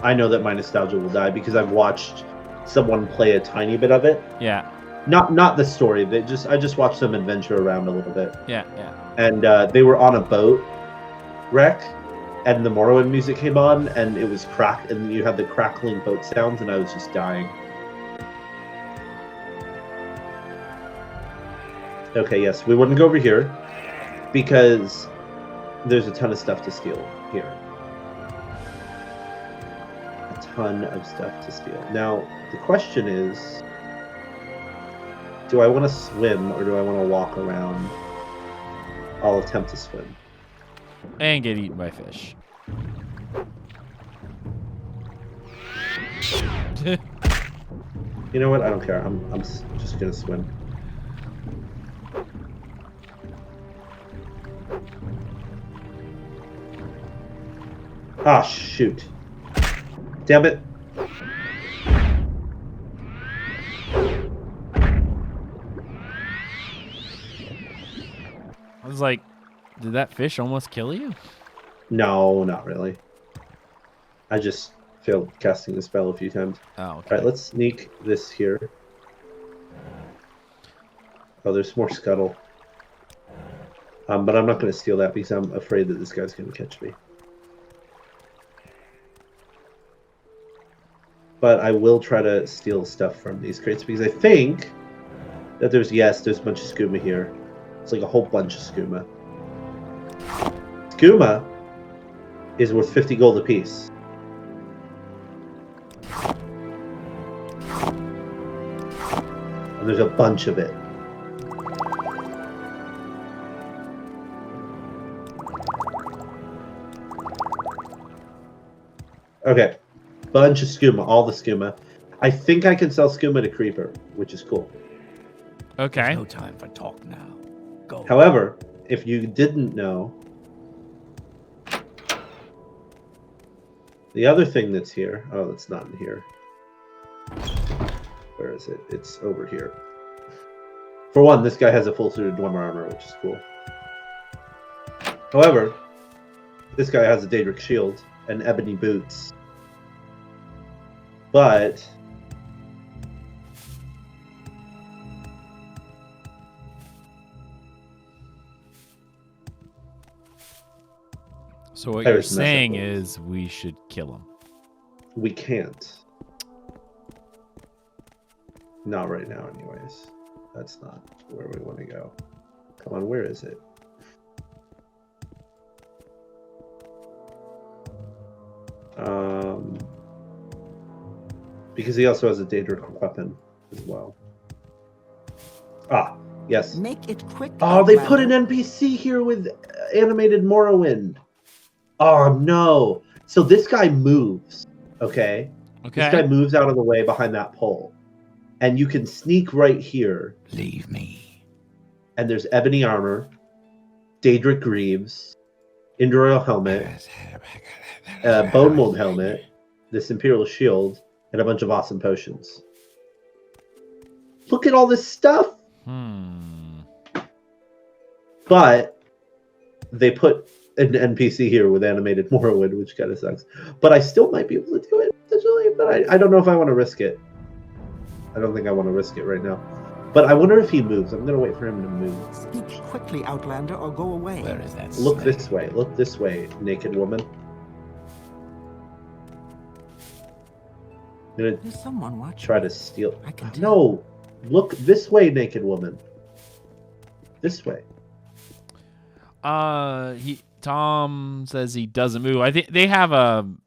I know that my nostalgia will die because I've watched someone play a tiny bit of it. Yeah. Not the story, but I just watched them adventure around a little bit. Yeah. And they were on a boat wreck, and the Morrowind music came on, and it was and you had the crackling boat sounds, and I was just dying. Okay, yes, we wouldn't go over here because there's a ton of stuff to steal here. A ton of stuff to steal. Now, the question is, do I want to swim or do I want to walk around? I'll attempt to swim. And get eaten by fish. You know what? I don't care. I'm just gonna swim. Ah, shoot. Damn it. I was like, did that fish almost kill you? No, not really. I just failed casting the spell a few times. Oh, okay. Alright, let's sneak this here. Oh, there's more scuttle. But I'm not going to steal that because I'm afraid that this guy's going to catch me. But I will try to steal stuff from these crates because I think that there's a bunch of skooma here. It's like a whole bunch of skooma. Skooma is worth 50 gold apiece. And there's a bunch of it. Okay. Bunch of skooma, all the skooma. I think I can sell skooma to Creeper, which is cool. Okay. No time for talk now. Go. However, if you didn't know, the other thing that's here, oh, it's not in here. Where is it? It's over here. For one, this guy has a full suit of Dunmer armor, which is cool. However, this guy has a Daedric shield and ebony boots. But so what I you're was messing saying with is we should kill him. we can't. Not right now, anyways. That's not where we want to go. Come on, where is it? Because he also has a Daedric weapon as well. Ah, yes. Make it quick. Oh, they put an Outlander. NPC here with animated Morrowind. Oh, no. So this guy moves, okay? Okay. This guy moves out of the way behind that pole. And you can sneak right here. Leave me. And there's ebony armor, Daedric greaves, Indroil helmet, bone mold helmet, this imperial shield, and a bunch of awesome potions. Look at all this stuff! But they put an NPC here with animated Morrowind, which kind of sucks. But I still might be able to do it, potentially, but I don't know if I want to risk it. I don't think I want to risk it right now. But I wonder if he moves. I'm going to wait for him to move. Speak quickly, Outlander, or go away. Where is that? Look snake? this way. Look this way, naked woman. I'm going to There's someone watching. try to steal. I can tell. No! Look this way, naked woman. This way. Tom says he doesn't move. I think they have an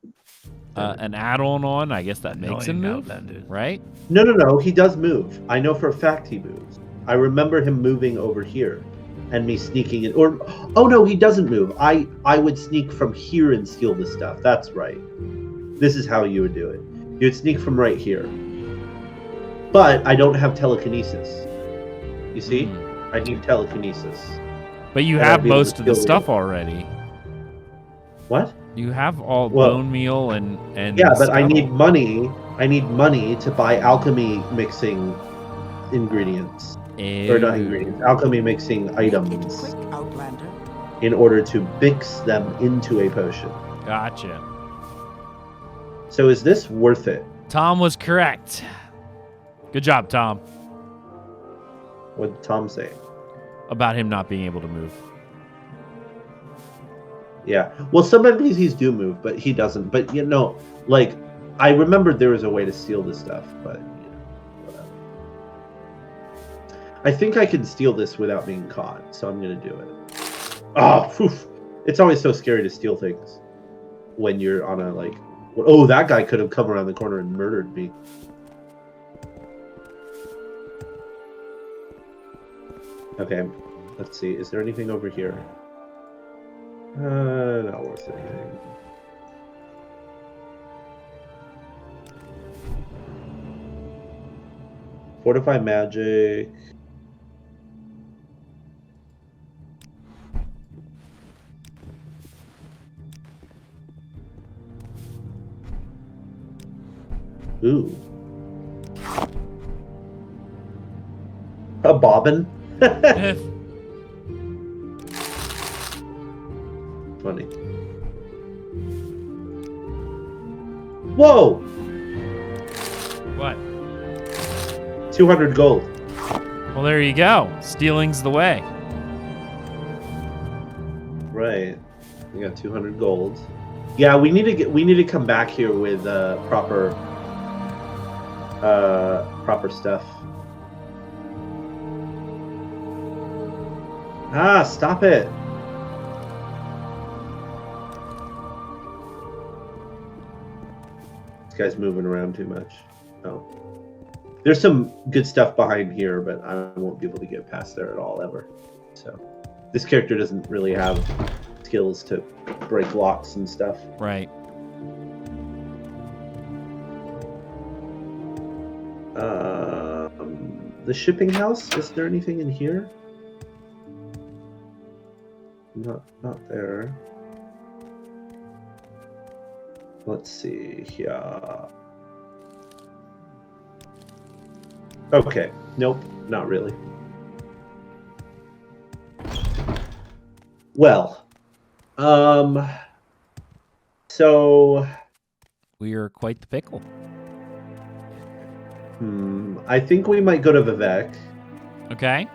add-on on. I guess that makes him Annoying move, Outlander. right? No. He does move. I know for a fact he moves. I remember him moving over here. and me sneaking it. Or, oh no, he doesn't move. I would sneak from here and steal the stuff. That's right. This is how you would do it. You would sneak from right here. But I don't have telekinesis. You see? I need telekinesis. But you And have I'd be able most to of the steal stuff already. What? You have all Well, bone meal and yeah, the but I need scuttle. money. I need money to buy alchemy mixing ingredients. Or not ingredients. Alchemy mixing Make it items quick, Outlander. in order to mix them into a potion. Gotcha. So is this worth it? Tom was correct. Good job, Tom. What did Tom say? About him not being able to move. Yeah. Well, some NPCs do move, but he doesn't. But, you know, like, I remembered there was a way to steal this stuff, but, you know, whatever. I think I can steal this without being caught, so I'm going to do it. Oh, phew. It's always so scary to steal things when you're on a, like, oh, that guy could have come around the corner and murdered me. Okay, let's see. Is there anything over here? Not worth anything. Fortify magic. Ooh. A bobbin? Funny. Whoa! What? 200 gold. Well, there you go. Stealing's the way. Right. We got 200 gold. Yeah, we need to come back here with proper stuff. Ah, stop it. This guy's moving around too much. Oh. There's some good stuff behind here, but I won't be able to get past there at all, ever. So, this character doesn't really have skills to break locks and stuff. Right. The shipping house? Is there anything in here? Not there. Let's see here. Okay. Nope, not really. Well, so We are quite the pickle. I think we might go to Vivek. Okay.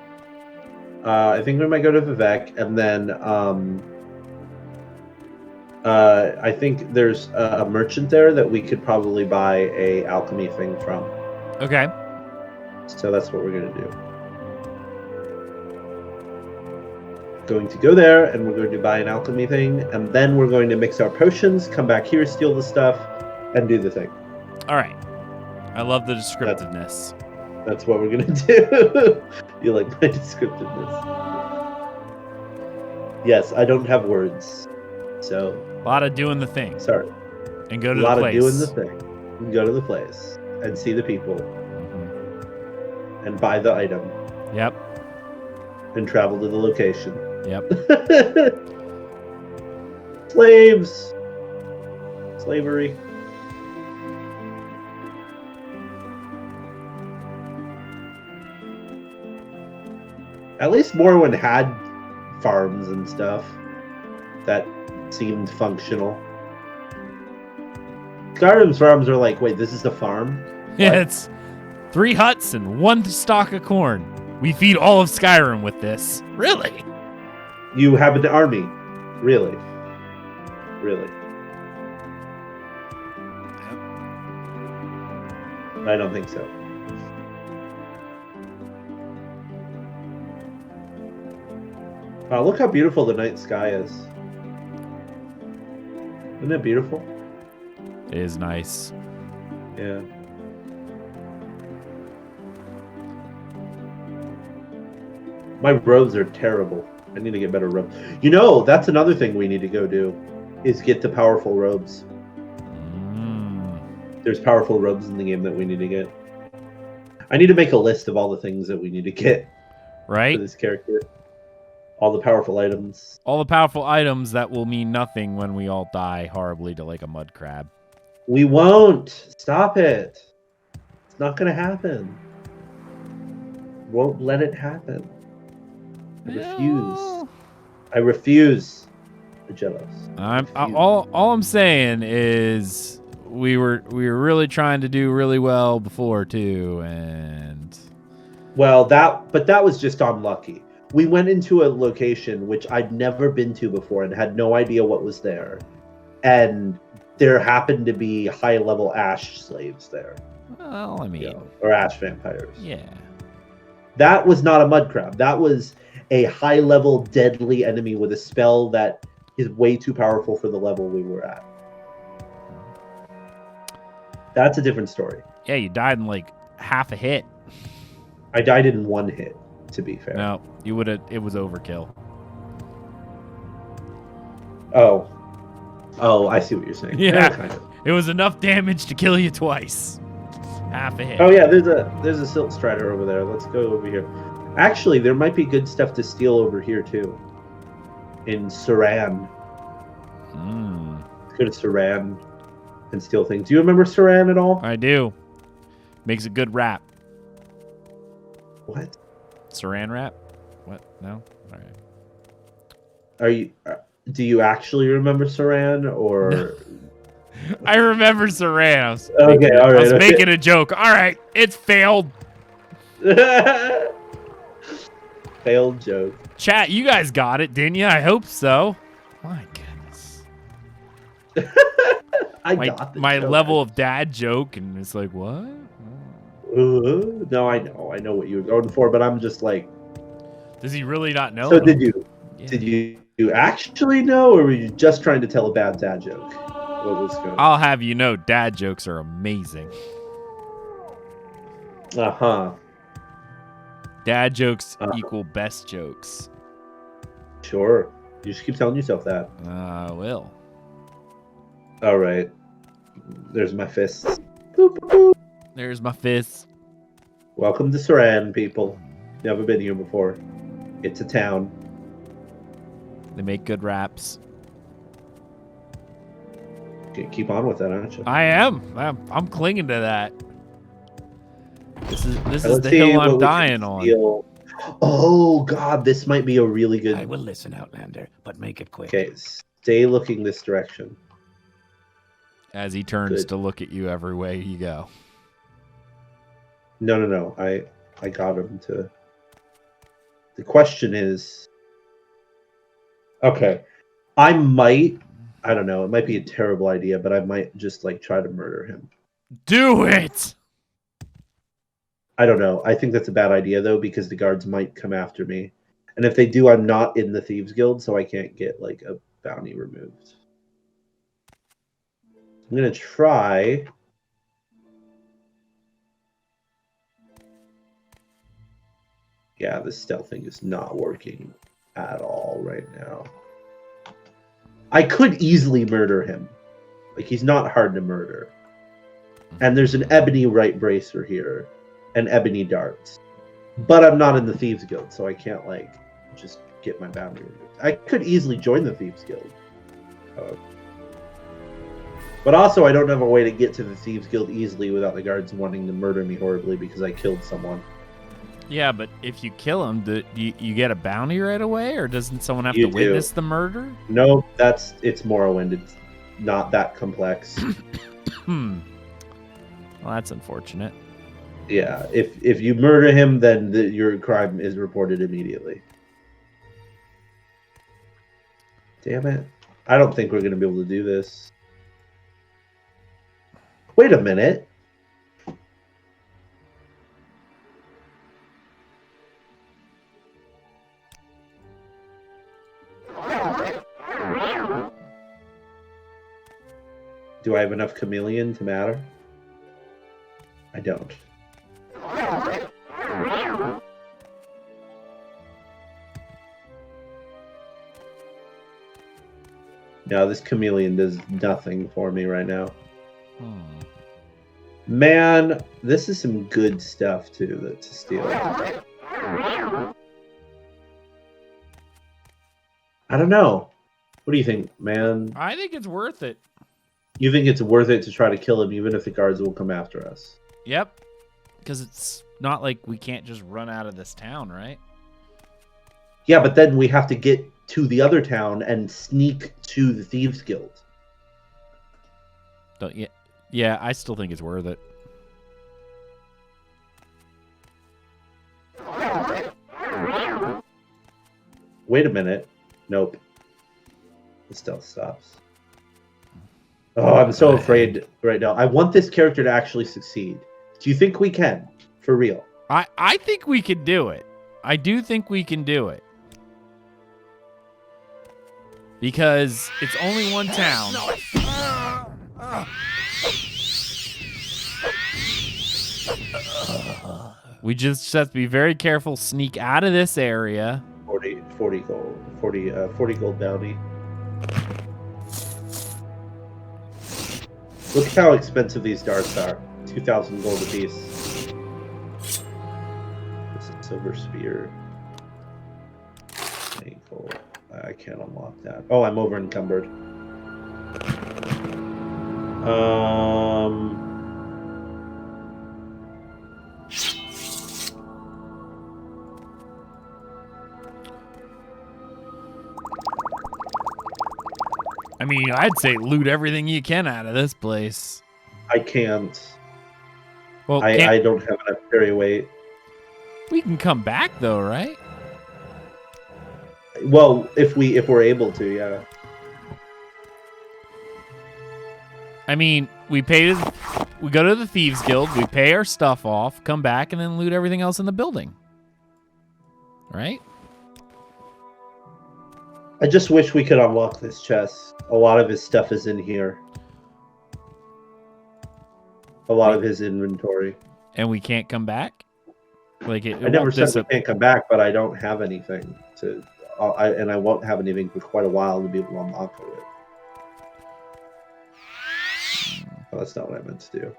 I think we might go to Vivek, and then I think there's a merchant there that we could probably buy a alchemy thing from. Okay. So that's what we're gonna do. Going to go there, and we're going to buy an alchemy thing, and then we're going to mix our potions, come back here, steal the stuff, and do the thing. All right. I love the descriptiveness. That's what we're gonna do. You like my descriptiveness? Yes, I don't have words, so A lot of doing the thing. sorry. And go to A lot the place. of doing the thing. And go to the place and see the people Mhm. and buy the item Yep. and travel to the location. Yep. Slaves. Slavery. At least Morrowind had farms and stuff that seemed functional. Skyrim's farms are like, wait, this is the farm? Yeah, What? it's 3 huts and 1 stalk of corn. We feed all of Skyrim with this. Really? You have an army. Really? Really? I don't think so. Wow, look how beautiful the night sky is. Isn't it beautiful? It is nice. Yeah. My robes are terrible. I need to get better robes. You know, that's another thing we need to go do, is get the powerful robes. There's powerful robes in the game that we need to get. I need to make a list of all the things that we need to get Right? for this character. All the powerful items. All the powerful items that will mean nothing when we all die horribly to like a mud crab. We won't. Stop it. It's not going to happen. Won't let it happen. I refuse. I refuse. The jealous. All I'm saying is we were really trying to do really well before too, and Well, that was just unlucky. We went into a location which I'd never been to before and had no idea what was there, and there happened to be high-level ash slaves there. well, I mean, Or ash vampires. yeah. That was not a mud crab. That was a high-level deadly enemy with a spell that is way too powerful for the level we were at. That's a different story. Yeah, you died in like half a hit. I died in one hit, to be fair. No, you would have. It was overkill. Oh, I see what you're saying. Yeah. kind of. It was enough damage to kill you twice. Half a hit. Oh yeah, there's a Silt Strider over there. Let's go over here. Actually, there might be good stuff to steal over here too. In Saran. Let's go to Saran and steal things. Do you remember Saran at all? I do. Makes a good rap. What? Saran wrap? What? No? All right. Do you actually remember Saran or? No. I remember Saran. I was making a joke. All right, it's failed. Failed joke. Chat, you guys got it, didn't you? I hope so. My goodness. My level of dad joke, and it's like, what? No, I know what you were going for, but I'm just like. Does he really not know? So did you? Yeah. Did you actually know, or were you just trying to tell a bad dad joke? What was going on? I'll have you know, dad jokes are amazing. Dad jokes equal best jokes. Sure. You just keep telling yourself that. I will. All right. There's my fists. Boop, boop. There's my fist. Welcome to Saran, people. Never been here before. It's a town. They make good raps. Keep on with that, aren't you? I am. I'm clinging to that. This is the hill I'm dying on. Oh God, this might be a really good. I will listen, Outlander, but make it quick. Okay, stay looking this direction. As he turns to look at you every way you go. No. I got him to. The question is. Okay, I don't know. It might be a terrible idea, but I might just like try to murder him. Do it. I don't know. I think that's a bad idea though, because the guards might come after me, and if they do, I'm not in the Thieves Guild, so I can't get like a bounty removed. I'm gonna try. Yeah, this stealth thing is not working at all right now. I could easily murder him. Like, he's not hard to murder. And there's an ebony right bracer here. And ebony darts. But I'm not in the Thieves Guild, so I can't, like, just get my bounty removed. I could easily join the Thieves Guild. But also, I don't have a way to get to the Thieves Guild easily without the guards wanting to murder me horribly because I killed someone. Yeah, but if you kill him, do you get a bounty right away, or doesn't someone have to witness the murder? No, it's Morrowind. It's not that complex. Well, that's unfortunate. Yeah, if you murder him, then your crime is reported immediately. Damn it. I don't think we're going to be able to do this. Wait a minute. Do I have enough chameleon to matter? I don't. No, this chameleon does nothing for me right now. Hmm. Man, this is some good stuff too to steal. I don't know. What do you think, man? I think it's worth it. You think it's worth it to try to kill him even if the guards will come after us? Yep. Because it's not like we can't just run out of this town, right? Yeah, but then we have to get to the other town and sneak to the Thieves Guild. Yeah, I still think it's worth it. Wait a minute. Nope. The stealth stops. Oh, I'm so afraid right now. I want this character to actually succeed. Do you think we can? For real? I think we can do it. I do think we can do it. Because it's only one town. We just have to be very careful, sneak out of this area. 40 gold. 40 gold bounty. Look how expensive these darts are. 2,000 gold apiece. This is silver spear. 8 gold. I can't unlock that. Oh, I'm over encumbered. I mean, I'd say loot everything you can out of this place. I can't. Well, I don't have enough carry weight. We can come back though, right? Well, if we're able to, yeah. I mean, we go to the Thieves Guild, we pay our stuff off, come back, and then loot everything else in the building. Right? I just wish we could unlock this chest. A lot of his stuff is in here. A lot of his inventory. And we can't come back? Like I never said we can't come back, but I don't have anything to... and I won't have anything for quite a while to be able to unlock it. Oh, that's not what I meant to do.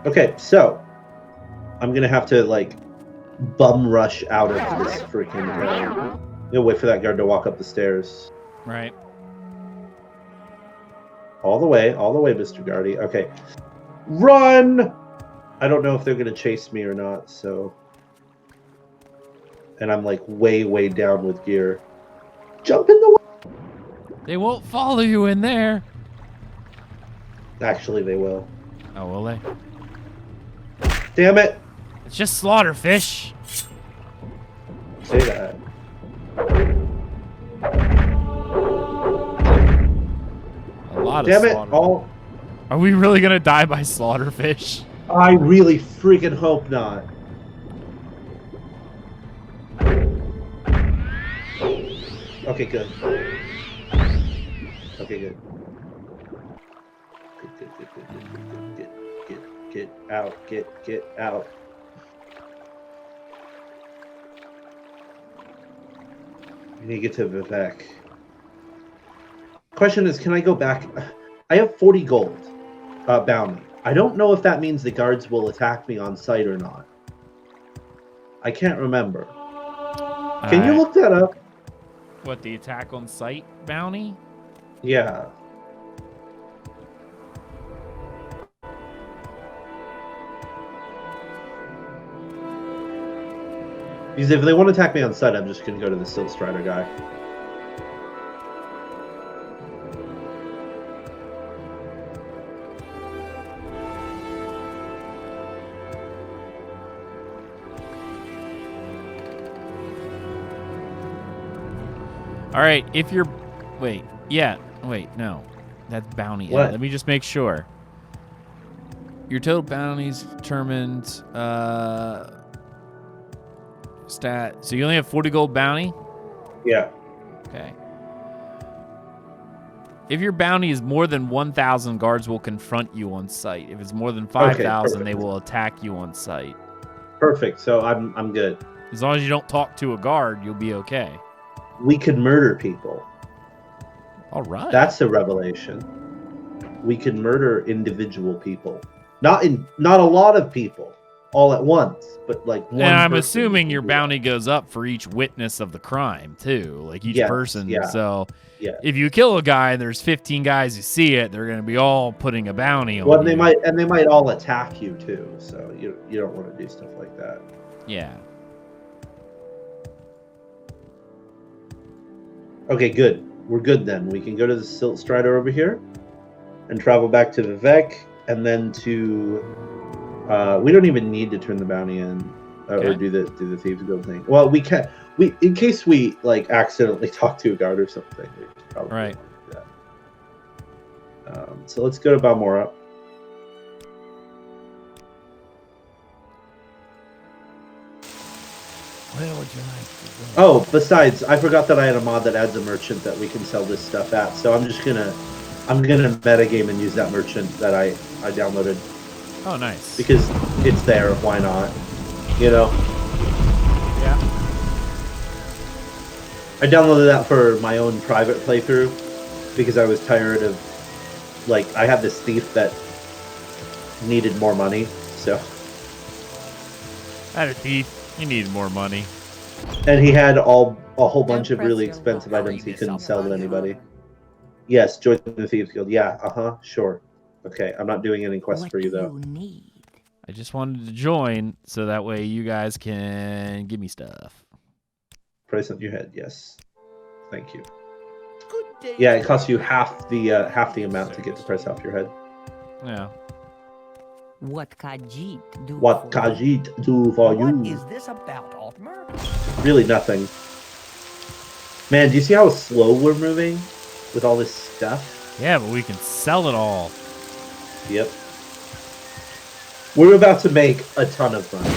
Okay, so I'm gonna have to like bum rush out of this freaking town. You'll wait for that guard to walk up the stairs. Right. All the way, Mr. Guardy. Okay. Run! I don't know if they're gonna chase me or not, so. And I'm like way down with gear. Jump in the way! They won't follow you in there. Actually, they will. Oh, will they? Damn it! It's just slaughter fish. Say that. A lot Damn of it! slaughter. All. Are we really gonna die by slaughter fish? I really freaking hope not. Okay, good. Okay, good. Get out. Get out. I need to get to Vivek. Question is, can I go back? I have 40 gold bounty. I don't know if that means the guards will attack me on sight or not. I can't remember. Can you look that up? What, the attack on sight bounty? Yeah. Because if they want to attack me on sight, I'm just going to go to the Silt Strider guy. All right, if you're... Wait, no. That's bounty. What? Let me just make sure. Your total bounties determined... stat. So you only have 40 gold bounty? Yeah. Okay. If your bounty is more than 1,000, guards will confront you on sight. If it's more than 5,000, they will attack you on sight. Perfect. So I'm good. As long as you don't talk to a guard, you'll be okay. We can murder people. All right. That's a revelation. We can murder individual people. Not a lot of people all at once, but like one. And I'm person assuming your do bounty that. goes up for each witness of the crime too, like each Yes, person. yeah. So Yeah. if you kill a guy and there's 15 guys who see it, they're going to be all putting a bounty on Well, you. they might all attack you too. So you don't want to do stuff like that. Yeah. Okay, good. We're good then. We can go to the Silt Strider over here and travel back to Vivek, and then to we don't even need to turn the bounty in or do the Thieves Guild thing. Well, we can. In case we like accidentally talk to a guard or something, we probably Right. want to do that. So let's go to Balmora. Where would you like to go? Oh, besides, I forgot that I had a mod that adds a merchant that we can sell this stuff at. So I'm gonna metagame and use that merchant that I downloaded Oh, nice. because it's there. Why not? You know. Yeah. I downloaded that for my own private playthrough because I was tired of, like, I had this thief that needed more money, so. I had a thief. He needed more money. And he had a whole bunch Don't of really press your expensive luck. items he couldn't sell to anybody. Yes, join the Thieves Guild. Yeah, sure. Okay, I'm not doing any quests What for you, do though. you need? I just wanted to join so that way you guys can give me stuff. Price on your head, yes. Thank you. Good day. Yeah, it costs you half the amount to get the price off your head. Yeah. What Khajiit do What for you? Khajiit do for What you? is this about, Altmer? Really nothing. Man, do you see how slow we're moving with all this stuff? Yeah, but we can sell it all. Yep. We're about to make a ton of money.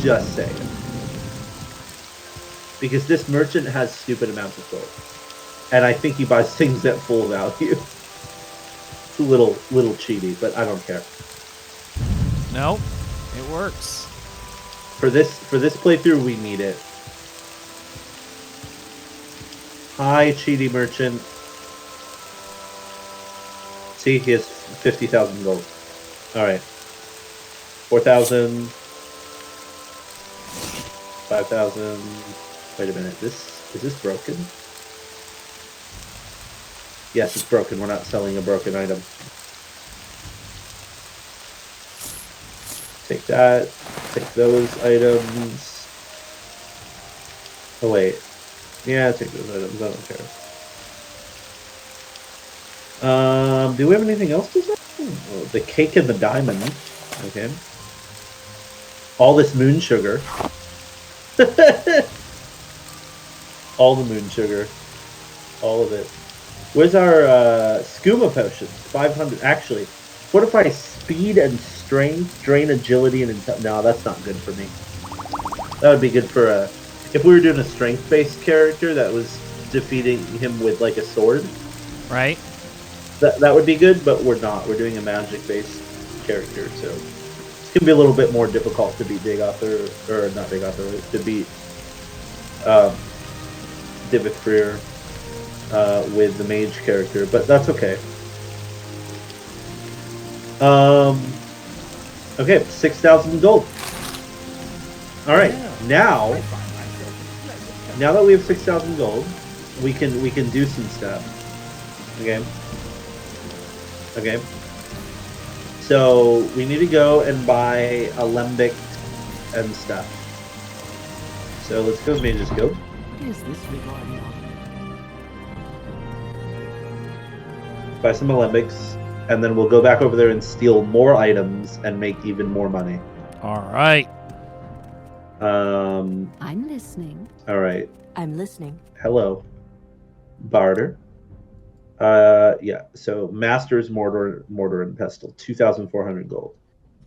Just saying. Because this merchant has stupid amounts of gold. And I think he buys things at full value. It's a little cheaty, but I don't care. Nope. It works. For this playthrough, we need it. Hi, cheaty merchant. See, he has 50,000 gold. All right. 4,000. 5,000. Wait a minute. Is this broken? Yes, it's broken. We're not selling a broken item. Take that. Take those items. Oh, wait. Yeah, take those items. I don't care. Do we have anything else to sell? Oh, the cake and the diamond. Okay. All this moon sugar. All the moon sugar. All of it. Where's our skooma potions? 500. Actually, fortify speed and strength, drain agility and no, that's not good for me. That would be good for a. If we were doing a strength-based character that was defeating him with like a sword, Right? that would be good. But we're not. We're doing a magic-based character, so it's gonna be a little bit more difficult to beat Big Arthur, or not Big Arthur, to beat Divot Freer. With the mage character, but that's okay. Okay, 6,000 gold. All right, now that we have 6,000 gold, we can do some stuff. Okay. So we need to go and buy alembic and stuff. So let's go to Mage's Guild. What is this regarding? Buy some alembics, and then we'll go back over there and steal more items and make even more money. All right. I'm listening. All right. I'm listening. Hello, barter. Yeah. So masters mortar and pestle, 2,400 gold.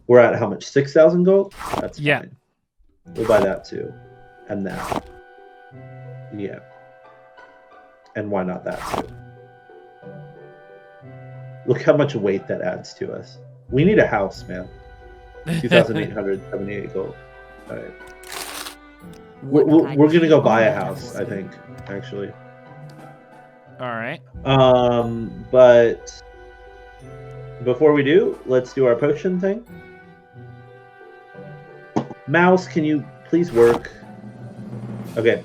We're at how much? 6,000 gold. That's Yeah. fine. We'll buy that too, and that. Yeah. And why not that too? Look how much weight that adds to us. We need a house, man. 2,878 gold. All right. We're gonna go buy a house, I think, actually. All right. But before we do, let's do our potion thing. Mouse, can you please work? Okay.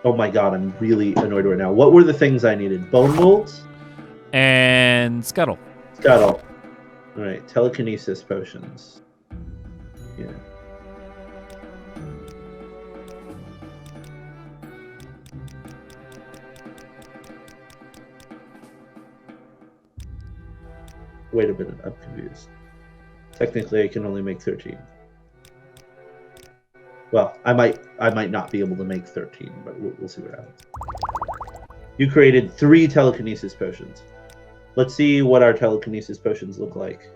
Oh my god, I'm really annoyed right now. What were the things I needed? Bone molds? And Scuttle. Scuttle. Alright, telekinesis potions. Yeah. Wait a minute, I'm confused. Technically, I can only make 13. Well, I might not be able to make 13, but we'll see what happens. You created 3 telekinesis potions. Let's see what our telekinesis potions look like.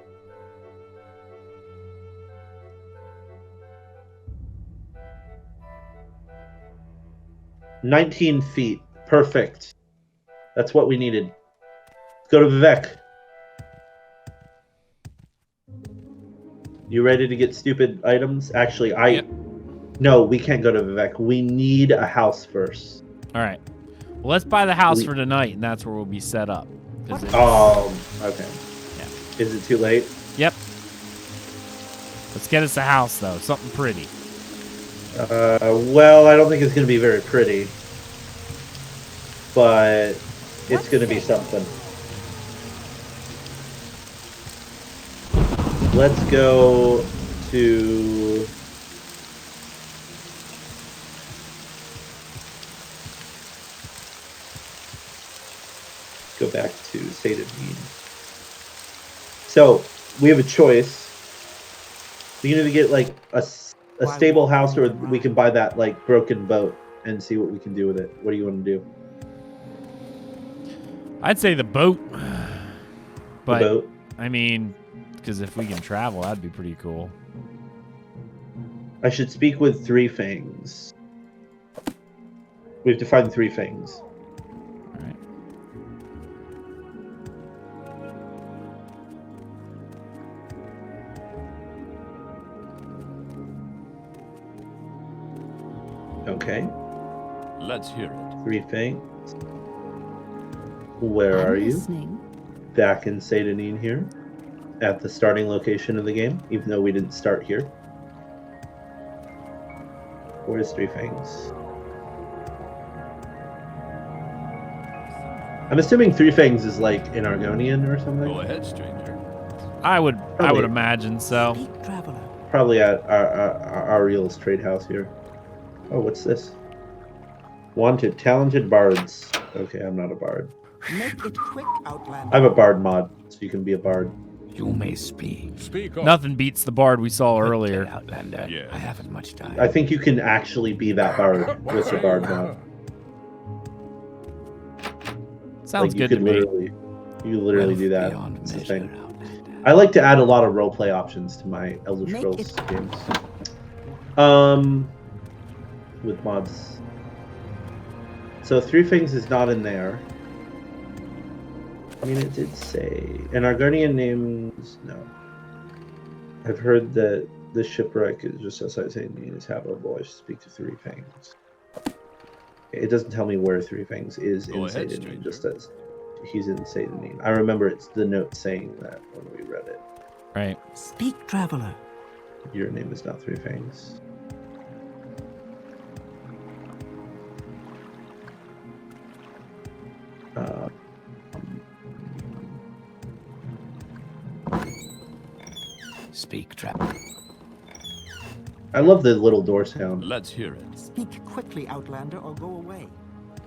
"19 feet. Perfect. That's what we needed. Let's go to Vivek. You ready to get stupid items? Actually, Yep. No, we can't go to Vivek. We need a house first. All right. Well, let's buy the house for tonight, and that's where we'll be set up. Okay. Yeah. Is it too late? Yep. Let's get us a house, though. Something pretty. Well, I don't think it's going to be very pretty. But it's going to be something. Let's go to... Go back to State of Need. So, we have a choice. We can either get, like, a stable house, or we can buy that, like, broken boat and see what we can do with it. What do you want to do? I'd say the boat. But, The boat? I mean, because if we can travel, that'd be pretty cool. I should speak with Three Fangs. We have to find Three Fangs. All right. Okay. Let's hear it. Three Fangs. Where I'm are you? listening. Back in Satanin here. At the starting location of the game, even though we didn't start here. Where's Three Fangs? I'm assuming Three Fangs is like an Argonian or something. Go ahead, stranger. I would Probably. imagine so. Speak, traveler. Probably at Ariel's trade house here. Oh, what's this? Wanted talented bards. Okay, I'm not a bard. Make it quick, Outlander. I have a bard mod, so you can be a bard. You may speak. Speak up. Nothing beats the bard we saw earlier. Outlander. Yeah. I haven't much time. I think you can actually be that bard with the bard mod. Sounds Like, good you to could me. literally Wealth do that. beyond It's a measure, thing. Outlander. I like to add a lot of roleplay options to my Elder Make Scrolls it- games. With mods. So Three Fangs is not in there. I mean, it did say. And our guardian names, no. I've heard that the shipwreck is just outside Satanin is habitable. I should speak to Three Fangs. It doesn't tell me where Three Fangs is Go in ahead, Satanin, stranger. just as he's in Satanin. I remember it's the note saying that when we read it. Right. Speak, traveler. Your name is not Three Fangs. Speak, traveler. I love the little door sound. Let's hear it. Speak quickly, Outlander, or go away.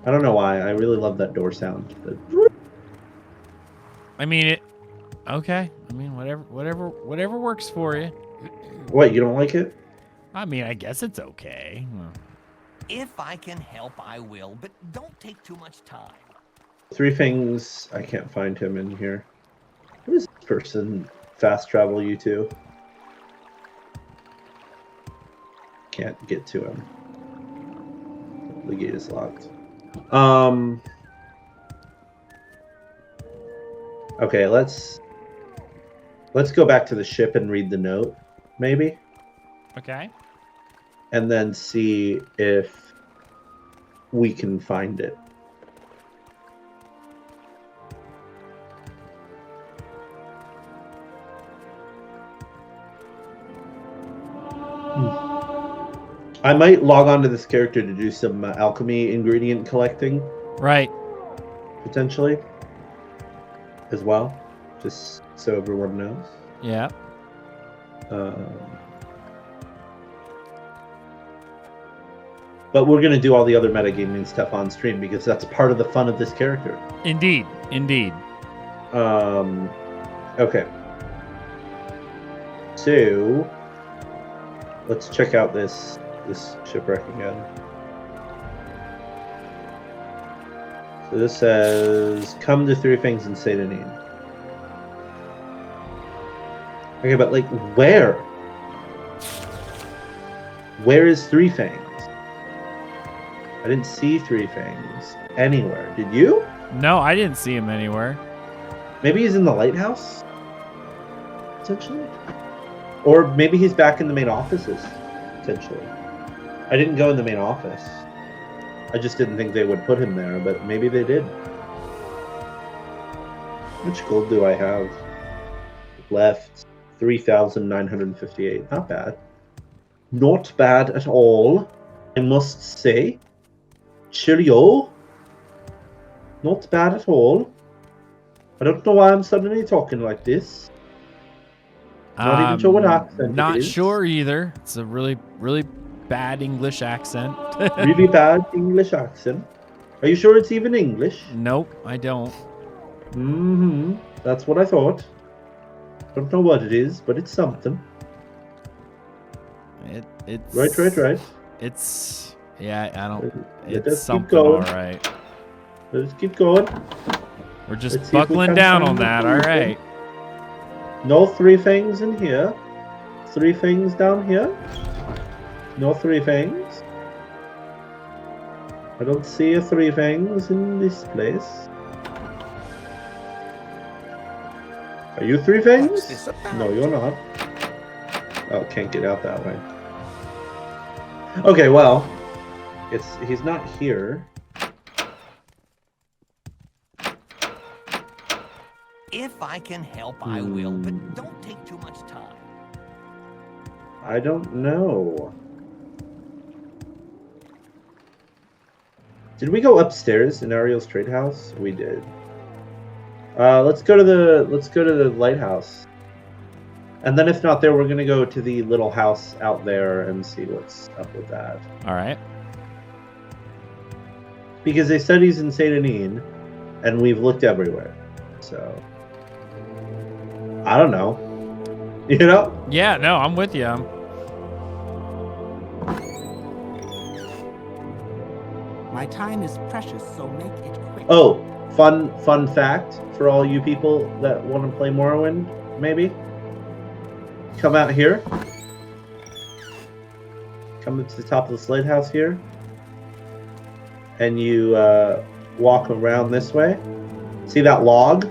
I don't know why. I really love that door sound. The- I mean it. Okay. I mean whatever works for you. What, you don't like it? I mean, I guess it's okay. If I can help, I will, but don't take too much time. Three Fangs, I can't find him in here. Who is this person? Fast travel you two. Can't get to him. The gate is locked. Okay, let's go back to the ship and read the note, maybe, Okay. and then see if we can find it. I might log on to this character to do some alchemy ingredient collecting, Right. potentially, as well, just so everyone knows. Yeah. But we're going to do all the other metagaming stuff on stream because that's part of the fun of this character. Indeed. Indeed. Okay. So, let's check out this shipwreck again. So this says, come to Three Fangs and St. Anine. Okay, but like, where? Where is Three Fangs? I didn't see Three Fangs anywhere. Did you? No, I didn't see him anywhere. Maybe he's in the lighthouse? Potentially? Or maybe he's back in the main offices? Potentially. I didn't go in the main office. I just didn't think they would put him there, but maybe they did. How much gold do I have left? 3,958. Not bad. Not bad at all, I must say. Cheerio. Not bad at all. I don't know why I'm suddenly talking like this. Not even sure what accent it Not is. sure either. It's a really, really bad English accent. Really bad English accent. Are you sure it's even English? Nope, I don't. Mm-hmm. That's what I thought. Don't know what it is, but it's something. It's Right. It's I don't. Let It's us keep something, all going. right. Let's keep going. We're just Let's see if we buckling can down find on the that. All Three right. No Three Fangs in here. Three Fangs down here. No Three Fangs. I don't see a Three Fangs in this place. Are you Three What's this Fangs? about? No, you're not. Oh, can't get out that way. Okay, well, he's not here. If I can help, I will, but don't take too much time. I don't know. Did we go upstairs in Ariel's trade house? We did. Let's go to the lighthouse. And then if not there, we're gonna go to the little house out there and see what's up with that. All right. Because they said he's in St. Anine, and we've looked everywhere. So I don't know. You know? Yeah. No, I'm with you. My time is precious, so make it quick. Oh, fun fact for all you people that want to play Morrowind, maybe. Come out here. Come up to the top of this lighthouse here. And you walk around this way. See that log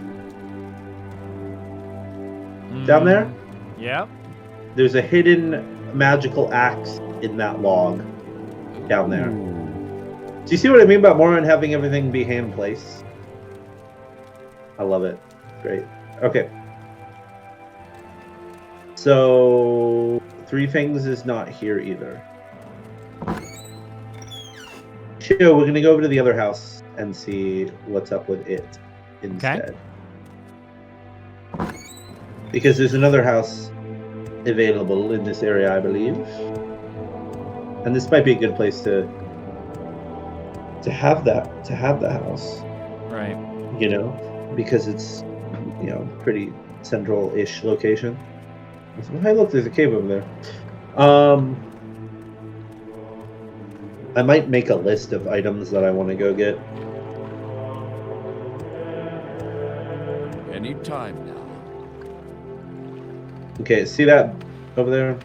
down there? Yep. There's a hidden magical axe in that log down there. Do you see what I mean about Morrowind having everything be hand placed? I love it. Great. Okay. So Three Fangs is not here either. Chill, we're gonna go over to the other house and see what's up with it instead. Because there's another house available in this area, I believe. And this might be a good place to have the house. Right. You know, because it's, you know, pretty central-ish location. Hey, look, there's a cave over there. I might make a list of items that I want to go get. Any time now. Okay, see that over there?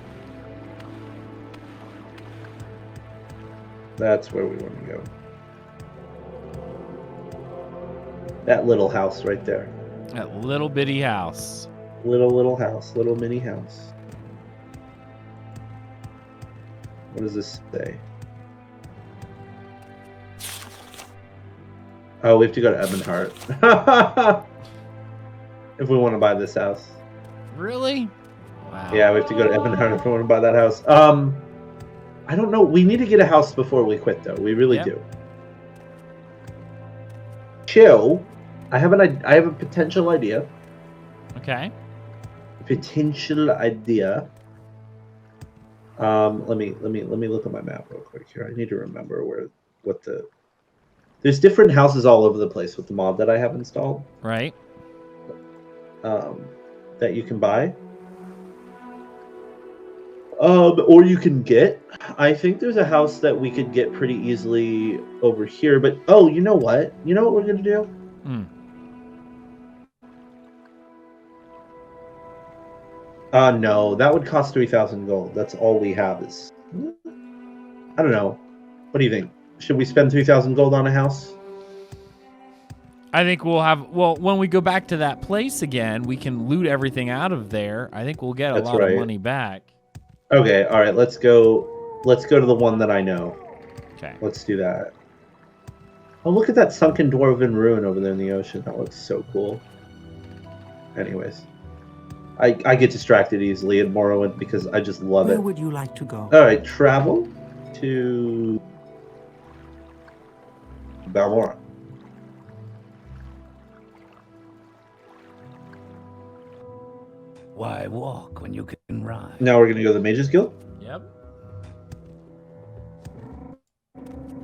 That's where we want to go. That little house right there. That little bitty house. Little house. Little mini house. What does this say? Oh, we have to go to Ebonheart. If we want to buy this house. Really? Wow. Yeah, we have to go to Ebonheart if we want to buy that house. I don't know. We need to get a house before we quit, though. We really do. Chill. I have a potential idea. Okay. Potential idea. Let me look at my map real quick here. I need to remember there's different houses all over the place with the mod that I have installed. Right. That you can buy. Or you can get. I think there's a house that we could get pretty easily over here. But you know what? You know what we're gonna do? No, that would cost 3,000 gold. That's all we have is. I don't know. What do you think? Should we spend 3,000 gold on a house? I think we'll have. Well, when we go back to that place again, we can loot everything out of there. I think we'll get a lot of money back. Okay, all right. Let's go. Let's go to the one that I know. Okay. Let's do that. Oh, look at that sunken dwarven ruin over there in the ocean. That looks so cool. Anyways, I get distracted easily in Morrowind because I just love it. Where would you like to go? All right, travel to Balmora. Why walk when you can ride? Now we're gonna go to the Mages Guild. Yep.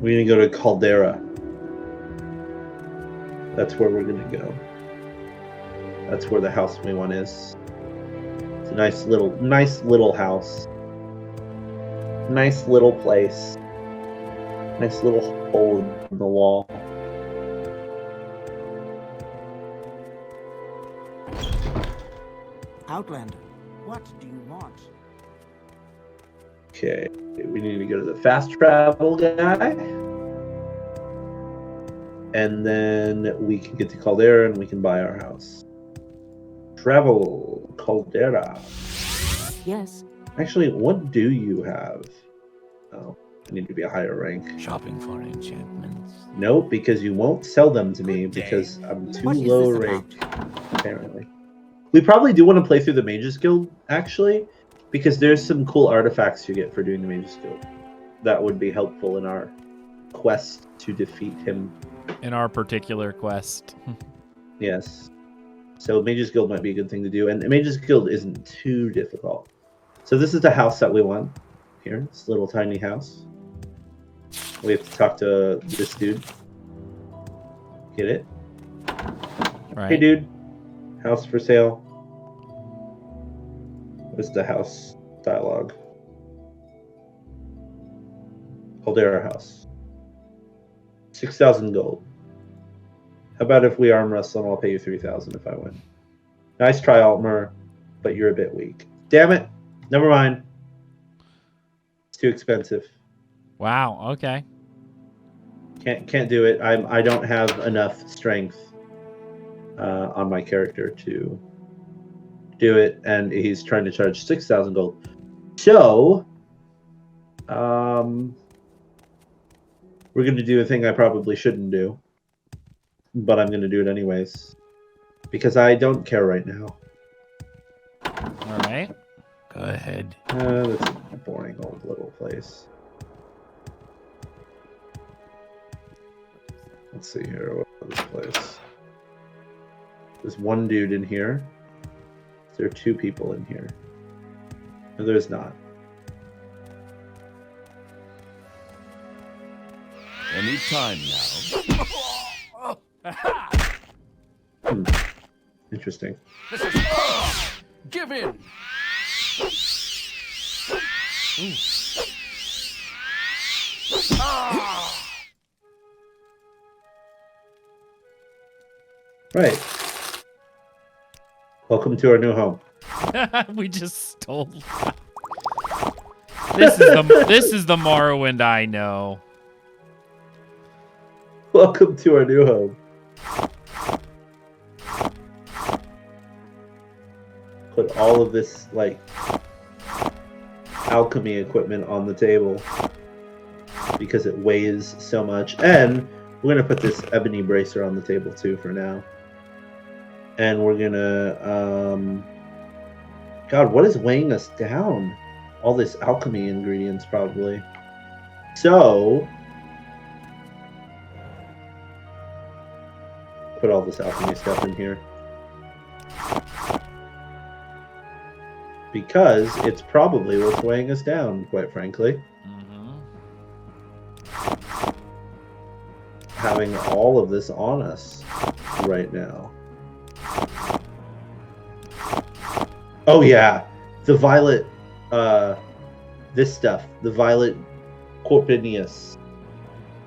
We're gonna go to Caldera. That's where we're gonna go. That's where the house we want is. It's a nice little house. Nice little place. Nice little hole in the wall. Outlander, what do you want? Okay, we need to go to the fast travel guy. And then we can get to Caldera and we can buy our house. Travel, Caldera. Yes. Actually, what do you have? Oh, I need to be a higher rank. Shopping for enchantments. Nope, because you won't sell them to me because I'm too What is low this rank, apparently. We probably do want to play through the Mages Guild, actually, because there's some cool artifacts you get for doing the Mages Guild. That would be helpful in our quest to defeat him. In our particular quest. Yes. So Mages Guild might be a good thing to do, and Mages Guild isn't too difficult. So this is the house that we want here, this little tiny house. We have to talk to this dude. Get it? Right. Hey, dude. House for sale. What's the house dialogue? Caldera house. 6,000 gold. How about if we arm wrestle and I'll pay you 3,000 if I win? Nice try, Altmer, but you're a bit weak. Damn it. Never mind. It's too expensive. Wow. Okay. Can't do it. I don't have enough strength on my character to do it, and he's trying to charge 6,000 gold. So, we're going to do a thing I probably shouldn't do, but I'm going to do it anyways because I don't care right now. All right. Go ahead. That's a boring old little place. Let's see here. What is this place? There's one dude in here. There are two people in here. No, there's not. Any time now. Interesting. This is give in. Right. Welcome to our new home. We just stole. This is the Morrowind I know. Welcome to our new home. all of this like alchemy equipment on the table because it weighs so much. And we're gonna put this ebony bracer on the table too for now. And we're gonna God, what is weighing us down? All this alchemy ingredients probably. So put all this alchemy stuff in here. Because it's probably what's weighing us down, quite frankly. Having all of this on us right now. Oh yeah, the violet, this stuff, the violet corpinius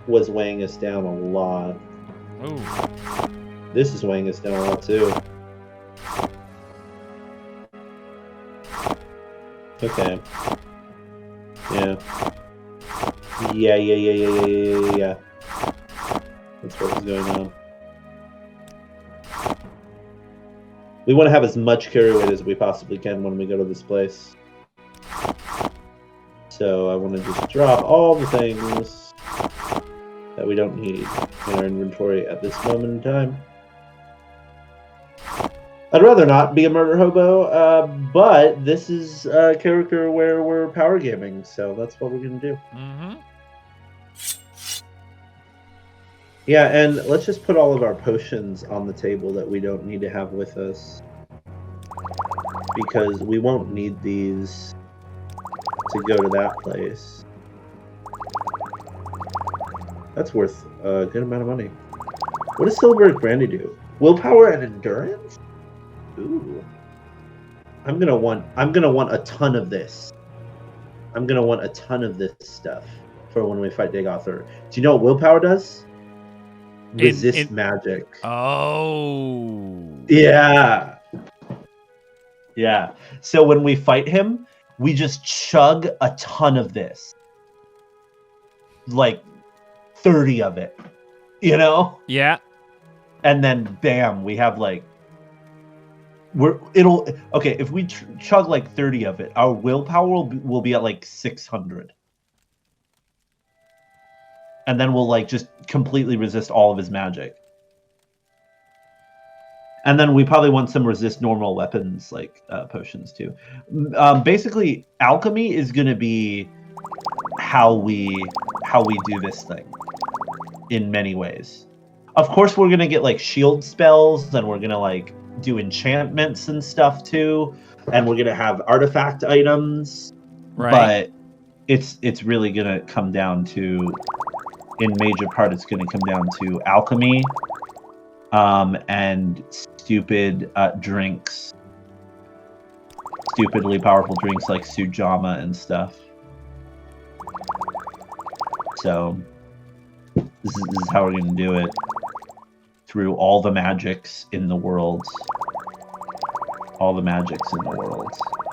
was weighing us down a lot. Oh. This is weighing us down a lot too. Okay. Yeah. Yeah. That's what was going on. We want to have as much carry weight as we possibly can when we go to this place. So I want to just drop all the things that we don't need in our inventory at this moment in time. I'd rather not be a murder hobo, but this is a character where we're power gaming, so that's what we're going to do. Yeah, and let's just put all of our potions on the table that we don't need to have with us. Because we won't need these to go to that place. That's worth a good amount of money. What does Silver Brandy do? Willpower and endurance? Ooh. I'm gonna want a ton of this. I'm gonna want a ton of this stuff for when we fight Dagothor. Do you know what willpower does? Resist magic. Oh. Yeah. Yeah. So when we fight him, we just chug a ton of this. Like 30 of it. You know? Yeah. And then bam, we have like if we chug like 30 of it, our willpower will be at like 600. And then we'll like just completely resist all of his magic. And then we probably want some resist normal weapons like potions too. Basically, alchemy is going to be how we do this thing in many ways. Of course, we're going to get like shield spells, and we're going to like do enchantments and stuff too, and we're going to have artifact items. Right. But it's really going to come down to, in major part, it's going to come down to alchemy and stupid drinks. Stupidly powerful drinks like Sujama and stuff. So this is how we're going to do it. Through all the magics in the world. All the magics in the world.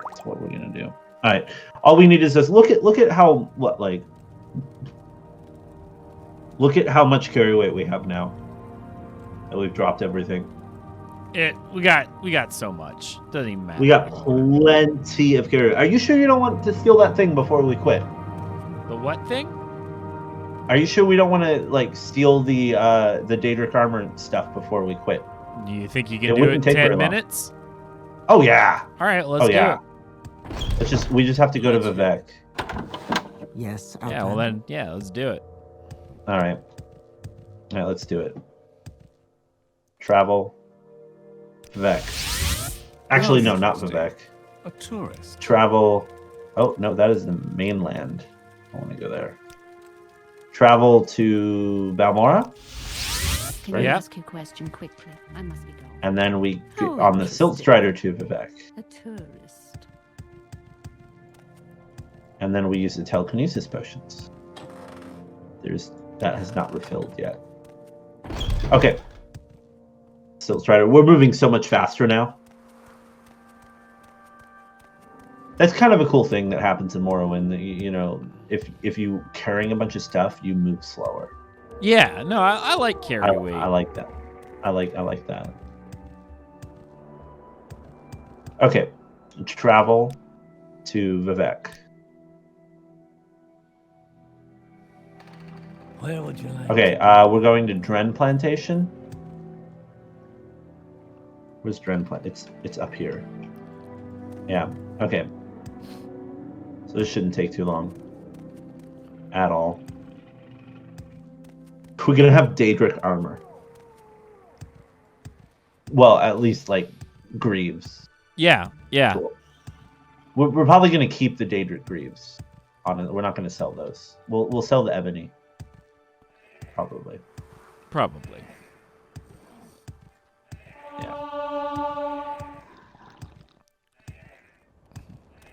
That's what we're going to do. All right. All we need is this. Look at how look at how much carry weight we have now. And we've dropped everything. We got so much. Doesn't even matter. We got plenty of carry weight. Are you sure you don't want to steal that thing before we quit? The what thing? Are you sure we don't want to like steal the Daedric armor stuff before we quit? Do you think you can do it in 10 minutes? Oh yeah. All right, let's do it. We just have to go to Vivek. Yes. Yeah, well then, yeah, let's do it. All right, let's do it. Travel. Vivek. Actually, no, not Vivek. A tourist. Travel. Oh no, that is the mainland. I want to go there. Travel to Balmora. Can you ask your question quickly? I must be going. And then we get on the Silt Strider to Vivek. A tourist. And then we use the telekinesis potions. That has not refilled yet. Okay. Silt Strider. We're moving so much faster now. That's kind of a cool thing that happens in Morrowind. That you know, if you carrying a bunch of stuff, you move slower. Yeah, no, I like carry weight. I like that. I like that. Okay, travel to Vivek. Where would you like? Okay, we're going to Dren Plantation. Where's Dren Plant? It's up here. Yeah. Okay. So this shouldn't take too long. At all. We're gonna have Daedric armor. Well, at least like greaves. Yeah, yeah. Cool. We're probably gonna keep the Daedric greaves. We're not gonna sell those. We'll sell the ebony. Probably. Probably. Yeah.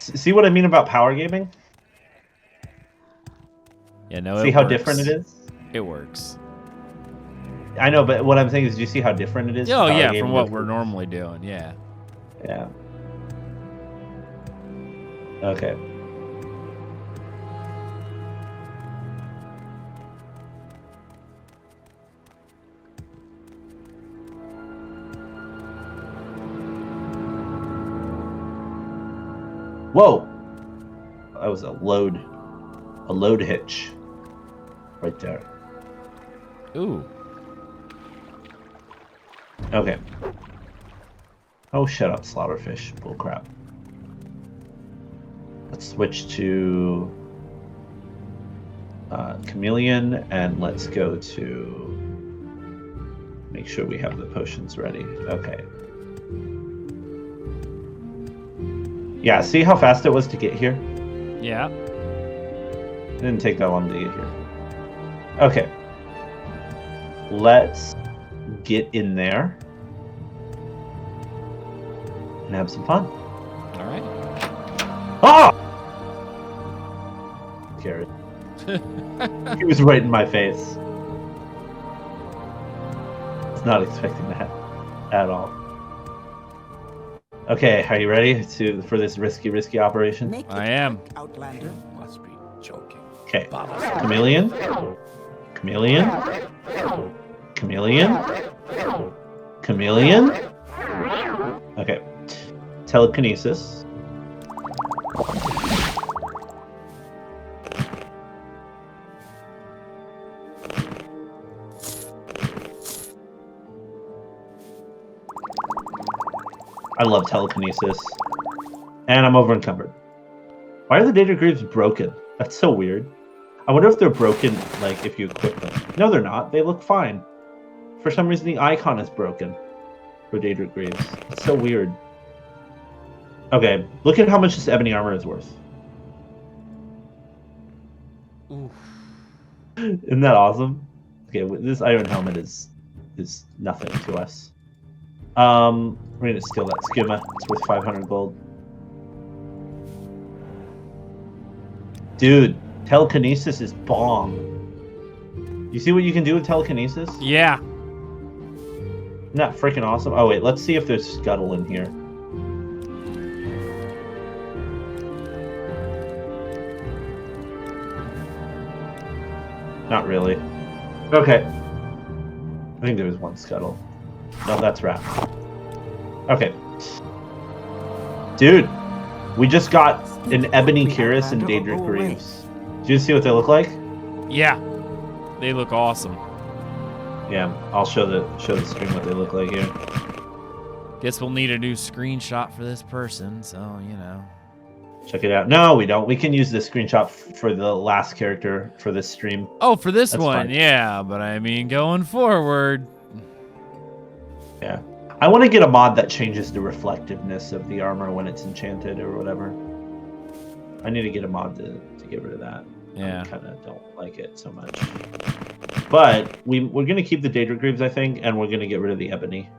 See what I mean about power gaming? Yeah, no. See how different it is? It works. I know, but what I'm saying is, do you see how different it is? Oh Power yeah, gaming from what with- we're normally doing. Yeah. Yeah. Okay. Whoa! That was a load hitch right there. Ooh. Okay. Oh, shut up, slaughterfish. Bullcrap. Let's switch to chameleon, and let's go to make sure we have the potions ready. Okay. Yeah, see how fast it was to get here? Yeah. It didn't take that long to get here. Okay. Let's get in there and have some fun. All right. Ah! Scared. He was right in my face. I was not expecting that at all. Okay, are you ready for this risky operation? Make the I am. check, Outlander. Must be joking. Okay. Chameleon. Chameleon. Chameleon. Chameleon. Okay. Telekinesis. I love telekinesis. And I'm over encumbered. Why are the data greaves broken? That's so weird. I wonder if they're broken, like, if you equip them. No, they're not. They look fine. For some reason, the icon is broken for Daedric Greaves. It's so weird. Okay, look at how much this ebony armor is worth. Isn't that awesome? Okay, this iron helmet is nothing to us. We're gonna steal that skooma. It's worth 500 gold. Dude, telekinesis is bomb. You see what you can do with telekinesis? Yeah. Isn't that freaking awesome? Oh wait, let's see if there's scuttle in here. Not really. Okay. I think there was one scuttle. No, that's rat. Okay. Dude, we just got an ebony cuirass and Daedric Greaves. Do you see what they look like? Yeah. They look awesome. Yeah, I'll show the stream what they look like here. Guess we'll need a new screenshot for this person, so you know. Check it out. No, we don't. We can use this screenshot for the last character for this stream. Oh, for this That's one, fine. yeah. But I mean, going forward. Yeah. I want to get a mod that changes the reflectiveness of the armor when it's enchanted or whatever. I need to get a mod to get rid of that. Yeah. I kind of don't like it so much. But we're going to keep the Daedric Greaves, I think, and we're going to get rid of the ebony.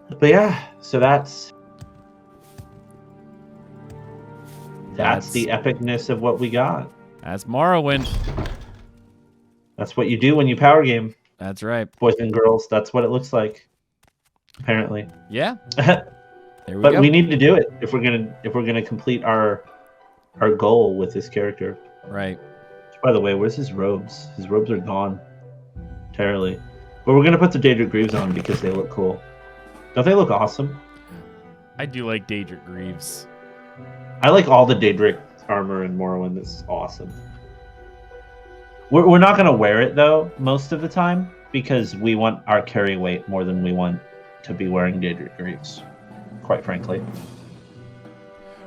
But yeah, so that's the epicness of what we got. That's Morrowind. That's what you do when you power game, That's right. boys and girls. That's what it looks like, apparently. Yeah. But There we go. we need to do it if we're gonna complete our goal with this character. Right. By the way, where's his robes? His robes are gone entirely. But we're gonna put the Daedric Greaves on because they look cool. Don't they look awesome? I do like Daedric Greaves. I like all the Daedric armor in Morrowind. It's awesome. We're not going to wear it, though, most of the time, because we want our carry weight more than we want to be wearing Daedric Greaves, quite frankly.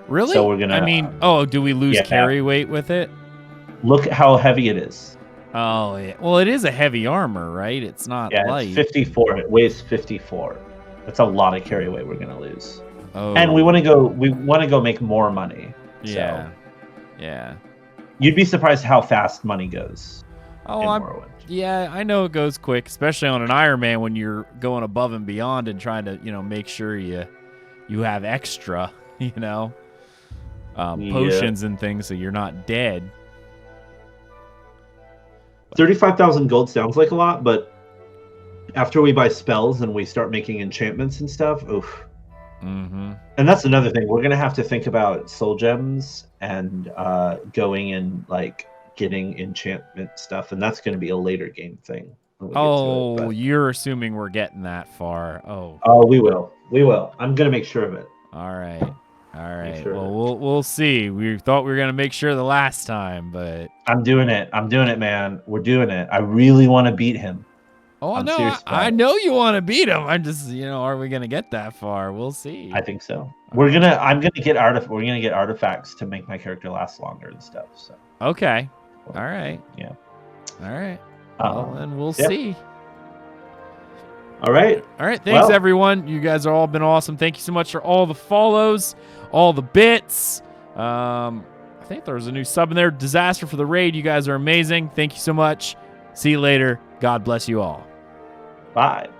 Really? So we're gonna. I mean, do we lose carry weight with it? Look how heavy it is. Oh, yeah. Well, it is a heavy armor, right? It's not light. It's 54. It weighs 54. That's a lot of carry weight we're gonna lose. Oh. And we want to go. We want to go make more money. Yeah. So Yeah. you'd be surprised how fast money goes. Oh, in Morrowind. Yeah, I know it goes quick, especially on an Iron Man when you're going above and beyond and trying to, make sure you have extra, potions and things so you're not dead. 35,000 gold sounds like a lot, but after we buy spells and we start making enchantments and stuff, oof. Mm-hmm. And that's another thing. We're gonna have to think about soul gems and going and getting enchantment stuff, and that's gonna be a later game thing. Oh, you're assuming we're getting that far. Oh. Oh, we will. We will. I'm gonna make sure of it. All right. All right. Sure. Well, we'll see. We thought we were gonna make sure the last time, but I'm doing it. I'm doing it, man. We're doing it. I really want to beat him. Oh no, I know you want to beat him. I'm just, are we gonna get that far? We'll see. I think so. I'm gonna get artifacts to make my character last longer and stuff. So. Okay. All right. Yeah. All right. Well, and we'll yeah. see. All right. All right. Thanks, everyone. You guys have all been awesome. Thank you so much for all the follows, all the bits. I think there was a new sub in there. Disaster for the raid. You guys are amazing. Thank you so much. See you later. God bless you all. Bye.